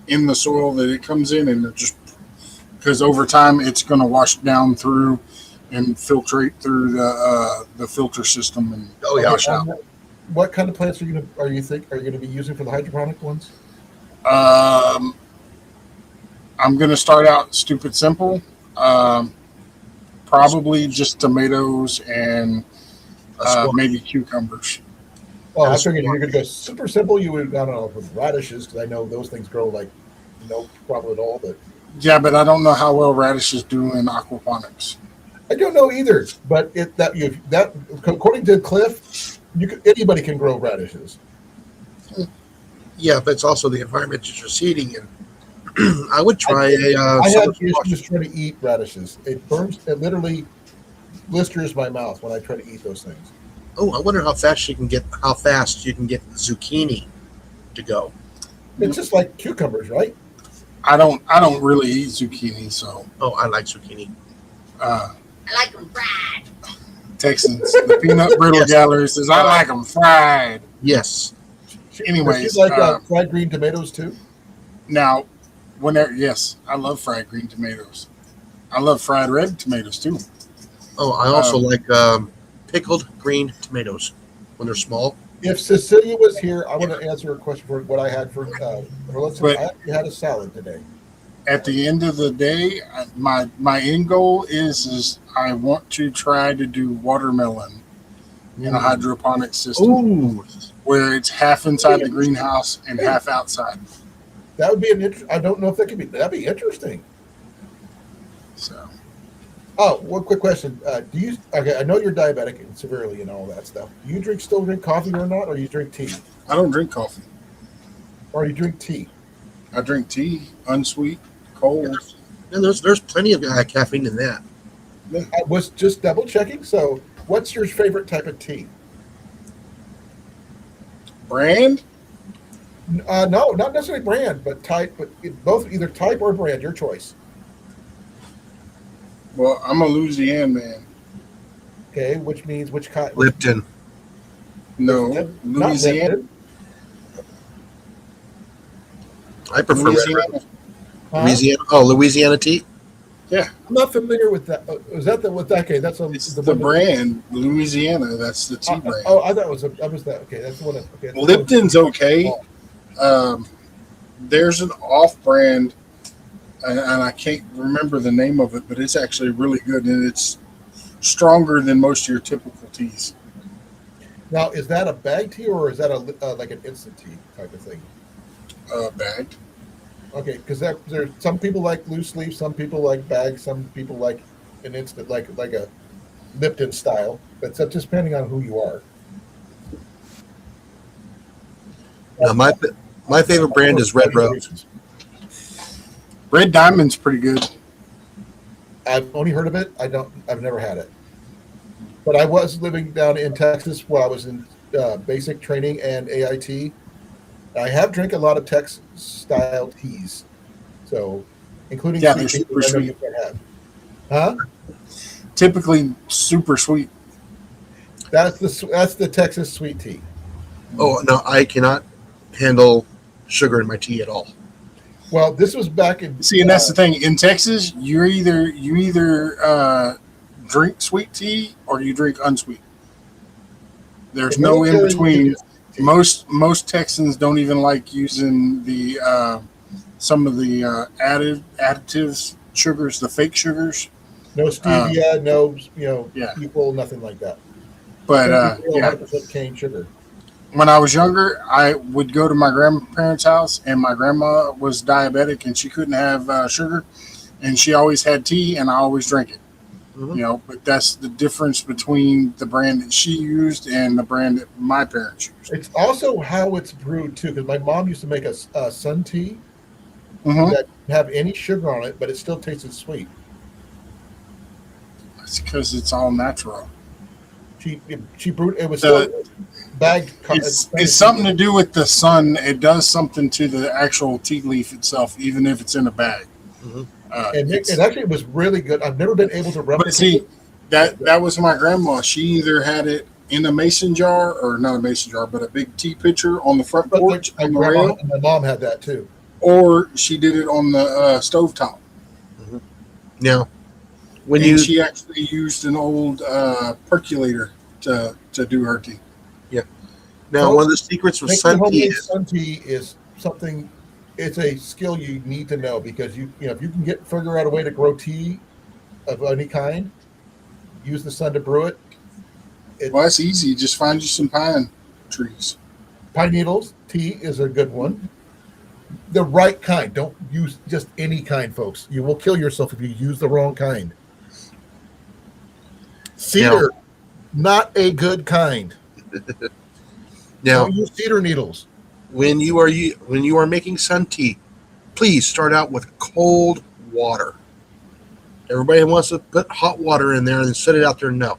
Speaker 4: in the soil that it comes in, and it just because over time it's going to wash down through and filtrate through the filter system and wash out.
Speaker 1: What kind of plants are you going to be using for the hydroponic ones?
Speaker 4: I'm going to start out stupid simple. Probably just tomatoes and maybe cucumbers.
Speaker 1: Well, I figured you're going to go super simple. You would, I don't know, with radishes, because I know those things grow like no problem at all. But
Speaker 4: yeah, but I don't know how well radishes do in aquaponics.
Speaker 1: I don't know either. But according to Cliff, anybody can grow radishes.
Speaker 3: Yeah, but it's also the environment that you're seeding in. I would try
Speaker 1: I have issues trying to eat radishes. It literally blisters my mouth when I try to eat those things.
Speaker 3: Oh, I wonder how fast you can get zucchini to go.
Speaker 1: It's just like cucumbers, right?
Speaker 4: I don't really eat zucchini, so.
Speaker 3: Oh, I like zucchini.
Speaker 5: I like them fried.
Speaker 4: Texans, the peanut brittle gallery says I like them fried.
Speaker 3: Yes.
Speaker 4: Anyways,
Speaker 1: you like fried green tomatoes too?
Speaker 4: Now, yes, I love fried green tomatoes. I love fried red tomatoes too.
Speaker 3: Oh, I also like pickled green tomatoes when they're small.
Speaker 1: If Cecilia was here, I want to answer a question for what I had for lunch. I actually had a salad today.
Speaker 4: At the end of the day, my end goal is I want to try to do watermelon in a hydroponic system.
Speaker 1: Ooh.
Speaker 4: Where it's half inside the greenhouse and half outside.
Speaker 1: That would be I don't know if that could be. That'd be interesting.
Speaker 4: So.
Speaker 1: Oh, one quick question. Do you? Okay, I know you're diabetic and severely and all that stuff. Do you still drink coffee or not, or you drink tea?
Speaker 4: I don't drink coffee.
Speaker 1: Or you drink tea?
Speaker 4: I drink tea, unsweet, cold.
Speaker 3: And there's plenty of caffeine in that.
Speaker 1: I was just double checking. So, what's your favorite type of tea?
Speaker 4: Brand?
Speaker 1: No, not necessarily brand, but type. But both, either type or brand, your choice.
Speaker 4: Well, I'm a Louisiana man.
Speaker 1: Okay, which means which kind?
Speaker 3: Lipton.
Speaker 4: No, Louisiana.
Speaker 3: I prefer
Speaker 4: Louisiana.
Speaker 3: Louisiana. Oh, Louisiana tea.
Speaker 4: Yeah,
Speaker 1: I'm not familiar with that. Is that with that? Okay, that's
Speaker 4: the brand Louisiana. That's the tea brand.
Speaker 1: Oh, I thought it was that. Okay, that's the one. Okay,
Speaker 4: Lipton's okay. There's an off-brand, and I can't remember the name of it, but it's actually really good, and it's stronger than most of your typical teas.
Speaker 1: Now, is that a bag tea or is that a like an instant tea type of thing?
Speaker 4: Bagged.
Speaker 1: Okay, because there's some people like loose leaf, some people like bags, some people like an instant, like a Lipton style. But it's just depending on who you are.
Speaker 3: Now, my favorite brand is Red Rose.
Speaker 4: Red Diamond's pretty good.
Speaker 1: I've only heard of it. I've never had it. But I was living down in Texas while I was in basic training and AIT. I have drank a lot of Texas style teas, so including
Speaker 4: Yeah,
Speaker 1: sweet
Speaker 4: they're
Speaker 1: tea,
Speaker 4: super
Speaker 1: which I know
Speaker 4: sweet.
Speaker 1: you can have. Huh?
Speaker 4: Typically super sweet.
Speaker 1: That's the Texas sweet tea.
Speaker 3: Oh no, I cannot handle sugar in my tea at all.
Speaker 1: Well, this was back in.
Speaker 4: See, and that's the thing. In Texas, you either drink sweet tea or you drink unsweet. There's
Speaker 1: in
Speaker 4: no in
Speaker 1: military, you
Speaker 4: between.
Speaker 1: can tea.
Speaker 4: Most Texans don't even like using the some of the additives, sugars, the fake sugars.
Speaker 1: No stevia, no
Speaker 4: Yeah.
Speaker 1: people, nothing like that.
Speaker 4: But yeah,
Speaker 1: 100% cane sugar.
Speaker 4: when I was younger, I would go to my grandparents' house, and my grandma was diabetic, and she couldn't have sugar, and she always had tea, and I always drank it.
Speaker 3: Mhm.
Speaker 4: But that's the difference between the brand that she used and the brand that my parents used.
Speaker 1: It's also how it's brewed too, because my mom used to make a sun tea
Speaker 4: Mm-hmm.
Speaker 1: that didn't have any sugar on it, but it still tasted sweet.
Speaker 4: It's because it's all natural.
Speaker 1: She brewed it was
Speaker 4: The-
Speaker 1: still bagged.
Speaker 4: It's something to do with the sun. It does something to the actual tea leaf itself, even if it's in a bag.
Speaker 3: Mhm.
Speaker 1: And it actually was really good. I've never been able to replicate
Speaker 4: But see,
Speaker 1: it.
Speaker 4: that was my grandma. She either had it in a mason jar, or not a mason jar, but a big tea pitcher on the front
Speaker 1: But
Speaker 4: porch
Speaker 1: my
Speaker 4: on the
Speaker 1: grandma
Speaker 4: rail,
Speaker 1: and my mom had that too.
Speaker 4: or she did it on the stovetop.
Speaker 3: Now, when
Speaker 4: And
Speaker 3: you
Speaker 4: she actually used an old percolator to do her tea.
Speaker 3: now one of the secrets with
Speaker 1: Making
Speaker 3: sun tea
Speaker 1: homemade
Speaker 3: is
Speaker 1: sun tea is something. It's a skill you need to know because if you can figure out a way to grow tea of any kind, use the sun to brew it.
Speaker 4: Well, that's easy. Just find you some pine trees.
Speaker 1: Pine needles tea is a good one. The right kind. Don't use just any kind, folks. You will kill yourself if you use the wrong kind. Cedar, not a good kind.
Speaker 3: now
Speaker 1: Don't use cedar needles.
Speaker 3: when you are making sun tea, please start out with cold water. Everybody wants to put hot water in there and set it out there. No,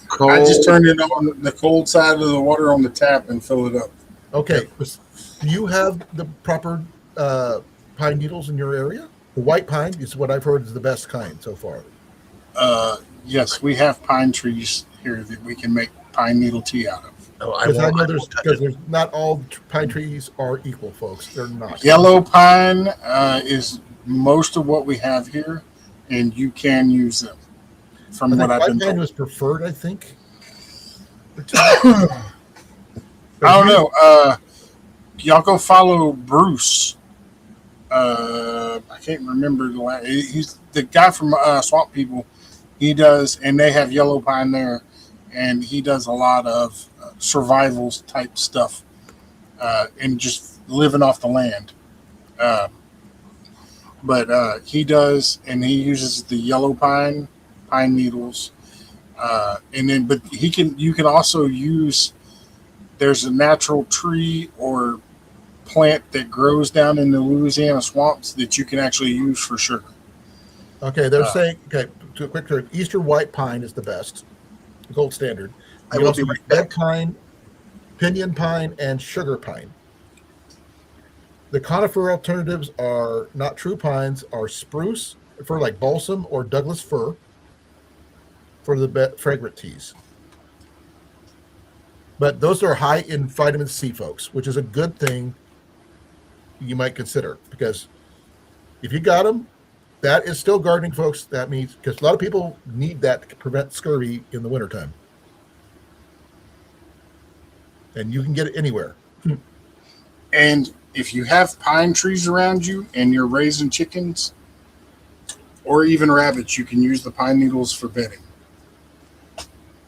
Speaker 3: cold.
Speaker 4: I just turned it on the cold side of the water on the tap and fill it up.
Speaker 1: Okay. Do you have the proper pine needles in your area? The white pine is what I've heard is the best kind so far.
Speaker 4: Yes, we have pine trees here that we can make pine needle tea out of.
Speaker 3: Oh,
Speaker 1: Because I know
Speaker 3: won't touch it.
Speaker 1: there's not all pine trees are equal, folks. They're not.
Speaker 4: Yellow pine is most of what we have here, and you can use them. From
Speaker 1: I
Speaker 4: what
Speaker 1: think
Speaker 4: I've
Speaker 1: white
Speaker 4: been
Speaker 1: pine
Speaker 4: told.
Speaker 1: was preferred, I think.
Speaker 4: I don't know. Y'all go follow Bruce. I can't remember the last. He's the guy from Swamp People. He does, and they have yellow pine there, and he does a lot of survival type stuff, and just living off the land. But he does, and he uses the yellow pine needles, and then but you can also use. There's a natural tree or plant that grows down in the Louisiana swamps that you can actually use for sugar.
Speaker 1: Okay, they're saying to a quick turn. Eastern white pine is the best, the gold standard.
Speaker 3: I
Speaker 1: You
Speaker 3: will
Speaker 1: also
Speaker 3: be
Speaker 1: use
Speaker 3: right back.
Speaker 1: red pine, pinyon pine, and sugar pine. The conifer alternatives are not true pines, are spruce for like balsam or Douglas fir for the fragrant teas. But those are high in vitamin C, folks, which is a good thing you might consider because if you got them, that is still gardening, folks. That means because a lot of people need that to prevent scurvy in the wintertime. And you can get it anywhere.
Speaker 4: And if you have pine trees around you and you're raising chickens or even rabbits, you can use the pine needles for bedding.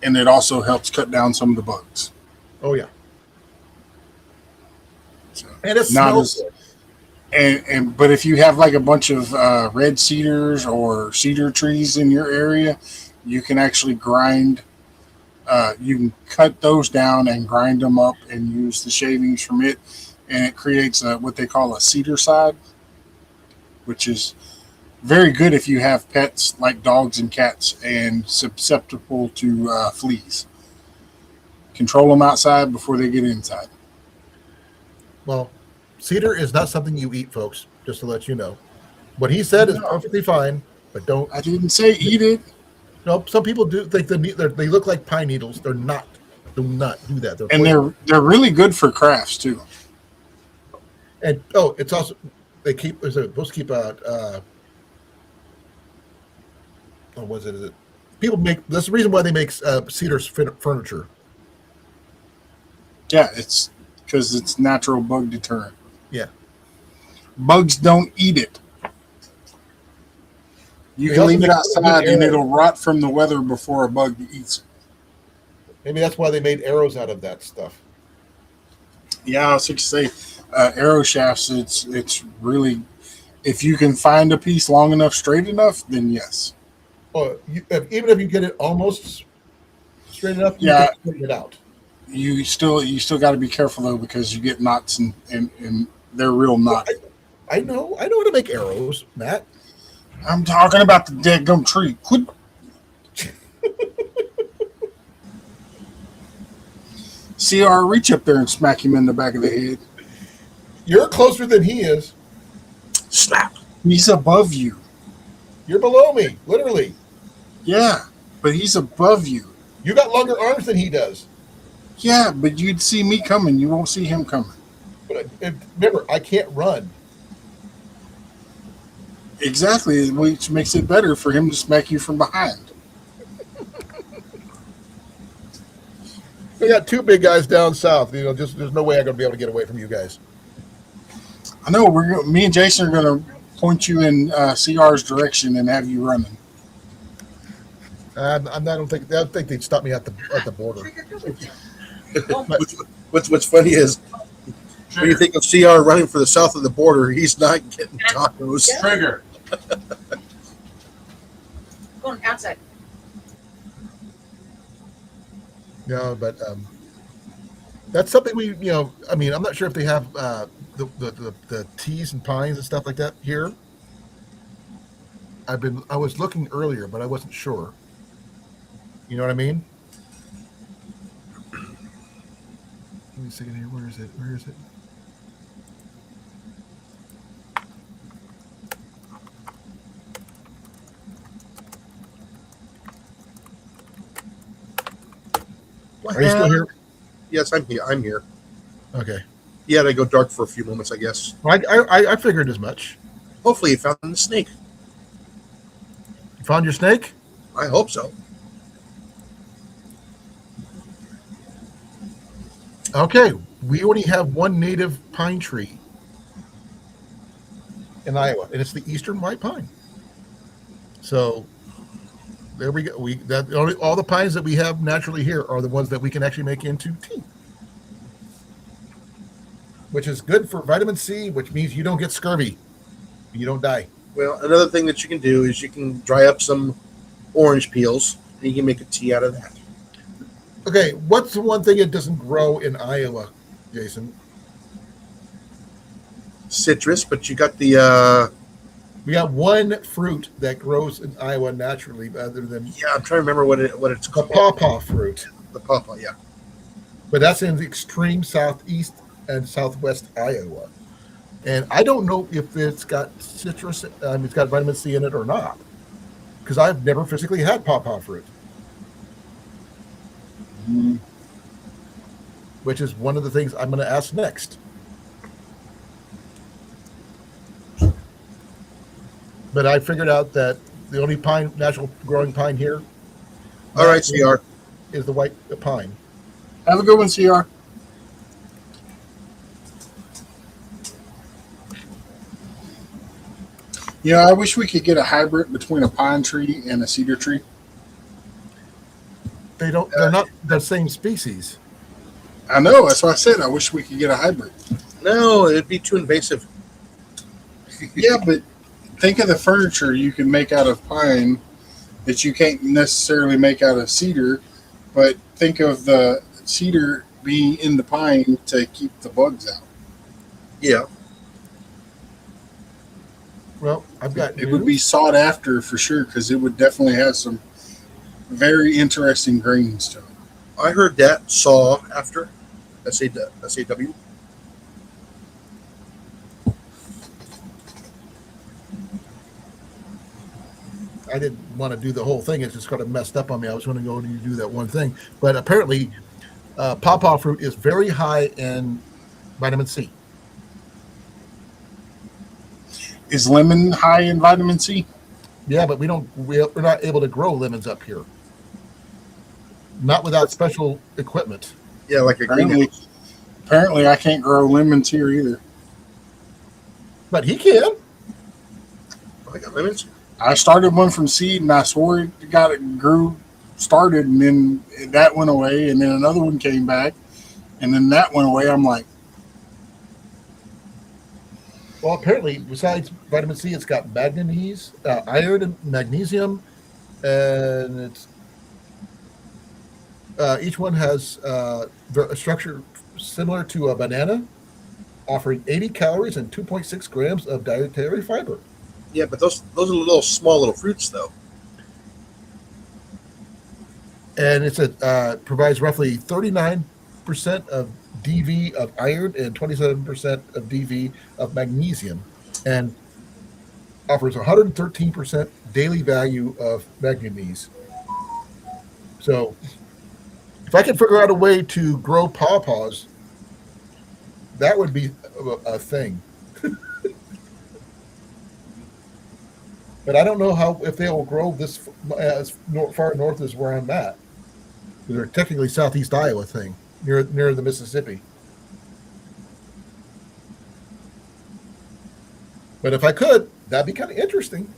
Speaker 4: and it also helps cut down some of the bugs.
Speaker 1: Oh yeah,
Speaker 4: So
Speaker 1: and it
Speaker 4: not
Speaker 1: smells
Speaker 4: as
Speaker 1: good.
Speaker 4: but if you have like a bunch of red cedars or cedar trees in your area, you can actually grind. You can cut those down and grind them up and use the shavings from it, and it creates what they call a cedar side, which is very good if you have pets like dogs and cats and susceptible to fleas. Control them outside before they get inside.
Speaker 1: Well, cedar is not something you eat, folks. Just to let you know, what he said is
Speaker 4: No,
Speaker 1: perfectly fine, but don't.
Speaker 4: I didn't say eat it.
Speaker 1: No, some people do think they look like pine needles. They're not. Do not do that. They're
Speaker 4: And
Speaker 1: poison.
Speaker 4: they're really good for crafts too.
Speaker 1: And it's also they're supposed to keep out. What was it? Is it people make? That's the reason why they make cedar furniture.
Speaker 4: Yeah, it's because it's natural bug deterrent.
Speaker 1: Yeah.
Speaker 4: Bugs don't eat it. You
Speaker 1: They
Speaker 4: can
Speaker 1: also
Speaker 4: leave it
Speaker 1: make
Speaker 4: outside and
Speaker 1: arrows.
Speaker 4: it'll rot from the weather before a bug eats it.
Speaker 1: Maybe that's why they made arrows out of that stuff.
Speaker 4: Yeah, I was going to say arrow shafts. It's really, if you can find a piece long enough, straight enough, then yes.
Speaker 1: Or even if you get it almost straight enough, you
Speaker 4: Yeah.
Speaker 1: can straighten it out.
Speaker 4: You still got to be careful though, because you get knots and they're real knotty.
Speaker 1: I know how to make arrows, Matt.
Speaker 4: I'm talking about the dead gum tree. Quit. CR, reach up there and smack him in the back of the head.
Speaker 1: You're closer than he is.
Speaker 3: Slap.
Speaker 4: He's above you.
Speaker 1: You're below me, literally.
Speaker 4: Yeah, but he's above you.
Speaker 1: You got longer arms than he does.
Speaker 4: Yeah, but you'd see me coming. You won't see him coming.
Speaker 1: But remember, I can't run.
Speaker 4: Exactly, which makes it better for him to smack you from behind.
Speaker 1: We got two big guys down south. Just there's no way I'm going to be able to get away from you guys.
Speaker 4: I know. Me and Jason are going to point you in CR's direction and have you running.
Speaker 1: I don't think they'd stop me at the border.
Speaker 3: What's funny is when you think of CR running for the south of the border, he's not getting tacos.
Speaker 4: Trigger.
Speaker 5: Going outside.
Speaker 1: No, but that's something I mean, I'm not sure if they have the teas and pines and stuff like that here. I was looking earlier, but I wasn't sure. You know what I mean? Let me see here. Where is it? Are you still here?
Speaker 3: Yes, I'm here. I'm here.
Speaker 1: Okay.
Speaker 3: Yeah, they go dark for a few moments, I guess.
Speaker 1: I figured as much.
Speaker 3: Hopefully, you found the snake.
Speaker 1: You found your snake?
Speaker 3: I hope so.
Speaker 1: Okay. We only have one native pine tree in Iowa, and it's the eastern white pine. So there we go. All the pines that we have naturally here are the ones that we can actually make into tea, which is good for vitamin C, which means you don't get scurvy, you don't die.
Speaker 3: Well, another thing that you can do is you can dry up some orange peels and you can make a tea out of that.
Speaker 1: Okay, what's the one thing that doesn't grow in Iowa, Jason?
Speaker 3: Citrus, but you got the
Speaker 1: We got one fruit that grows in Iowa naturally, other than
Speaker 3: yeah, I'm trying to remember what it's
Speaker 1: the
Speaker 3: called.
Speaker 1: pawpaw fruit,
Speaker 3: The pawpaw, yeah.
Speaker 1: but that's in the extreme southeast and southwest Iowa. And I don't know if it's got citrus, it's got vitamin C in it or not, because I've never physically had pawpaw fruit, which is one of the things I'm going to ask next. But I figured out that the only natural growing pine here,
Speaker 3: All right, CR.
Speaker 1: is the white pine.
Speaker 4: Have a good one, CR. I wish we could get a hybrid between a pine tree and a cedar tree.
Speaker 1: They're not the same species.
Speaker 4: I know. That's why I said I wish we could get a hybrid.
Speaker 3: No, it'd be too invasive.
Speaker 4: Yeah, but think of the furniture you can make out of pine that you can't necessarily make out of cedar, but think of the cedar being in the pine to keep the bugs out.
Speaker 3: Yeah.
Speaker 1: Well, I've got
Speaker 4: It would be
Speaker 1: news.
Speaker 4: sought after for sure because it would definitely have some very interesting grains to it.
Speaker 3: I heard that saw after SAW.
Speaker 1: I didn't want to do the whole thing. It's just kind of messed up on me. I was going to go and do that one thing, but apparently, pawpaw fruit is very high in vitamin C.
Speaker 4: Is lemon high in vitamin C?
Speaker 1: Yeah, but we're not able to grow lemons up here. Not without special equipment.
Speaker 3: Yeah, like a green.
Speaker 4: Apparently, I can't grow lemons here either.
Speaker 1: But he can.
Speaker 3: I got lemons.
Speaker 4: I started one from seed, and I swore it grew, started, and then that went away, and then another one came back, and then that went away. I'm like,
Speaker 1: Well, apparently, besides vitamin C, it's got manganese, iron, and magnesium, and it's each one has a structure similar to a banana, offering 80 calories and 2.6 grams of dietary fiber.
Speaker 3: Yeah, but those are little small little fruits though.
Speaker 1: And it's provides roughly 39% of DV of iron and 27% of DV of magnesium, and offers 113% daily value of manganese. So, if I could figure out a way to grow pawpaws, that would be a thing. But I don't know if they will grow this as far north as where I'm at. They're technically southeast Iowa thing, near the Mississippi. But if I could, that'd be kind of interesting.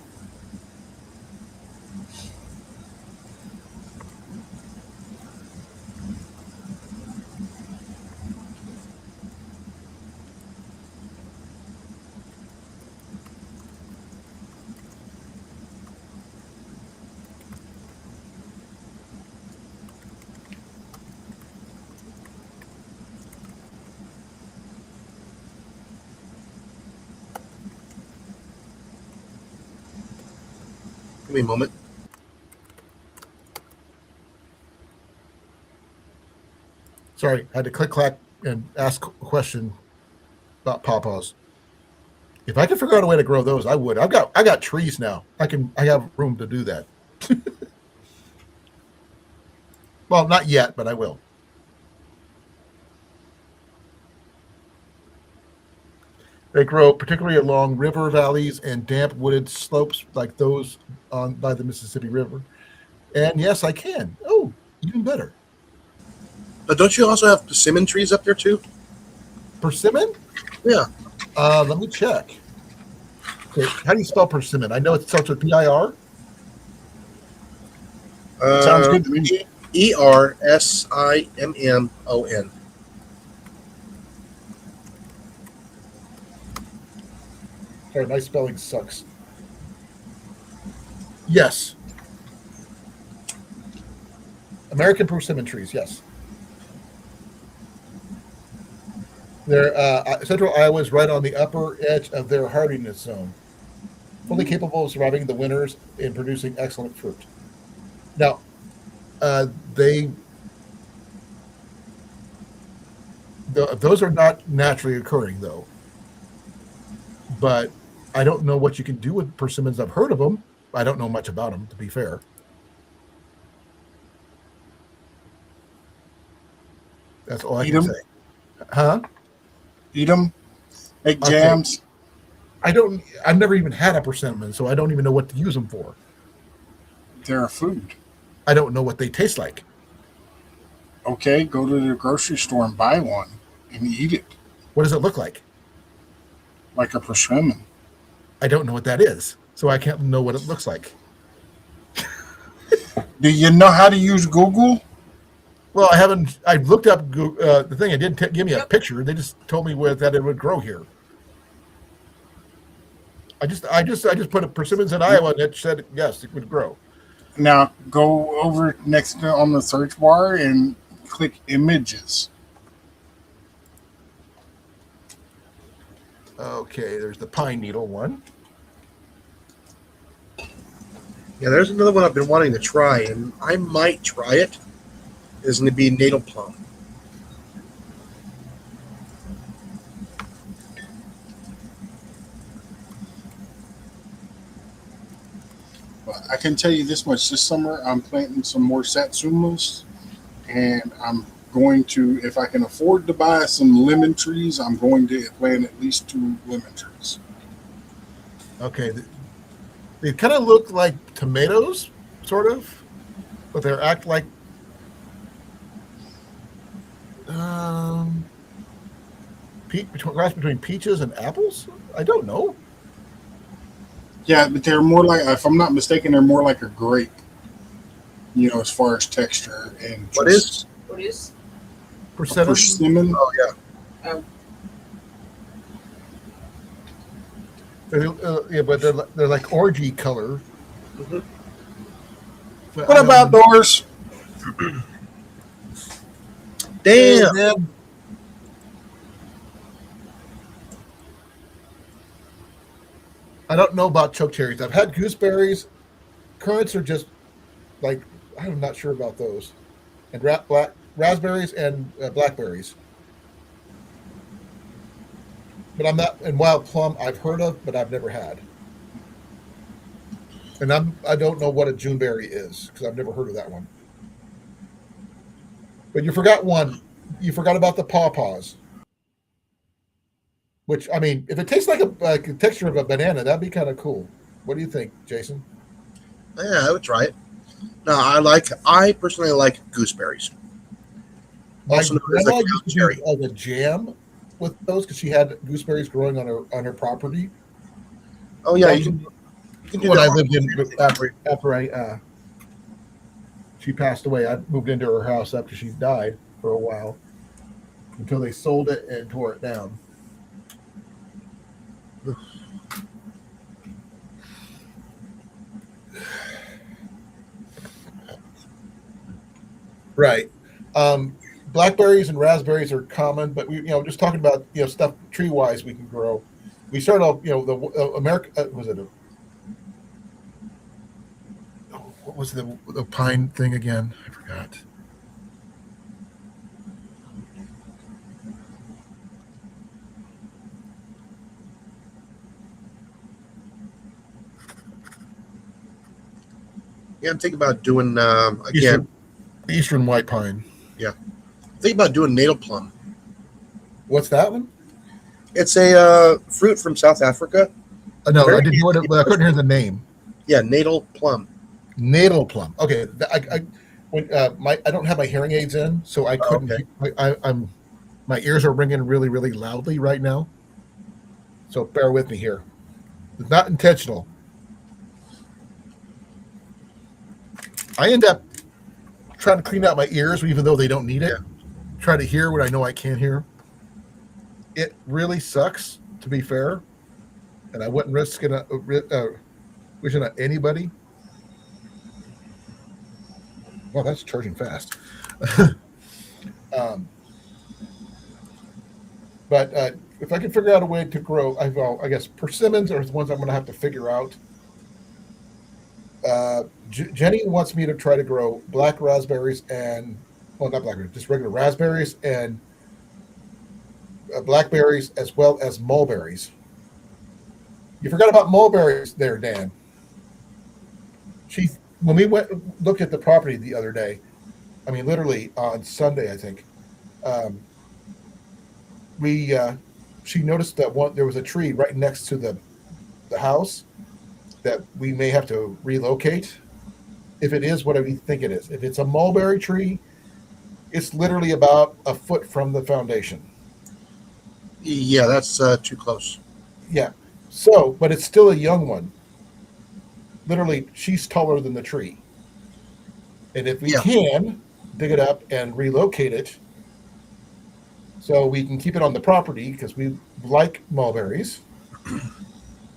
Speaker 3: Give me a moment.
Speaker 1: Sorry, I had to click clack and ask a question about pawpaws. If I could figure out a way to grow those, I would. I got trees now. I have room to do that. Well, not yet, but I will. They grow particularly along river valleys and damp wooded slopes like those by the Mississippi River. And yes, I can. Oh, even better.
Speaker 3: But don't you also have persimmon trees up there too?
Speaker 1: Persimmon?
Speaker 3: Yeah.
Speaker 1: Let me check. Okay, how do you spell persimmon? I know it starts with PIR.
Speaker 4: sounds good to me.
Speaker 3: ERSIMMON.
Speaker 1: Sorry, my spelling sucks. Yes. American persimmon trees, yes. Central Iowa is right on the upper edge of their hardiness zone, fully capable of surviving the winters and producing excellent fruit. Now, those are not naturally occurring, though. But I don't know what you can do with persimmons. I've heard of them. I don't know much about them, to be fair. That's all I
Speaker 4: Eat
Speaker 1: can
Speaker 4: 'em?
Speaker 1: say. Huh?
Speaker 4: Eat them, make
Speaker 1: Okay.
Speaker 4: jams.
Speaker 1: I've never even had a persimmon, so I don't even know what to use them for.
Speaker 4: They're a food.
Speaker 1: I don't know what they taste like.
Speaker 4: Okay, go to the grocery store and buy one and eat it
Speaker 1: What does it look like?
Speaker 4: like a persimmon.
Speaker 1: I don't know what that is, so I can't know what it looks like.
Speaker 4: Do you know how to use Google?
Speaker 1: Well, I haven't. I looked up the thing. It didn't give me a picture. They just told me that it would grow here. I just put a persimmons in Iowa, and it said yes, it would grow.
Speaker 4: Now go over next on the search bar and click images.
Speaker 1: Okay, there's the pine needle one.
Speaker 3: Yeah, there's another one I've been wanting to try, and I might try it. Is going to be natal plum.
Speaker 4: But I can tell you this much: this summer I'm planting some more satsumas, and I'm going to, if I can afford to buy some lemon trees, I'm going to plant at least 2 lemon trees.
Speaker 1: Okay, they kind of look like tomatoes, sort of, but they act like cross between peaches and apples. I don't know.
Speaker 4: Yeah, but they're more like, if I'm not mistaken, they're more like a grape. You know, as far as texture and
Speaker 3: What is?
Speaker 1: Persimmon.
Speaker 3: Oh yeah.
Speaker 1: Yeah, but they're like orangey color.
Speaker 3: Mhm.
Speaker 4: What about doors?
Speaker 3: Damn.
Speaker 1: I don't know about chokecherries. I've had gooseberries. Currants are just like I'm not sure about those. And raspberries and blackberries. But I'm not. And wild plum I've heard of, but I've never had. And I don't know what a Juneberry is because I've never heard of that one. But you forgot one. You forgot about the pawpaws. Which I mean, if it tastes like a texture of a banana, that'd be kind of cool. What do you think, Jason?
Speaker 3: Yeah, I would try it. No, I personally like gooseberries.
Speaker 1: My
Speaker 3: Also known as
Speaker 1: grandma
Speaker 3: like
Speaker 1: used to
Speaker 3: cherry.
Speaker 1: do like a jam with those because she had gooseberries growing on her property.
Speaker 3: Oh yeah, you can do
Speaker 1: When I
Speaker 3: that.
Speaker 1: lived in after she passed away, I moved into her house after she died for a while until they sold it and tore it down. Right. Blackberries and raspberries are common, but we, just talking about stuff tree wise we can grow. We started off, the America was it what was the pine thing again? I forgot.
Speaker 3: Yeah, I'm thinking about doing again.
Speaker 1: Eastern white pine.
Speaker 3: Yeah, think about doing natal plum.
Speaker 1: What's that one?
Speaker 3: It's a fruit from South Africa.
Speaker 1: No,
Speaker 3: Very
Speaker 1: I didn't know it, but I couldn't hear the name.
Speaker 3: Yeah, natal plum.
Speaker 1: Natal plum. Okay, I don't have my hearing aids in, so I couldn't.
Speaker 3: Okay.
Speaker 1: I'm my ears are ringing really, really loudly right now. So bear with me here. It's not intentional. I end up trying to clean out my ears, even though they don't need it. Try to hear what I know I can't hear. It really sucks, to be fair, and I wouldn't risk it. Wishing on anybody. Well, that's charging fast. But if I can figure out a way to grow, I guess persimmons are the ones I'm going to have to figure out. Jenny wants me to try to grow black raspberries not blackberries, just regular raspberries and blackberries as well as mulberries. You forgot about mulberries there, Dan. When we looked at the property the other day, I mean, literally on Sunday, I think, she noticed that there was a tree right next to the house that we may have to relocate if it is what we think it is. If it's a mulberry tree, it's literally about a foot from the foundation.
Speaker 3: Yeah, that's too close.
Speaker 1: Yeah. So, but it's still a young one. Literally, she's taller than the tree. And if we can dig it up and relocate it so we can keep it on the property because we like mulberries.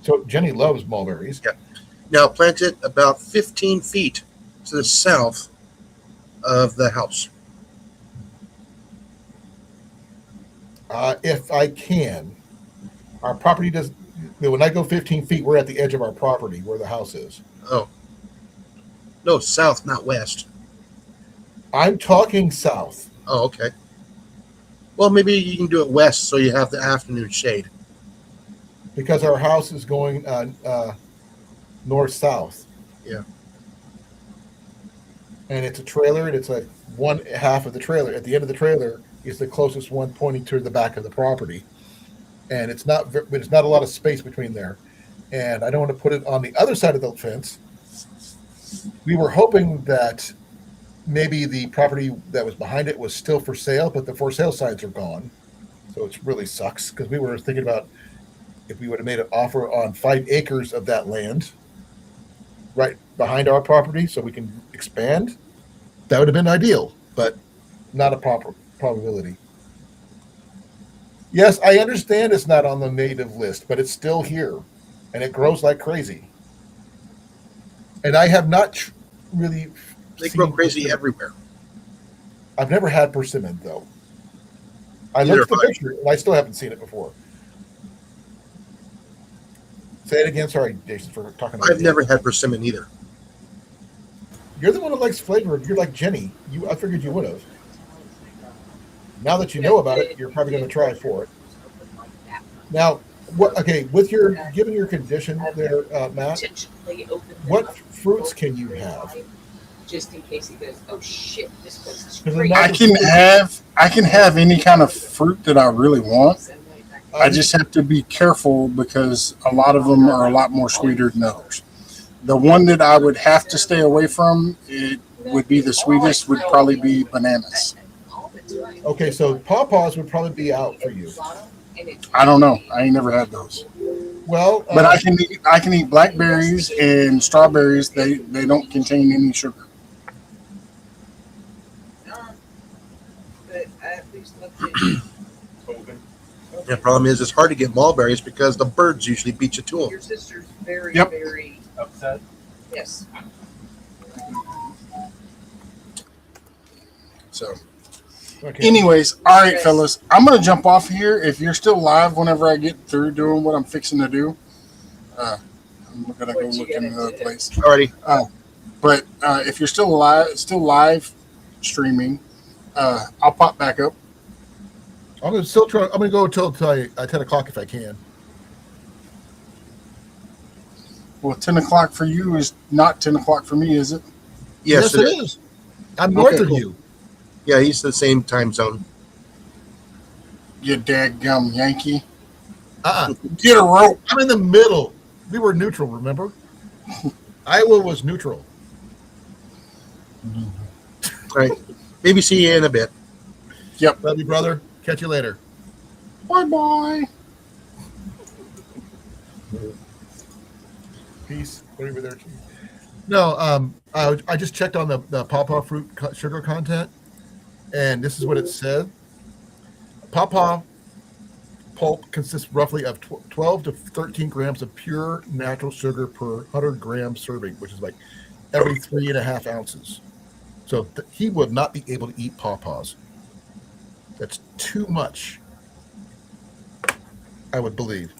Speaker 1: So Jenny loves mulberries.
Speaker 3: Yeah. Now plant it about 15 feet to the south of the house.
Speaker 1: If I can. Our property does. When I go 15 feet, we're at the edge of our property where the house is.
Speaker 3: Oh. No, south, not west.
Speaker 1: I'm talking south.
Speaker 3: Oh, okay. Well, maybe you can do it west so you have the afternoon shade.
Speaker 1: Because our house is going north-south.
Speaker 3: Yeah.
Speaker 1: And it's a trailer, and it's like one half of the trailer. At the end of the trailer is the closest one pointing to the back of the property. And it's not a lot of space between there. And I don't want to put it on the other side of the fence. We were hoping that maybe the property that was behind it was still for sale, but the for sale signs are gone. So it really sucks because we were thinking about if we would have made an offer on 5 acres of that land right behind our property so we can expand, that would have been ideal, but not a proper probability. Yes, I understand it's not on the native list, but it's still here, and it grows like crazy. And I have not really.
Speaker 3: They grow crazy
Speaker 1: persimmon.
Speaker 3: everywhere.
Speaker 1: I've never had persimmon though. I
Speaker 3: Neither
Speaker 1: looked at the
Speaker 3: have I.
Speaker 1: picture, and I still haven't seen it before. Say it again. Sorry, Jason, for talking.
Speaker 3: I've never had persimmon either.
Speaker 1: You're the one that likes flavor. You're like Jenny. I figured you would have. Now that you know about it, you're probably going to try for it. Now, what? Okay, with your given your condition there, Matt, what fruits can you have?
Speaker 5: Just in case he goes, oh shit, this place is
Speaker 1: 'Cause
Speaker 5: crazy.
Speaker 4: I can have any kind of fruit that I really want. I just have to be careful because a lot of them are a lot more sweeter than others. The one that I would have to stay away from, it would be the sweetest, would probably be bananas.
Speaker 1: Okay, so pawpaws would probably be out for you.
Speaker 4: I don't know. I ain't never had those.
Speaker 1: Well,
Speaker 4: But I can eat blackberries and strawberries. They don't contain any sugar.
Speaker 5: But I at least looked at
Speaker 3: The problem is it's hard to get mulberries because the birds usually beat you to them.
Speaker 5: your sister's very,
Speaker 4: Yep.
Speaker 5: very
Speaker 6: Upset.
Speaker 5: yes.
Speaker 3: So
Speaker 1: okay.
Speaker 4: Anyways, all right, fellas. I'm going to jump off here. If you're still live whenever I get through doing what I'm fixing to do, I'm going to go
Speaker 5: What you
Speaker 4: look in
Speaker 5: gonna
Speaker 4: another
Speaker 5: do?
Speaker 4: place.
Speaker 3: alrighty.
Speaker 4: But if you're still live streaming, I'll pop back up.
Speaker 1: I'm gonna still try. I'm gonna go until 10 o'clock if I can.
Speaker 4: Well, 10 o'clock for you is not 10 o'clock for me, is it?
Speaker 3: Yes, it is.
Speaker 1: I'm north
Speaker 4: Okay,
Speaker 1: of
Speaker 4: cool.
Speaker 1: you.
Speaker 3: Yeah, he's the same time zone.
Speaker 4: You dadgum Yankee.
Speaker 1: Get
Speaker 4: a rope.
Speaker 1: I'm in the middle. We were neutral, remember? Iowa was neutral.
Speaker 3: All right. Maybe see you in a bit.
Speaker 1: Love you, brother. Catch you later.
Speaker 4: Bye-bye.
Speaker 1: Peace. Whatever there. No, I just checked on the pawpaw fruit sugar content, and this is what it said. Pawpaw pulp consists roughly of 12 to 13 grams of pure natural sugar per 100 gram serving, which is like every 3.5 ounces. So he would not be able to eat pawpaws. That's too much, I would believe.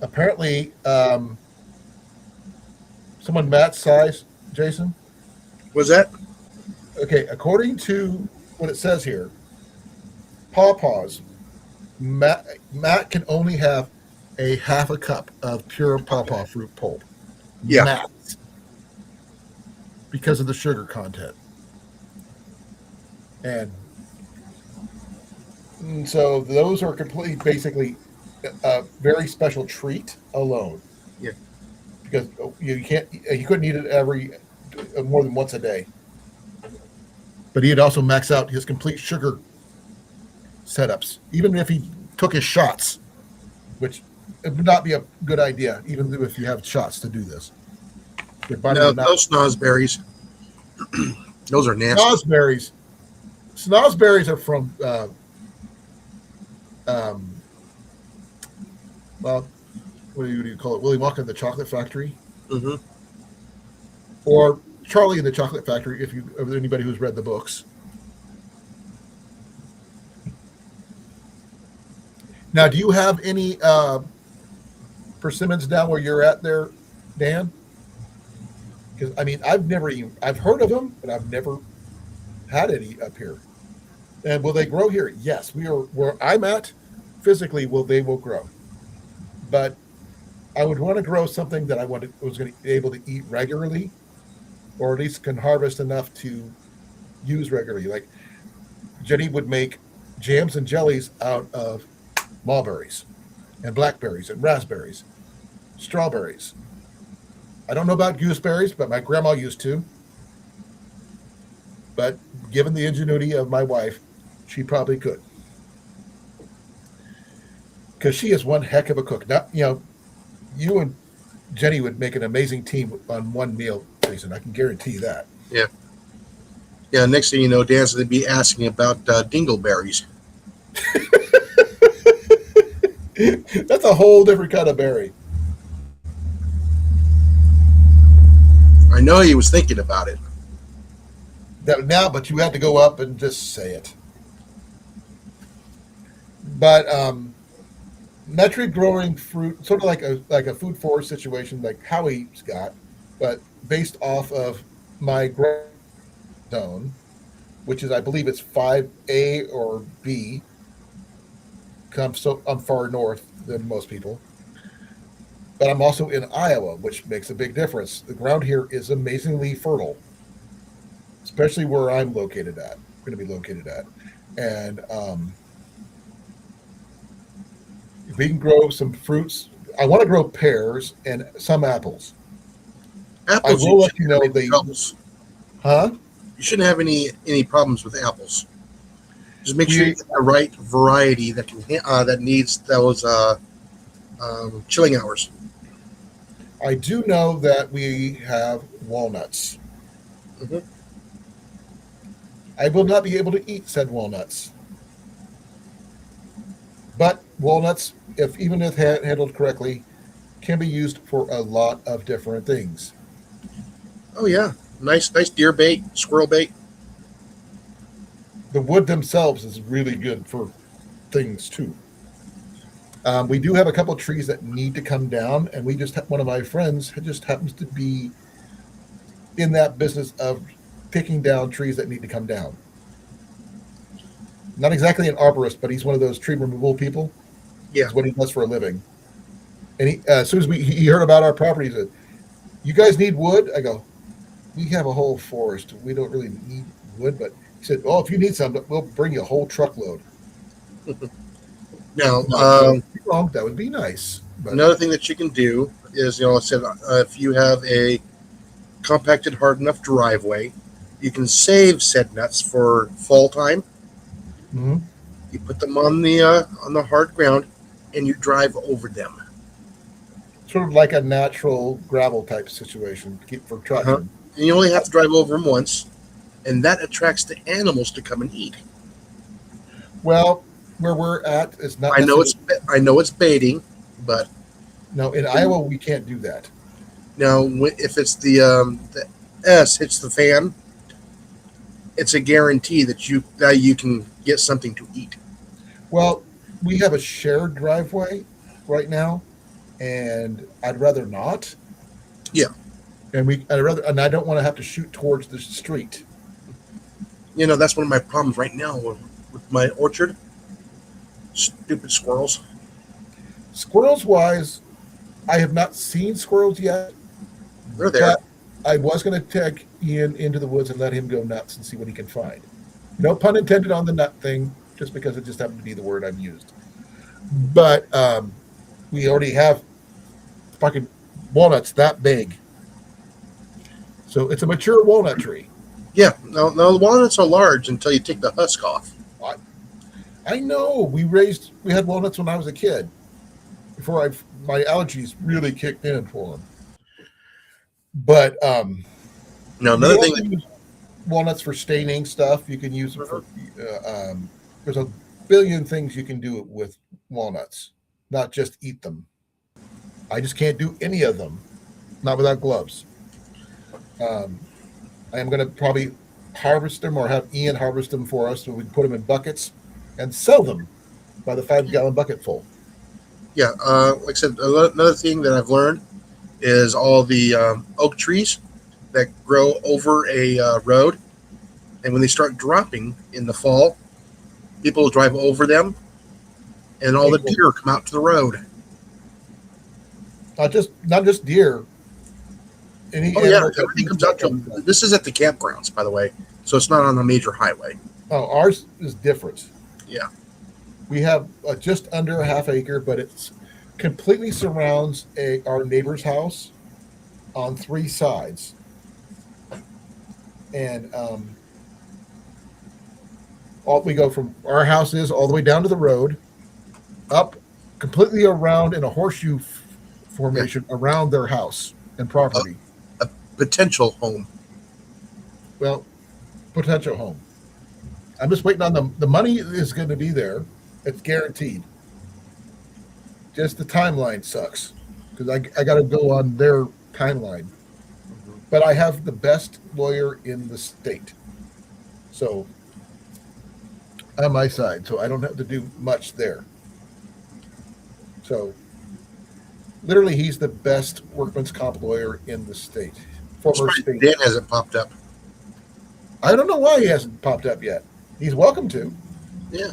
Speaker 1: Apparently, someone Matt's size, Jason.
Speaker 3: Was that?
Speaker 1: Okay, according to what it says here, pawpaws, Matt can only have a half a cup of pure pawpaw fruit pulp.
Speaker 3: Yeah.
Speaker 1: Max, because of the sugar content. And so those are completely basically a very special treat alone.
Speaker 3: Yeah.
Speaker 1: Because you can't, you couldn't eat it every more than once a day. But he'd also max out his complete sugar setups, even if he took his shots, which it would not be a good idea, even if you have shots to do this.
Speaker 3: No, those snozberries, those are nasty.
Speaker 1: Snozberries. Snozberries are from, well, what do you call it? Willy Wonka and the Chocolate Factory,
Speaker 3: Mm-hmm.
Speaker 1: or Charlie and the Chocolate Factory. If anybody who's read the books. Now, do you have any persimmons down where you're at there, Dan? Because I mean, I've heard of them, but I've never had any up here. And will they grow here? Yes, we are where I'm at. Physically, they will grow, but I would want to grow something that was going to be able to eat regularly, or at least can harvest enough to use regularly. Like Jenny would make jams and jellies out of mulberries and blackberries and raspberries, strawberries. I don't know about gooseberries, but my grandma used to. But given the ingenuity of my wife, she probably could. Because she is one heck of a cook. Now, you and Jenny would make an amazing team on one meal, Jason. I can guarantee you that.
Speaker 3: Yeah. Yeah. Next thing you know, Dan's going to be asking about dingleberries.
Speaker 1: That's a whole different kind of berry.
Speaker 3: I know he was thinking about it.
Speaker 1: But you have to go up and just say it. But naturally growing fruit, sort of like a food forest situation, like Howie's got, but based off of my grow zone, which is I believe it's 5A or B. So I'm far north than most people. But I'm also in Iowa, which makes a big difference. The ground here is amazingly fertile, especially where I'm located at. Going to be located at, and if we can grow some fruits, I want to grow pears and some apples.
Speaker 3: Apples.
Speaker 1: I will let you know huh?
Speaker 3: You shouldn't have any problems with apples. Just make sure you get the right variety that needs those chilling hours.
Speaker 1: I do know that we have walnuts.
Speaker 3: Mm-hmm.
Speaker 1: I will not be able to eat said walnuts. But walnuts, even if handled correctly, can be used for a lot of different things.
Speaker 3: Oh yeah, nice deer bait, squirrel bait.
Speaker 1: The wood themselves is really good for things too. We do have a couple of trees that need to come down, and one of my friends just happens to be in that business of picking down trees that need to come down. Not exactly an arborist, but he's one of those tree removal people.
Speaker 3: Yeah,
Speaker 1: that's what he does for a living. And as soon as he heard about our property, he said, "You guys need wood?" I go, "We have a whole forest. We don't really need wood." But he said, "Oh, if you need some, we'll bring you a whole truckload."
Speaker 3: Now,
Speaker 1: that would be nice. But
Speaker 3: another thing that you can do is, I said, if you have a compacted, hard enough driveway, you can save said nuts for fall time.
Speaker 1: Mm-hmm.
Speaker 3: You put them on the hard ground, and you drive over them.
Speaker 1: Sort of like a natural gravel type situation for traction.
Speaker 3: And you only have to drive over them once, and that attracts the animals to come and eat.
Speaker 1: Well, where we're at is not.
Speaker 3: I know it's baiting, but
Speaker 1: no, in Iowa we can't do that.
Speaker 3: Now, if it's the S hits the fan, it's a guarantee that you can get something to eat.
Speaker 1: Well, we have a shared driveway right now, and I'd rather not.
Speaker 3: Yeah,
Speaker 1: and I don't want to have to shoot towards the street.
Speaker 3: That's one of my problems right now with my orchard. Stupid squirrels.
Speaker 1: Squirrels wise, I have not seen squirrels yet.
Speaker 3: They're there.
Speaker 1: I was going to take Ian into the woods and let him go nuts and see what he can find. No pun intended on the nut thing, just because it just happened to be the word I've used. But We already have fucking walnuts that big. So it's a mature walnut tree.
Speaker 3: Yeah, no, the walnuts are large until you take the husk off.
Speaker 1: I know. We had walnuts when I was a kid. Before my allergies really kicked in for them. But
Speaker 3: Now,
Speaker 1: you
Speaker 3: another
Speaker 1: can
Speaker 3: thing
Speaker 1: also
Speaker 3: that
Speaker 1: use walnuts for staining stuff. You can use them for. There's a billion things you can do with walnuts, not just eat them. I just can't do any of them, not without gloves. I am going to probably harvest them or have Ian harvest them for us so we can put them in buckets and sell them by the 5-gallon bucket full.
Speaker 3: yeah, like I said, another thing that I've learned is all the oak trees that grow over a road, and when they start dropping in the fall, people drive over them, and all the deer come out to the road.
Speaker 1: Not just deer.
Speaker 3: Oh yeah, everything comes out to. This is at the campgrounds, by the way, so it's not on a major highway.
Speaker 1: Oh, ours is different.
Speaker 3: Yeah,
Speaker 1: we have just under a half acre, but it completely surrounds our neighbor's house on 3 sides, and we go from our house is all the way down to the road, up completely around in a horseshoe formation around their house and property.
Speaker 3: A potential home.
Speaker 1: Well, potential home. I'm just waiting on the money is going to be there. It's guaranteed. Just the timeline sucks because I got to go on their timeline. But I have the best lawyer in the state. So on my side, so I don't have to do much there. So literally, he's the best workman's comp lawyer in the state. Former state.
Speaker 3: Dan hasn't popped up.
Speaker 1: I don't know why he hasn't popped up yet. He's welcome to.
Speaker 3: Yeah.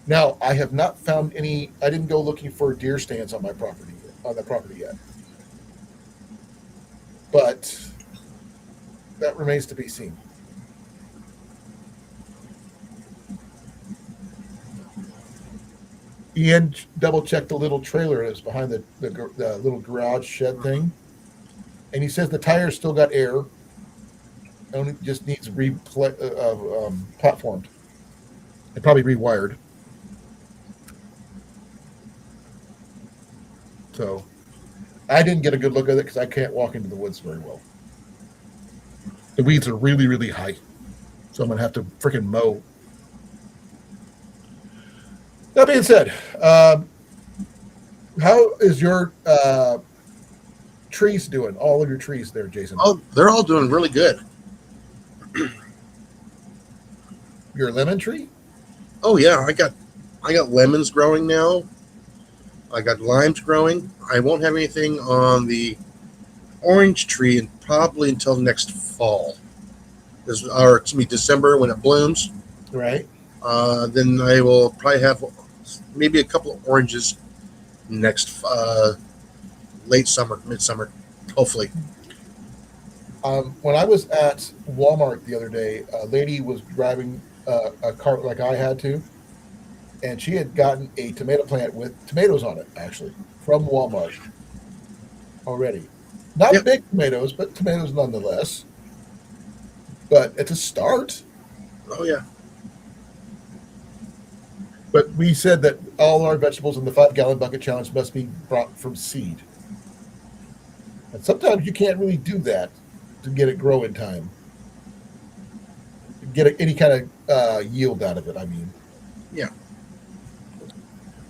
Speaker 1: Now, I have not found any. I didn't go looking for deer stands on the property yet. But that remains to be seen. Ian double checked the little trailer that's behind the little garage shed thing, and he says the tires still got air. Only just needs platformed and probably rewired. So I didn't get a good look at it because I can't walk into the woods very well. The weeds are really, really high, so I'm gonna have to freaking mow. That being said, how is your trees doing? All of your trees there, Jason?
Speaker 3: Oh, they're all doing really good.
Speaker 1: Your lemon tree?
Speaker 3: Oh yeah, I got lemons growing now. I got limes growing. I won't have anything on the orange tree and probably until next fall. Or excuse me, December when it blooms.
Speaker 1: Right.
Speaker 3: Then I will probably have maybe a couple of oranges next late summer, midsummer, hopefully.
Speaker 1: When I was at Walmart the other day, a lady was driving a cart like I had to, and she had gotten a tomato plant with tomatoes on it, actually, from Walmart already. Not big tomatoes, but tomatoes nonetheless. But it's a start.
Speaker 3: Oh, yeah.
Speaker 1: But we said that all our vegetables in the 5-gallon bucket challenge must be brought from seed. And sometimes you can't really do that to get it grow in time. Get any kind of yield out of it, I mean.
Speaker 3: Yeah.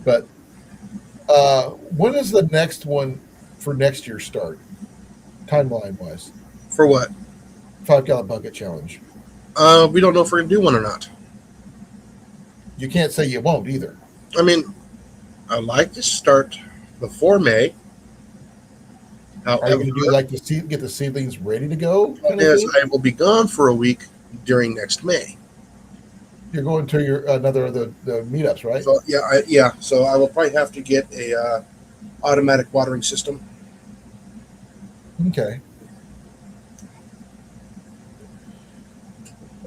Speaker 1: But when is the next one for next year start, timeline-wise?
Speaker 3: For what?
Speaker 1: 5-gallon bucket challenge.
Speaker 3: We don't know if we're going to do one or not.
Speaker 1: You can't say you won't either.
Speaker 3: I mean, I'd like to start before May.
Speaker 1: Are you going to do like get the seedlings ready to go?
Speaker 3: Yes, I will be gone for a week during next May.
Speaker 1: You're going to your another of the meetups, right?
Speaker 3: So yeah. So I will probably have to get a automatic watering system.
Speaker 1: Okay.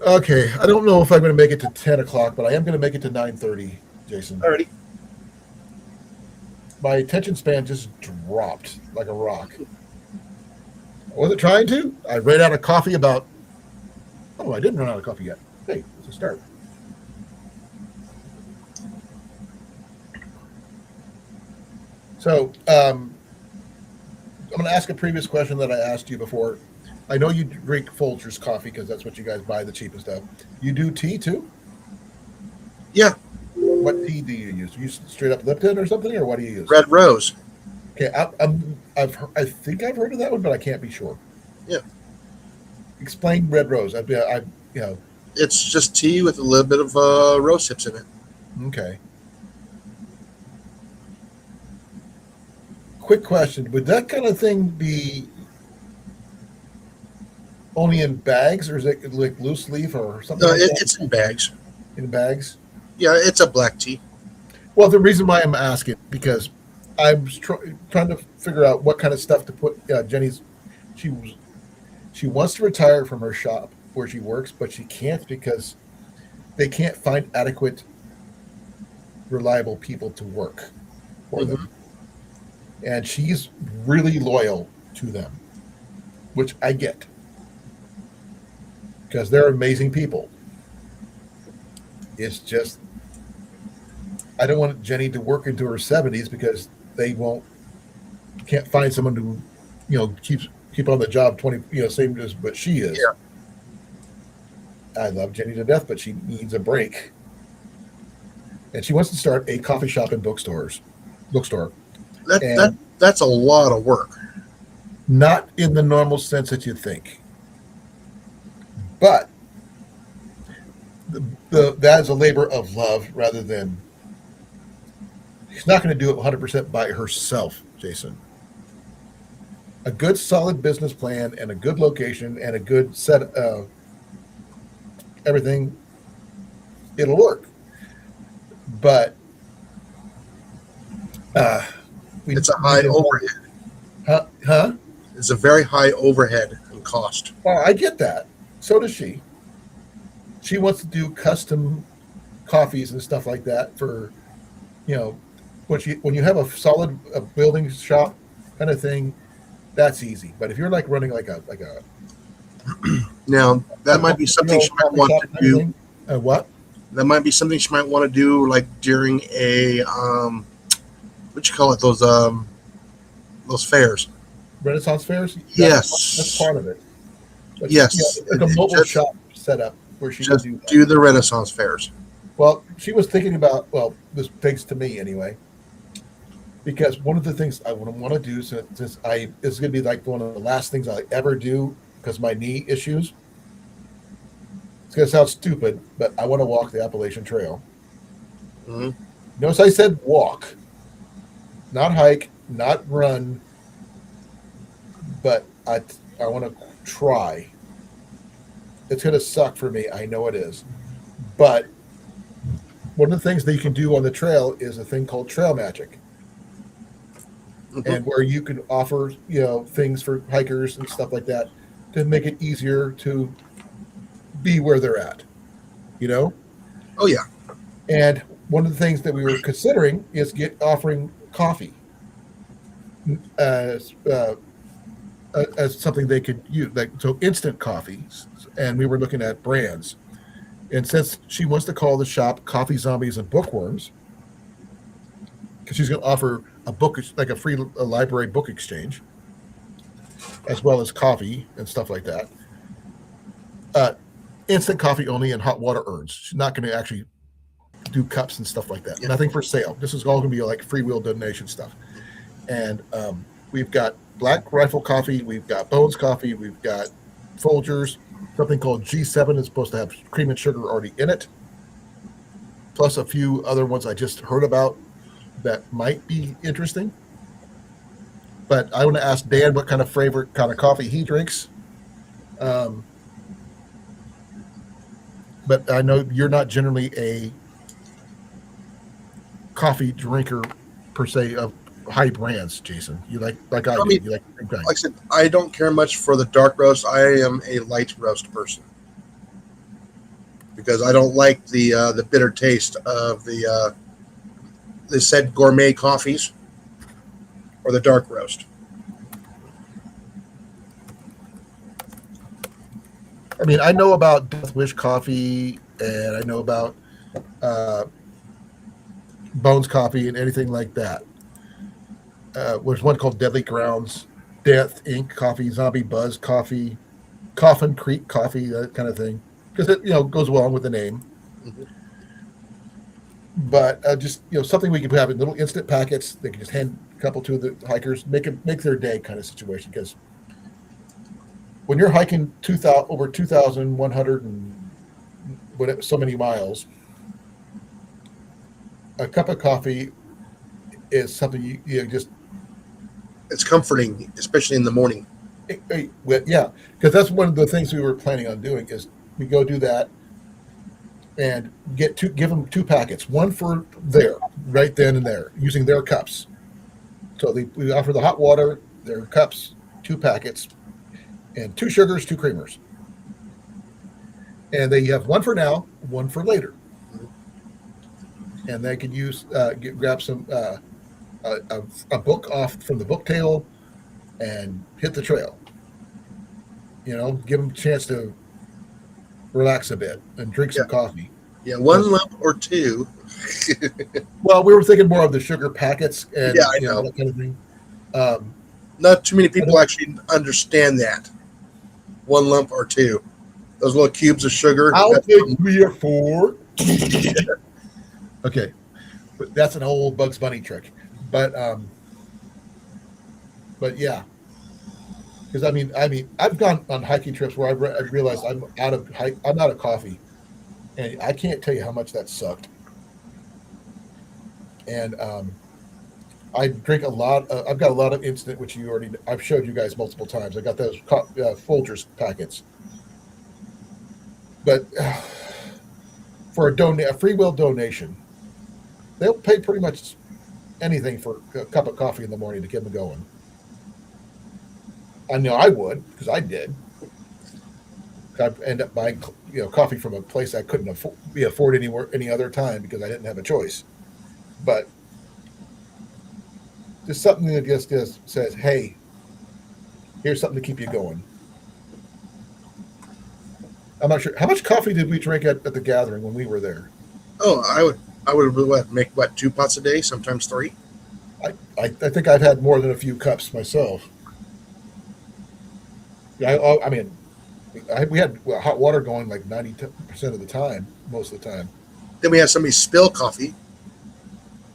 Speaker 1: Okay. I don't know if I'm going to make it to 10 o'clock, but I am going to make it to 9:30 Jason.
Speaker 3: Alrighty.
Speaker 1: My attention span just dropped like a rock. I wasn't trying to. I ran out of coffee about. Oh, I didn't run out of coffee yet. Hey, it's a start. So, I'm going to ask a previous question that I asked you before. I know you drink Folgers coffee because that's what you guys buy, the cheapest of. You do tea too?
Speaker 3: Yeah.
Speaker 1: What tea do you use? You use straight up Lipton or something, or what do you use?
Speaker 3: Red Rose.
Speaker 1: Okay, I think I've heard of that one, but I can't be sure.
Speaker 3: Yeah.
Speaker 1: Explain Red Rose.
Speaker 3: It's just tea with a little bit of rose hips in it.
Speaker 1: Okay. Quick question: would that kind of thing be only in bags, or is it like loose leaf or something?
Speaker 3: No,
Speaker 1: like that?
Speaker 3: it's in bags.
Speaker 1: In bags.
Speaker 3: Yeah, it's a black tea.
Speaker 1: Well, the reason why I'm asking because I'm trying to figure out what kind of stuff to put. Jenny's, she wants to retire from her shop where she works, but she can't because they can't find adequate, reliable people to work for them. And she's really loyal to them, which I get because they're amazing people. It's just I don't want Jenny to work into her 70s because they can't find someone to keep on the job 20 same as what she is.
Speaker 3: Yeah.
Speaker 1: I love Jenny to death, but she needs a break. And she wants to start a coffee shop and bookstore.
Speaker 3: That's a lot of work.
Speaker 1: Not in the normal sense that you think. But that is a labor of love rather than she's not going to do it 100% by herself, Jason. A good solid business plan and a good location and a good set of everything, it'll work. But
Speaker 3: it's a high overhead.
Speaker 1: Huh?
Speaker 3: It's a very high overhead and cost.
Speaker 1: Well, I get that. So does she. She wants to do custom coffees and stuff like that for, when you have a solid building shop kind of thing, that's easy. But if you're like running like a
Speaker 3: now that might be something she might want to do.
Speaker 1: What?
Speaker 3: That might be something she might want to do, like during a what you call it? Those fairs.
Speaker 1: Renaissance fairs.
Speaker 3: Yes,
Speaker 1: that's part of it. But,
Speaker 3: yes,
Speaker 1: like a mobile shop set up where she
Speaker 3: just
Speaker 1: can
Speaker 3: do the Renaissance fairs.
Speaker 1: Well, she was thinking about. Well, this thanks to me anyway. Because one of the things I want to do, since this is going to be like one of the last things I ever do because my knee issues. It's going to sound stupid, but I want to walk the Appalachian Trail.
Speaker 3: Mm-hmm.
Speaker 1: Notice I said walk, not hike, not run, but I want to try. It's going to suck for me. I know it is. But one of the things that you can do on the trail is a thing called trail magic. And where you can offer, things for hikers and stuff like that to make it easier to be where they're at,
Speaker 3: Oh yeah.
Speaker 1: And one of the things that we were considering is offering coffee as something they could use, so instant coffees. And we were looking at brands. And since she wants to call the shop Coffee Zombies and Bookworms, because she's going to offer a book, like a free library book exchange, as well as coffee and stuff like that. Instant coffee only and hot water urns. She's not going to actually do cups and stuff like that. Yeah. Nothing for sale. This is all going to be like free will donation stuff. And we've got Black Rifle coffee. We've got Bones coffee. We've got Folgers. Something called G7 is supposed to have cream and sugar already in it. Plus a few other ones I just heard about that might be interesting. But I want to ask Dan what kind of favorite kind of coffee he drinks. But I know you're not generally a coffee drinker per se of high brands, Jason. You like I do. You like
Speaker 3: I said, I don't care much for the dark roast. I am a light roast person because I don't like the bitter taste of the they said gourmet coffees or the dark roast.
Speaker 1: I mean, I know about Death Wish coffee, and I know about Bones coffee and anything like that. There's one called Deadly Grounds, Death Inc. coffee, Zombie Buzz coffee, Coffin Creek coffee, that kind of thing, because it goes along with the name.
Speaker 3: Mm-hmm.
Speaker 1: But just something we can have in little instant packets. They can just hand a couple to the hikers, make their day kind of situation. Because when you're hiking over 2,100 and whatever, so many miles, a cup of coffee is something you just.
Speaker 3: It's comforting, especially in the morning.
Speaker 1: Yeah, because that's one of the things we were planning on doing is we go do that and give them 2 packets, one for right then and there, using their cups. So we offer the hot water, their cups, 2 packets, and 2 sugars, 2 creamers. And they have one for now, one for later. And they can grab some a book off from the book table and hit the trail. Give them a chance to relax a bit and drink some coffee.
Speaker 3: Yeah, 1 lump or 2.
Speaker 1: Well, we were thinking more of the sugar packets and
Speaker 3: I know.
Speaker 1: that kind of thing.
Speaker 3: Not too many people actually understand that. 1 lump or 2. Those little cubes of sugar.
Speaker 1: I'll take 3 or 4. Okay, but that's an old Bugs Bunny trick. But yeah, because I mean, I've gone on hiking trips where I've realized I'm out of coffee, and I can't tell you how much that sucked. And I drink a lot. I've got a lot of instant, which I've showed you guys multiple times. I got those Folgers packets, but for a free will donation, they'll pay pretty much anything for a cup of coffee in the morning to get them going. I know I would, because I did. I'd end up buying coffee from a place I couldn't afford any other time because I didn't have a choice. But just something that just says, hey, here's something to keep you going. I'm not sure. How much coffee did we drink at the gathering when we were there?
Speaker 3: Oh, I would make 2 pots a day, sometimes 3.
Speaker 1: I think I've had more than a few cups myself. Yeah, I mean, we had hot water going like 90% of the time, most of the time.
Speaker 3: Then we had somebody spill coffee.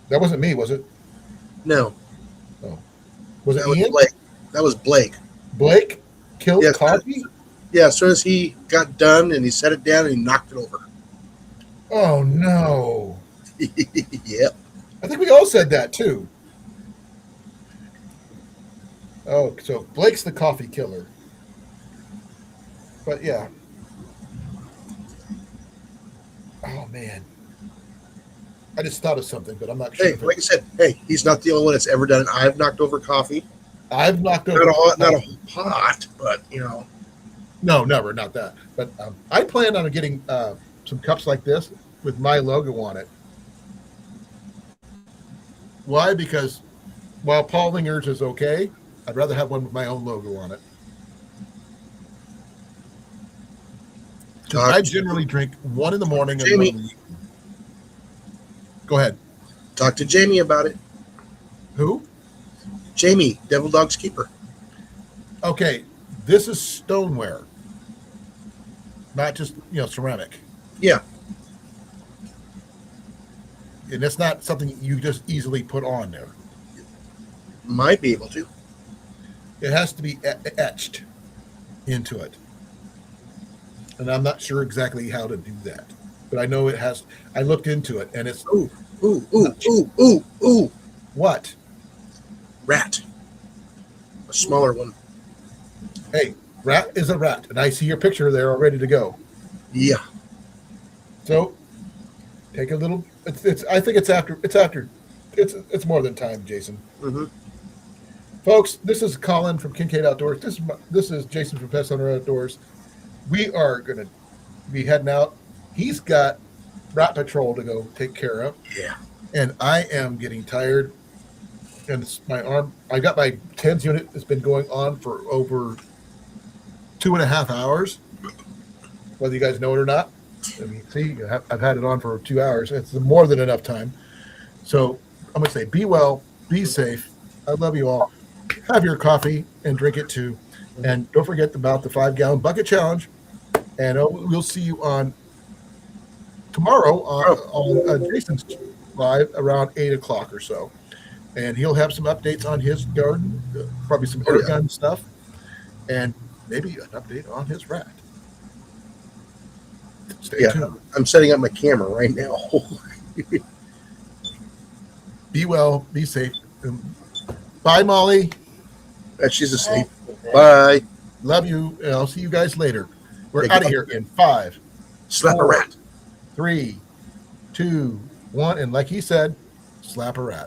Speaker 1: That wasn't me, was it?
Speaker 3: No.
Speaker 1: Oh. Was it
Speaker 3: That was
Speaker 1: Ian?
Speaker 3: Blake. That was Blake.
Speaker 1: Blake killed
Speaker 3: Yes,
Speaker 1: coffee?
Speaker 3: Yeah, as soon as he got done and he set it down and he knocked it over.
Speaker 1: Oh, no.
Speaker 3: Yep.
Speaker 1: I think we all said that, too. Oh, so Blake's the coffee killer. But, yeah. Oh, man. I just thought of something, but I'm not sure.
Speaker 3: Hey, like I said, he's not the only one that's ever done it. I've knocked over coffee.
Speaker 1: I've knocked over
Speaker 3: not a whole pot, but
Speaker 1: No, never, not that. But I plan on getting some cups like this with my logo on it. Why? Because while Paul Linger's is okay, I'd rather have one with my own logo on it. I generally drink one in the morning and one in the evening. Go ahead.
Speaker 3: Talk to Jamie about it.
Speaker 1: Who?
Speaker 3: Jamie, Devil Dog's keeper.
Speaker 1: Okay, this is stoneware, not just ceramic.
Speaker 3: Yeah.
Speaker 1: And it's not something you just easily put on there.
Speaker 3: Might be able to.
Speaker 1: It has to be etched into it. And I'm not sure exactly how to do that. But I know it has. I looked into it, and it's...
Speaker 3: Ooh.
Speaker 1: What?
Speaker 3: Rat. A smaller one.
Speaker 1: Hey, rat is a rat. And I see your picture there all ready to go.
Speaker 3: Yeah.
Speaker 1: So, take a little... I think it's after... It's more than time, Jason.
Speaker 3: Mm-hmm.
Speaker 1: Folks, this is Colan from Kincaid Outdoors. This is Jason from Pest Hunter Outdoors. We are going to be heading out. He's got rat patrol to go take care of.
Speaker 3: Yeah.
Speaker 1: and I am getting tired. And it's my arm. I got my TENS unit. It's been going on for over 2.5 hours. Whether you guys know it or not, I mean, see, I've had it on for 2 hours. It's more than enough time. So I'm gonna say, be well, be safe. I love you all. Have your coffee and drink it too, and don't forget about the 5-gallon bucket challenge. And we'll see you on tomorrow on Jason's live around 8 o'clock or so. And he'll have some updates on his garden, probably some air gun stuff, and maybe an update on his rat. Stay tuned.
Speaker 3: I'm setting up my camera right now.
Speaker 1: Be well, be safe. Bye, Molly.
Speaker 3: She's asleep. Bye.
Speaker 1: Love you. And I'll see you guys later. We're out of here in 5,
Speaker 3: Slap a rat.
Speaker 1: 3, 2, 1. And like he said, slap a rat.